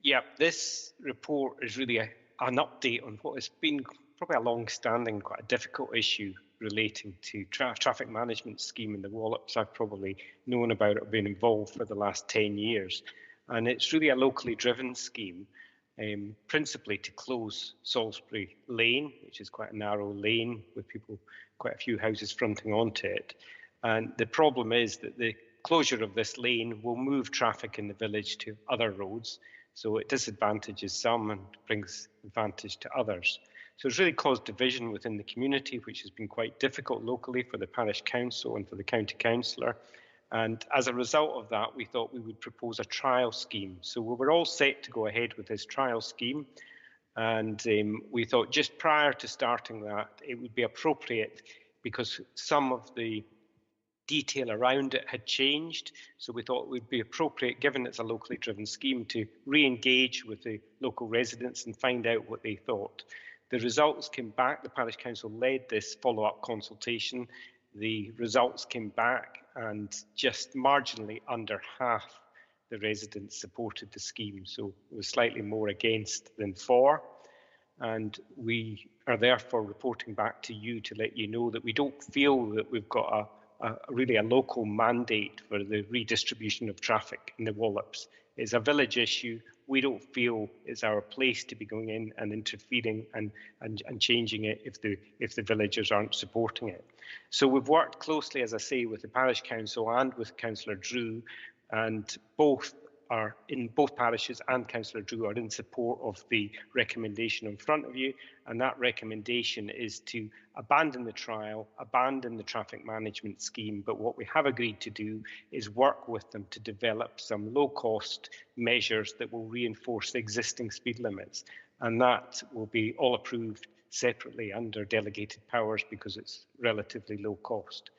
Yeah, this report is really an update on what has been probably a long-standing, quite a difficult issue relating to traffic management scheme in the Wallops. I've probably known about it, been involved for the last 10 years. And it's really a locally driven scheme, principally to close Salisbury Lane, which is quite a narrow lane with quite a few houses fronting onto it. And the problem is that the closure of this lane will move traffic in the village to other roads. So it disadvantages some and brings advantage to others. So it's really caused division within the community, which has been quite difficult locally for the parish council and for the county councillor. And as a result of that, we thought we would propose a trial scheme. So we were all set to go ahead with this trial scheme. And we thought just prior to starting that, it would be appropriate, because some of the detail around it had changed. So we thought it would be appropriate, given it's a locally driven scheme, to re-engage with the local residents and find out what they thought. The results came back. The parish council led this follow-up consultation. The results came back, and just marginally under half the residents supported the scheme. So it was slightly more against than for. And we are therefore reporting back to you to let you know that we don't feel that we've got really a local mandate for the redistribution of traffic in the Wallops. It's a village issue. We don't feel it's our place to be going in and interfering and changing it if the villagers aren't supporting it. So we've worked closely, as I say, with the parish council and with Councillor Drew, and both parishes and Councillor Drew are in support of the recommendation in front of you, and that recommendation is to abandon the trial, abandon the traffic management scheme, but what we have agreed to do is work with them to develop some low-cost measures that will reinforce the existing speed limits, and that will be all approved separately under delegated powers because it's relatively low cost.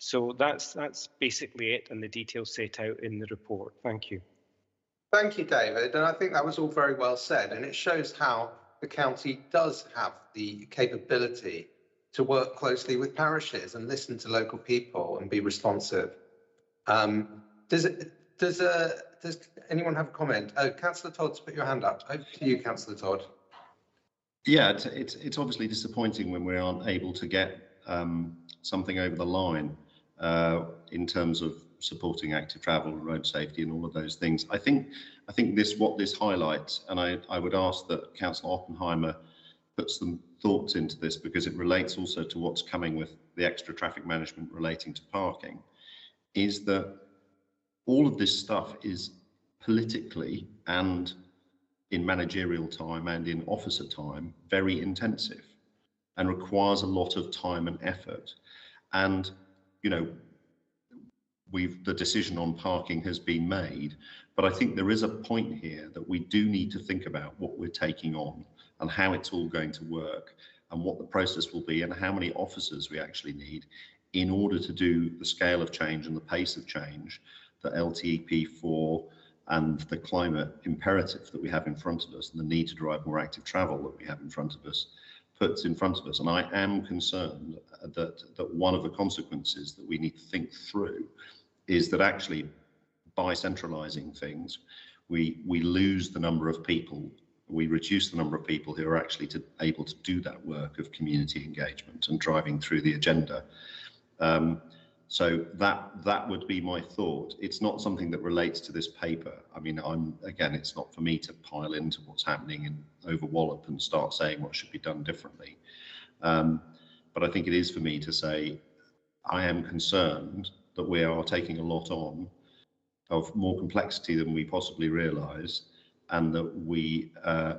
So that's basically it, and the details set out in the report. Thank you. Thank you, David. And I think that was all very well said. And it shows how the county does have the capability to work closely with parishes and listen to local people and be responsive. Does anyone have a comment? Oh, Councillor Todd's put your hand up. Over to you, Councillor Todd. Yeah, it's obviously disappointing when we aren't able to get something over the line in terms of supporting active travel and road safety and all of those things. I think what this highlights, and I would ask that Councillor Oppenheimer put some thoughts into this, because it relates also to what's coming with the extra traffic management relating to parking, is that all of this stuff is politically and in managerial time and in officer time very intensive and requires a lot of time and effort. And, you know, the decision on parking has been made, but I think there is a point here that we do need to think about what we're taking on and how it's all going to work and what the process will be and how many officers we actually need in order to do the scale of change and the pace of change that LTEP4 and the climate imperative that we have in front of us and the need to drive more active travel that we have in front of us puts in front of us. And I am concerned that one of the consequences that we need to think through is that actually by centralizing things, we lose the number of people, we reduce the number of people who are actually able to do that work of community engagement and driving through the agenda. So that would be my thought. It's not something that relates to this paper. I mean, again, it's not for me to pile into what's happening in over Wallop and start saying what should be done differently. But I think it is for me to say, I am concerned that we are taking a lot on of more complexity than we possibly realise, and that we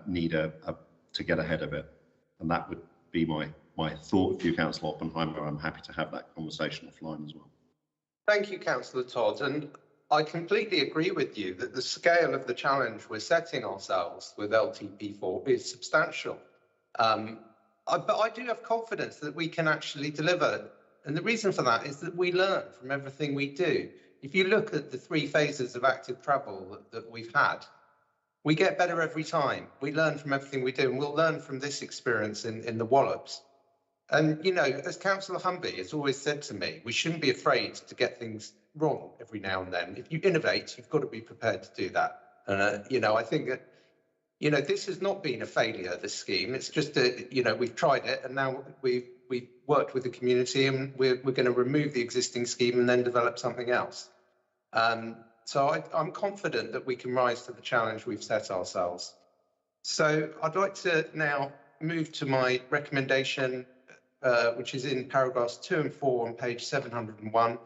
need to get ahead of it. And that would be my thought for you, Councillor Oppenheimer. I'm happy to have that conversation offline as well. Thank you, Councillor Todd. And I completely agree with you that the scale of the challenge we're setting ourselves with LTP4 is substantial. But I do have confidence that we can actually deliver. And the reason for that is that we learn from everything we do. If you look at the 3 phases of active travel that we've had, we get better every time. We learn from everything we do, and we'll learn from this experience in the Wallops. And, you know, as Councillor Humby has always said to me, we shouldn't be afraid to get things wrong every now and then. If you innovate, you've got to be prepared to do that. You know, I think that, you know, this has not been a failure, this scheme. It's just that, you know, we've tried it, and now we've worked with the community, and we're going to remove the existing scheme and then develop something else. So I'm confident that we can rise to the challenge we've set ourselves. So I'd like to now move to my recommendation, which is in paragraphs 2 and 4 on page 701.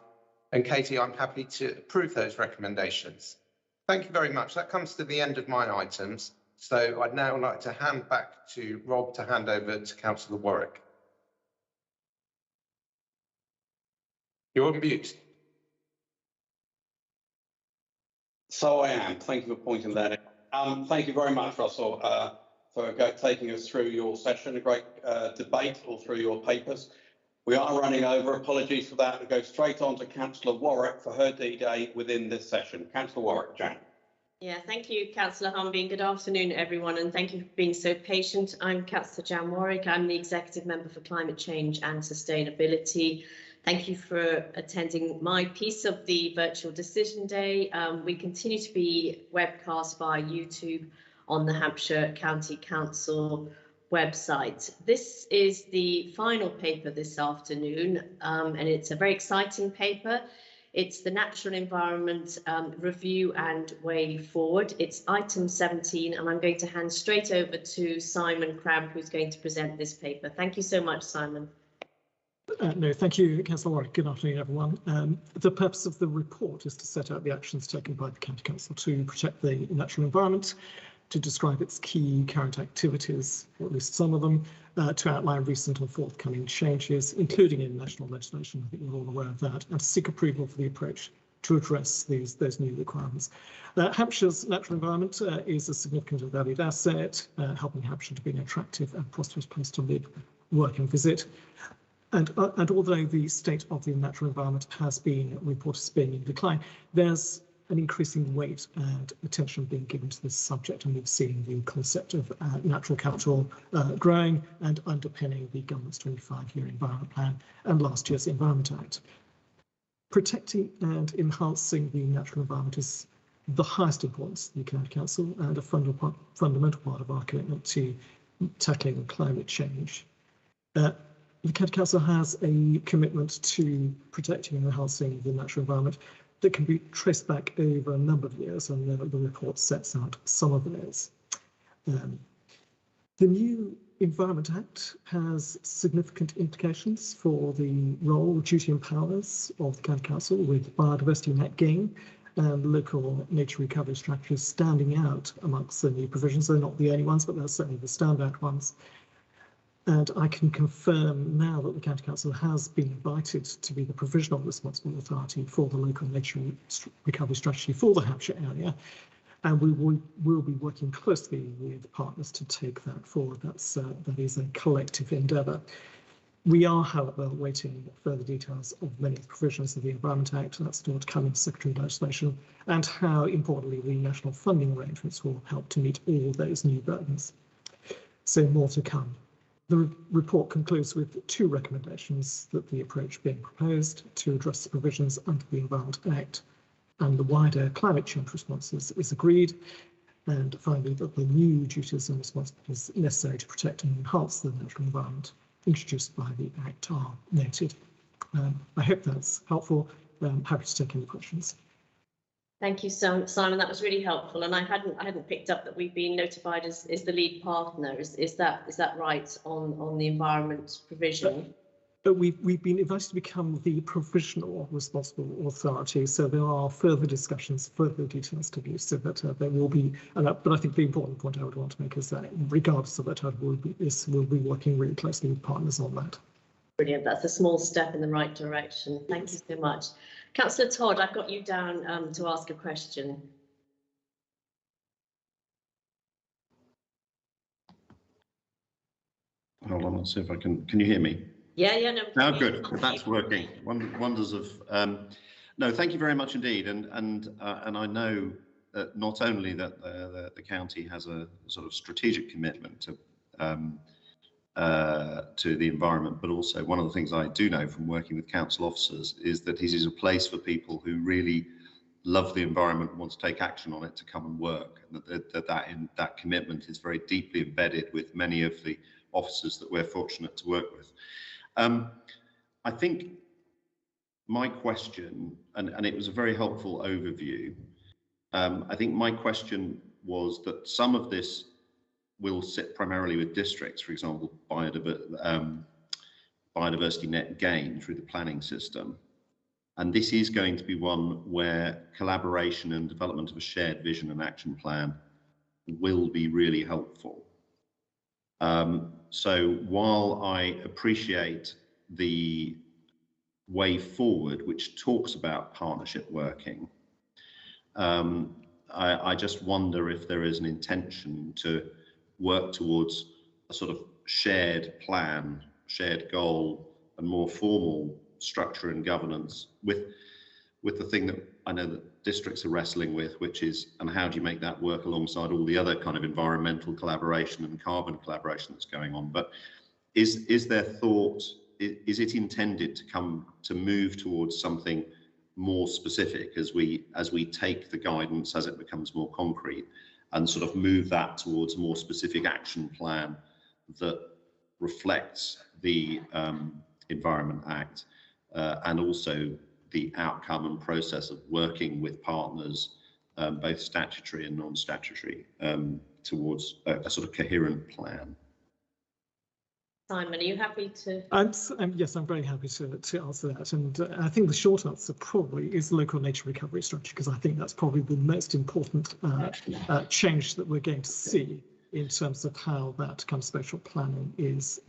And Katie, I'm happy to approve those recommendations. Thank you very much. That comes to the end of my items. So I'd now like to hand back to Rob to hand over to Councillor Warwick. You're on mute. So I am. Thank you for pointing that out. Thank you very much, Russell, for taking us through your session. A great debate all through your papers. We are running over. Apologies for that. We'll go straight on to Councillor Warwick for her D-Day within this session. Councillor Warwick, Jan. Yeah, thank you, Councillor Humby, and good afternoon, everyone, and thank you for being so patient. I'm Councillor Jan Warwick. I'm the Executive Member for Climate Change and Sustainability. Thank you for attending my piece of the virtual decision day. We continue to be webcast via YouTube on the Hampshire County Council website. This is the final paper this afternoon, and it's a very exciting paper. It's the Natural Environment Review and Way Forward. It's item 17, and I'm going to hand straight over to Simon Cramp, who's going to present this paper. Thank you so much, Simon. No, thank you, Councillor Warwick. Good afternoon, everyone. The purpose of the report is to set out the actions taken by the County Council to protect the natural environment, to describe its key current activities, or at least some of them, to outline recent and forthcoming changes, including in national legislation. I think we're all aware of that, and to seek approval for the approach to address those new requirements. Hampshire's natural environment is a significant and valued asset, helping Hampshire to be an attractive and prosperous place to live, work and visit. And although the state of the natural environment has been reported as being in decline, there's an increasing weight and attention being given to this subject, and we've seen the concept of natural capital growing and underpinning the government's 25-year environment plan and last year's Environment Act. Protecting and enhancing the natural environment is the highest importance to the County Council and a fundamental part of our commitment to tackling climate change. The County Council has a commitment to protecting and enhancing the natural environment that can be traced back over a number of years, and the report sets out some of those. The new Environment Act has significant implications for the role, duty and powers of the County Council, with biodiversity net gain and local nature recovery strategies standing out amongst the new provisions. They're not the only ones, but they're certainly the standout ones. And I can confirm now that the County Council has been invited to be the provisional responsible authority for the local nature recovery strategy for the Hampshire area. And we will be working closely with partners to take that forward. That is a collective endeavour. We are, however, waiting further details of many of the provisions of the Environment Act. That's still to come in secondary legislation, and how, importantly, the national funding arrangements will help to meet all those new burdens. So more to come. The report concludes with 2 recommendations: that the approach being proposed to address the provisions under the Environment Act and the wider climate change responses is agreed, and finally that the new duties and responsibilities necessary to protect and enhance the natural environment introduced by the Act are noted. I hope that's helpful. I'm happy to take any questions. Thank you, Simon. That was really helpful, and I hadn't picked up that we've been notified as the lead partner. Is that right on the environment provision? We've been invited to become the provisional responsible authority, so there are further discussions, further details to be, so that there will be. But I think the important point I would want to make is that, regardless of that, we'll be working really closely with partners on that. Brilliant. That's a small step in the right direction. Thank you so much. Councillor Todd, I've got you down to ask a question. Hold on, let's see if I can you hear me? Yeah, no. Oh, good. That's working. Wonders of. No, thank you very much indeed. And I know that not only that the county has a sort of strategic commitment to the environment, but also one of the things I do know from working with council officers is that it is a place for people who really love the environment and want to take action on it to come and work, and that commitment is very deeply embedded with many of the officers that we're fortunate to work with. I think my question, and it was a very helpful overview, I think my question was that some of this will sit primarily with districts, for example, biodiversity net gain through the planning system. And this is going to be one where collaboration and development of a shared vision and action plan will be really helpful. So while I appreciate the way forward, which talks about partnership working, I just wonder if there is an intention to work towards a sort of shared plan, shared goal, and more formal structure and governance with the thing that I know that districts are wrestling with, which is, and how do you make that work alongside all the other kind of environmental collaboration and carbon collaboration that's going on? But is there thought, is it intended to move towards something more specific as we take the guidance as it becomes more concrete, and sort of move that towards a more specific action plan that reflects the Environment Act and also the outcome and process of working with partners, both statutory and non-statutory, towards a sort of coherent plan? Simon, are you happy to? Yes, I'm very happy to answer that. And I think the short answer probably is local nature recovery strategy, because I think that's probably the most important change that we're going to see in terms of how that kind of spatial planning is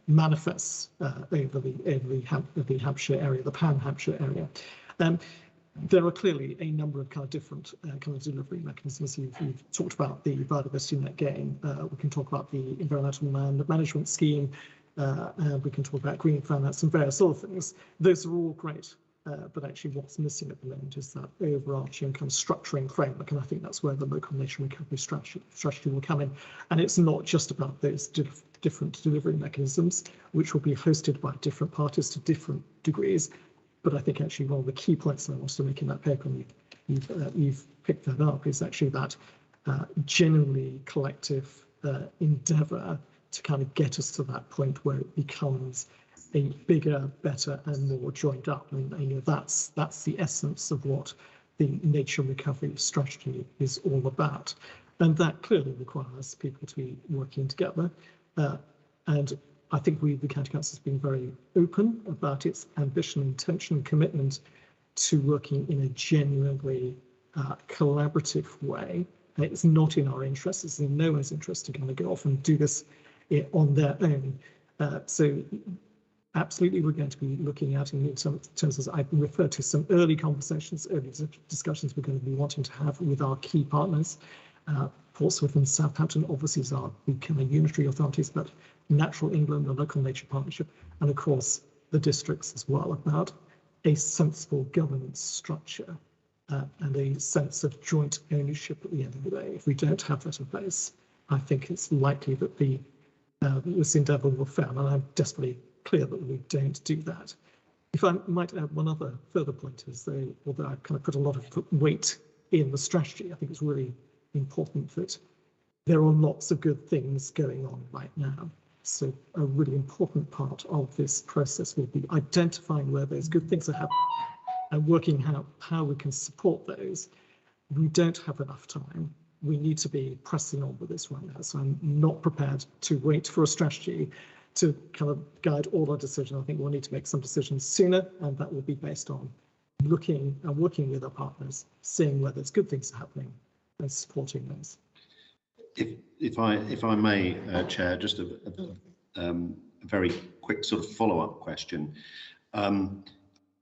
manifests over the Hampshire area, the Pan Hampshire area. There are clearly a number of kind of different kind of delivery mechanisms. You've talked about the biodiversity net gain. We can talk about the environmental management scheme. and we can talk about green finance and various other things. Those are all great. But actually what's missing at the moment is that overarching kind of structuring framework, and I think that's where the local nature recovery strategy will come in. And it's not just about those different delivery mechanisms, which will be hosted by different parties to different degrees. But I think actually one of the key points that I wanted to make in that paper, and you've picked that up, is actually that genuinely collective endeavour to kind of get us to that point where it becomes a bigger, better, and more joined up. And that's the essence of what the nature recovery strategy is all about. And that clearly requires people to be working together. And I think the County Council has been very open about its ambition, intention, and commitment to working in a genuinely collaborative way. It's not in our interest, it's in no one's interest to kind of go off and do this on their own. So absolutely, we're going to be looking at, in terms of, I referred to some early conversations, early discussions we're going to be wanting to have with our key partners. Portsmouth and Southampton obviously are the kind of unitary authorities, but Natural England, the Local Nature Partnership, and of course the districts as well, about a sensible governance structure and a sense of joint ownership at the end of the day. If we don't have that in place, I think it's likely that this endeavour will fail, and I'm desperately clear that we don't do that. If I might add one other further point, is although I've kind of put a lot of weight in the strategy, I think it's really important that there are lots of good things going on right now. So a really important part of this process will be identifying where those good things are happening and working out how we can support those. We don't have enough time. We need to be pressing on with this right now. So I'm not prepared to wait for a strategy to kind of guide all our decisions. I think we'll need to make some decisions sooner, and that will be based on looking and working with our partners, seeing where there's good things happening and supporting those. If I may, Chair, just a very quick sort of follow-up question.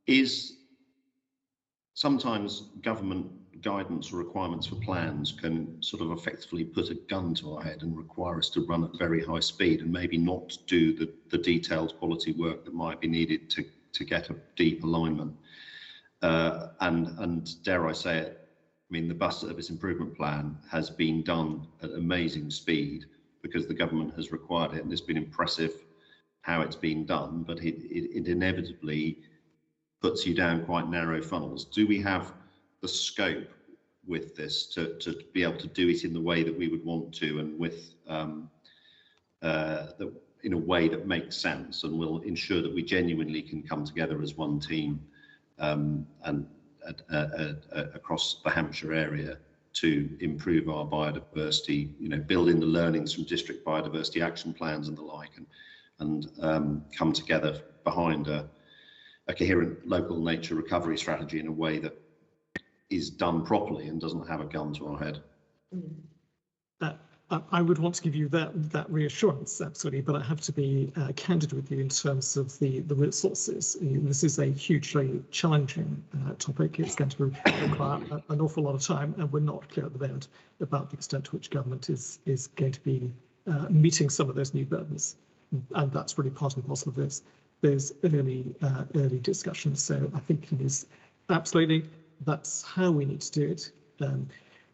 Is sometimes government guidance or requirements for plans can sort of effectively put a gun to our head and require us to run at very high speed and maybe not do the detailed quality work that might be needed to get a deep alignment. And dare I say it, I mean, the bus service improvement plan has been done at amazing speed because the government has required it, and it's been impressive how it's been done, but it inevitably puts you down quite narrow funnels. Do we have the scope with this to be able to do it in the way that we would want to, and with in a way that makes sense and will ensure that we genuinely can come together as one team and across the Hampshire area to improve our biodiversity, build in the learnings from district biodiversity action plans and the like, and come together behind a coherent local nature recovery strategy in a way that is done properly and doesn't have a gun to our head? I would want to give you that reassurance, absolutely, but I have to be candid with you in terms of the resources. This is a hugely challenging topic. It's going to require an awful lot of time, and we're not clear at the moment about the extent to which government is going to be meeting some of those new burdens, and that's really part and parcel of this. There's early discussions, so I think it is absolutely that's how we need to do it.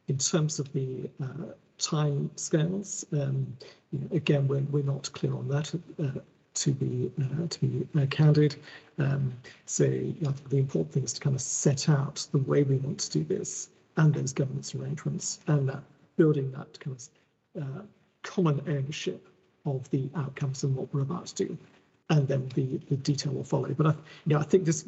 In terms of the time scales, again, we're not clear on that, to be candid. So I think the important thing is to kind of set out the way we want to do this and those governance arrangements, and that building that kind of common ownership of the outcomes and what we're about to do, and then the detail will follow. But I think this,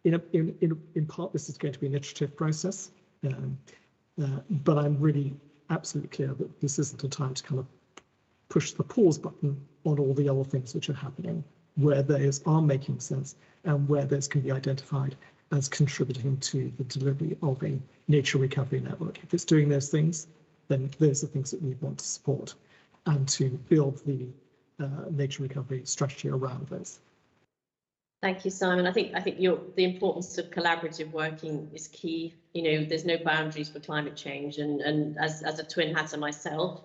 in part, this is going to be an iterative process. But I'm really absolutely clear that this isn't a time to kind of push the pause button on all the other things which are happening, where those are making sense and where those can be identified as contributing to the delivery of a nature recovery network. If it's doing those things, then those are things that we want to support and to build the nature recovery strategy around those. Thank you, Simon. I think the importance of collaborative working is key. There's no boundaries for climate change, and as a twin hatter myself,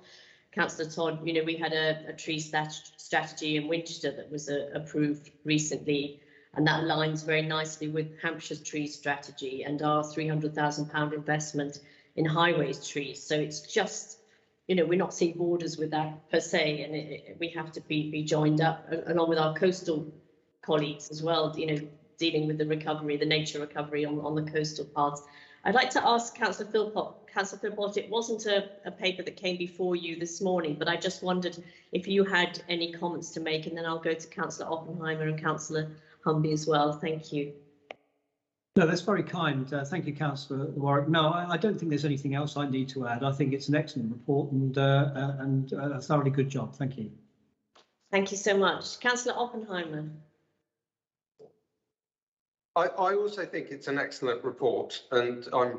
Councillor Todd, you know, we had a tree strategy in Winchester that was approved recently, and that aligns very nicely with Hampshire's tree strategy and our £300,000 investment in highways trees. So it's just, you know, we're not seeing borders with that per se, and we have to be joined up along with our coastal colleagues as well, you know, dealing with the recovery, the nature recovery on the coastal paths. I'd like to ask Councillor Philpott. Councillor Philpott, it wasn't a paper that came before you this morning, but I just wondered if you had any comments to make, and then I'll go to Councillor Oppenheimer and Councillor Humby as well. Thank you. No, that's very kind. Thank you, Councillor Warwick. No, I don't think there's anything else I need to add. I think it's an excellent report and a thoroughly good job. Thank you. Thank you so much. Councillor Oppenheimer. I also think it's an excellent report, and I'm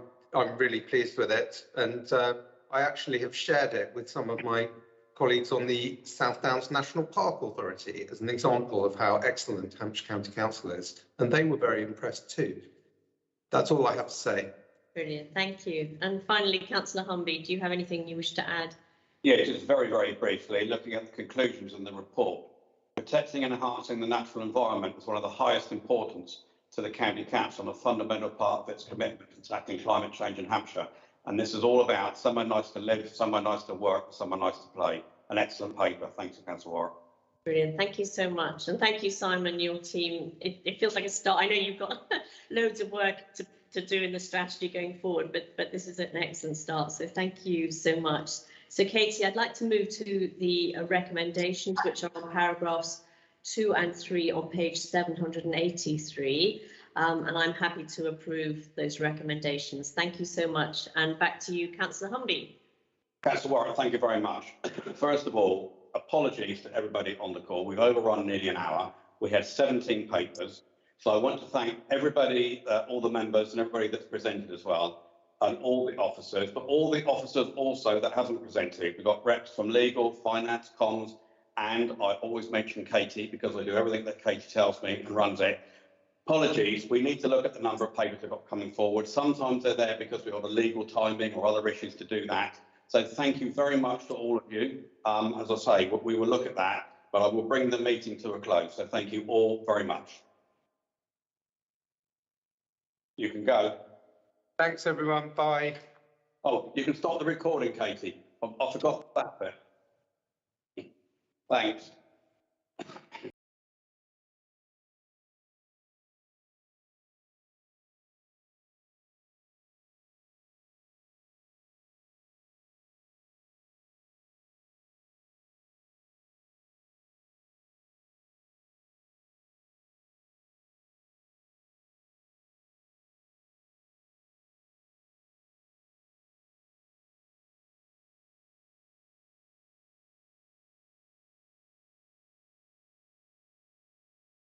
really pleased with it. And I actually have shared it with some of my colleagues on the South Downs National Park Authority as an example of how excellent Hampshire County Council is, and they were very impressed too. That's all I have to say. Brilliant, thank you. And finally, Councillor Humby, do you have anything you wish to add? Yeah, just very, very briefly, looking at the conclusions in the report, protecting and enhancing the natural environment is one of the highest importance to the County Council and a fundamental part of its commitment to tackling climate change in Hampshire. And this is all about somewhere nice to live, somewhere nice to work, somewhere nice to play. An excellent paper. Thanks, Councillor Warwick. Brilliant. Thank you so much. And thank you, Simon, your team. It feels like a start. I know you've got loads of work to do in the strategy going forward, but this is an excellent start. So thank you so much. So Katie, I'd like to move to the recommendations, which are on paragraphs 2 and 3 on page 783. And I'm happy to approve those recommendations. Thank you so much. And back to you, Councillor Humby. Councillor Warwick, thank you very much. First of all, apologies to everybody on the call. We've overrun nearly an hour. We had 17 papers. So I want to thank everybody, all the members and everybody that's presented as well, and all the officers, but all the officers also that haven't presented. We've got reps from legal, finance, comms, and I always mention Katie because I do everything that Katie tells me and runs it. Apologies, we need to look at the number of papers we've got coming forward. Sometimes they're there because we've got a legal timing or other issues to do that. So thank you very much to all of you. As I say, we will look at that, but I will bring the meeting to a close. So thank you all very much. You can go. Thanks, everyone. Bye. Oh, you can stop the recording, Katie. I forgot that bit. Thanks.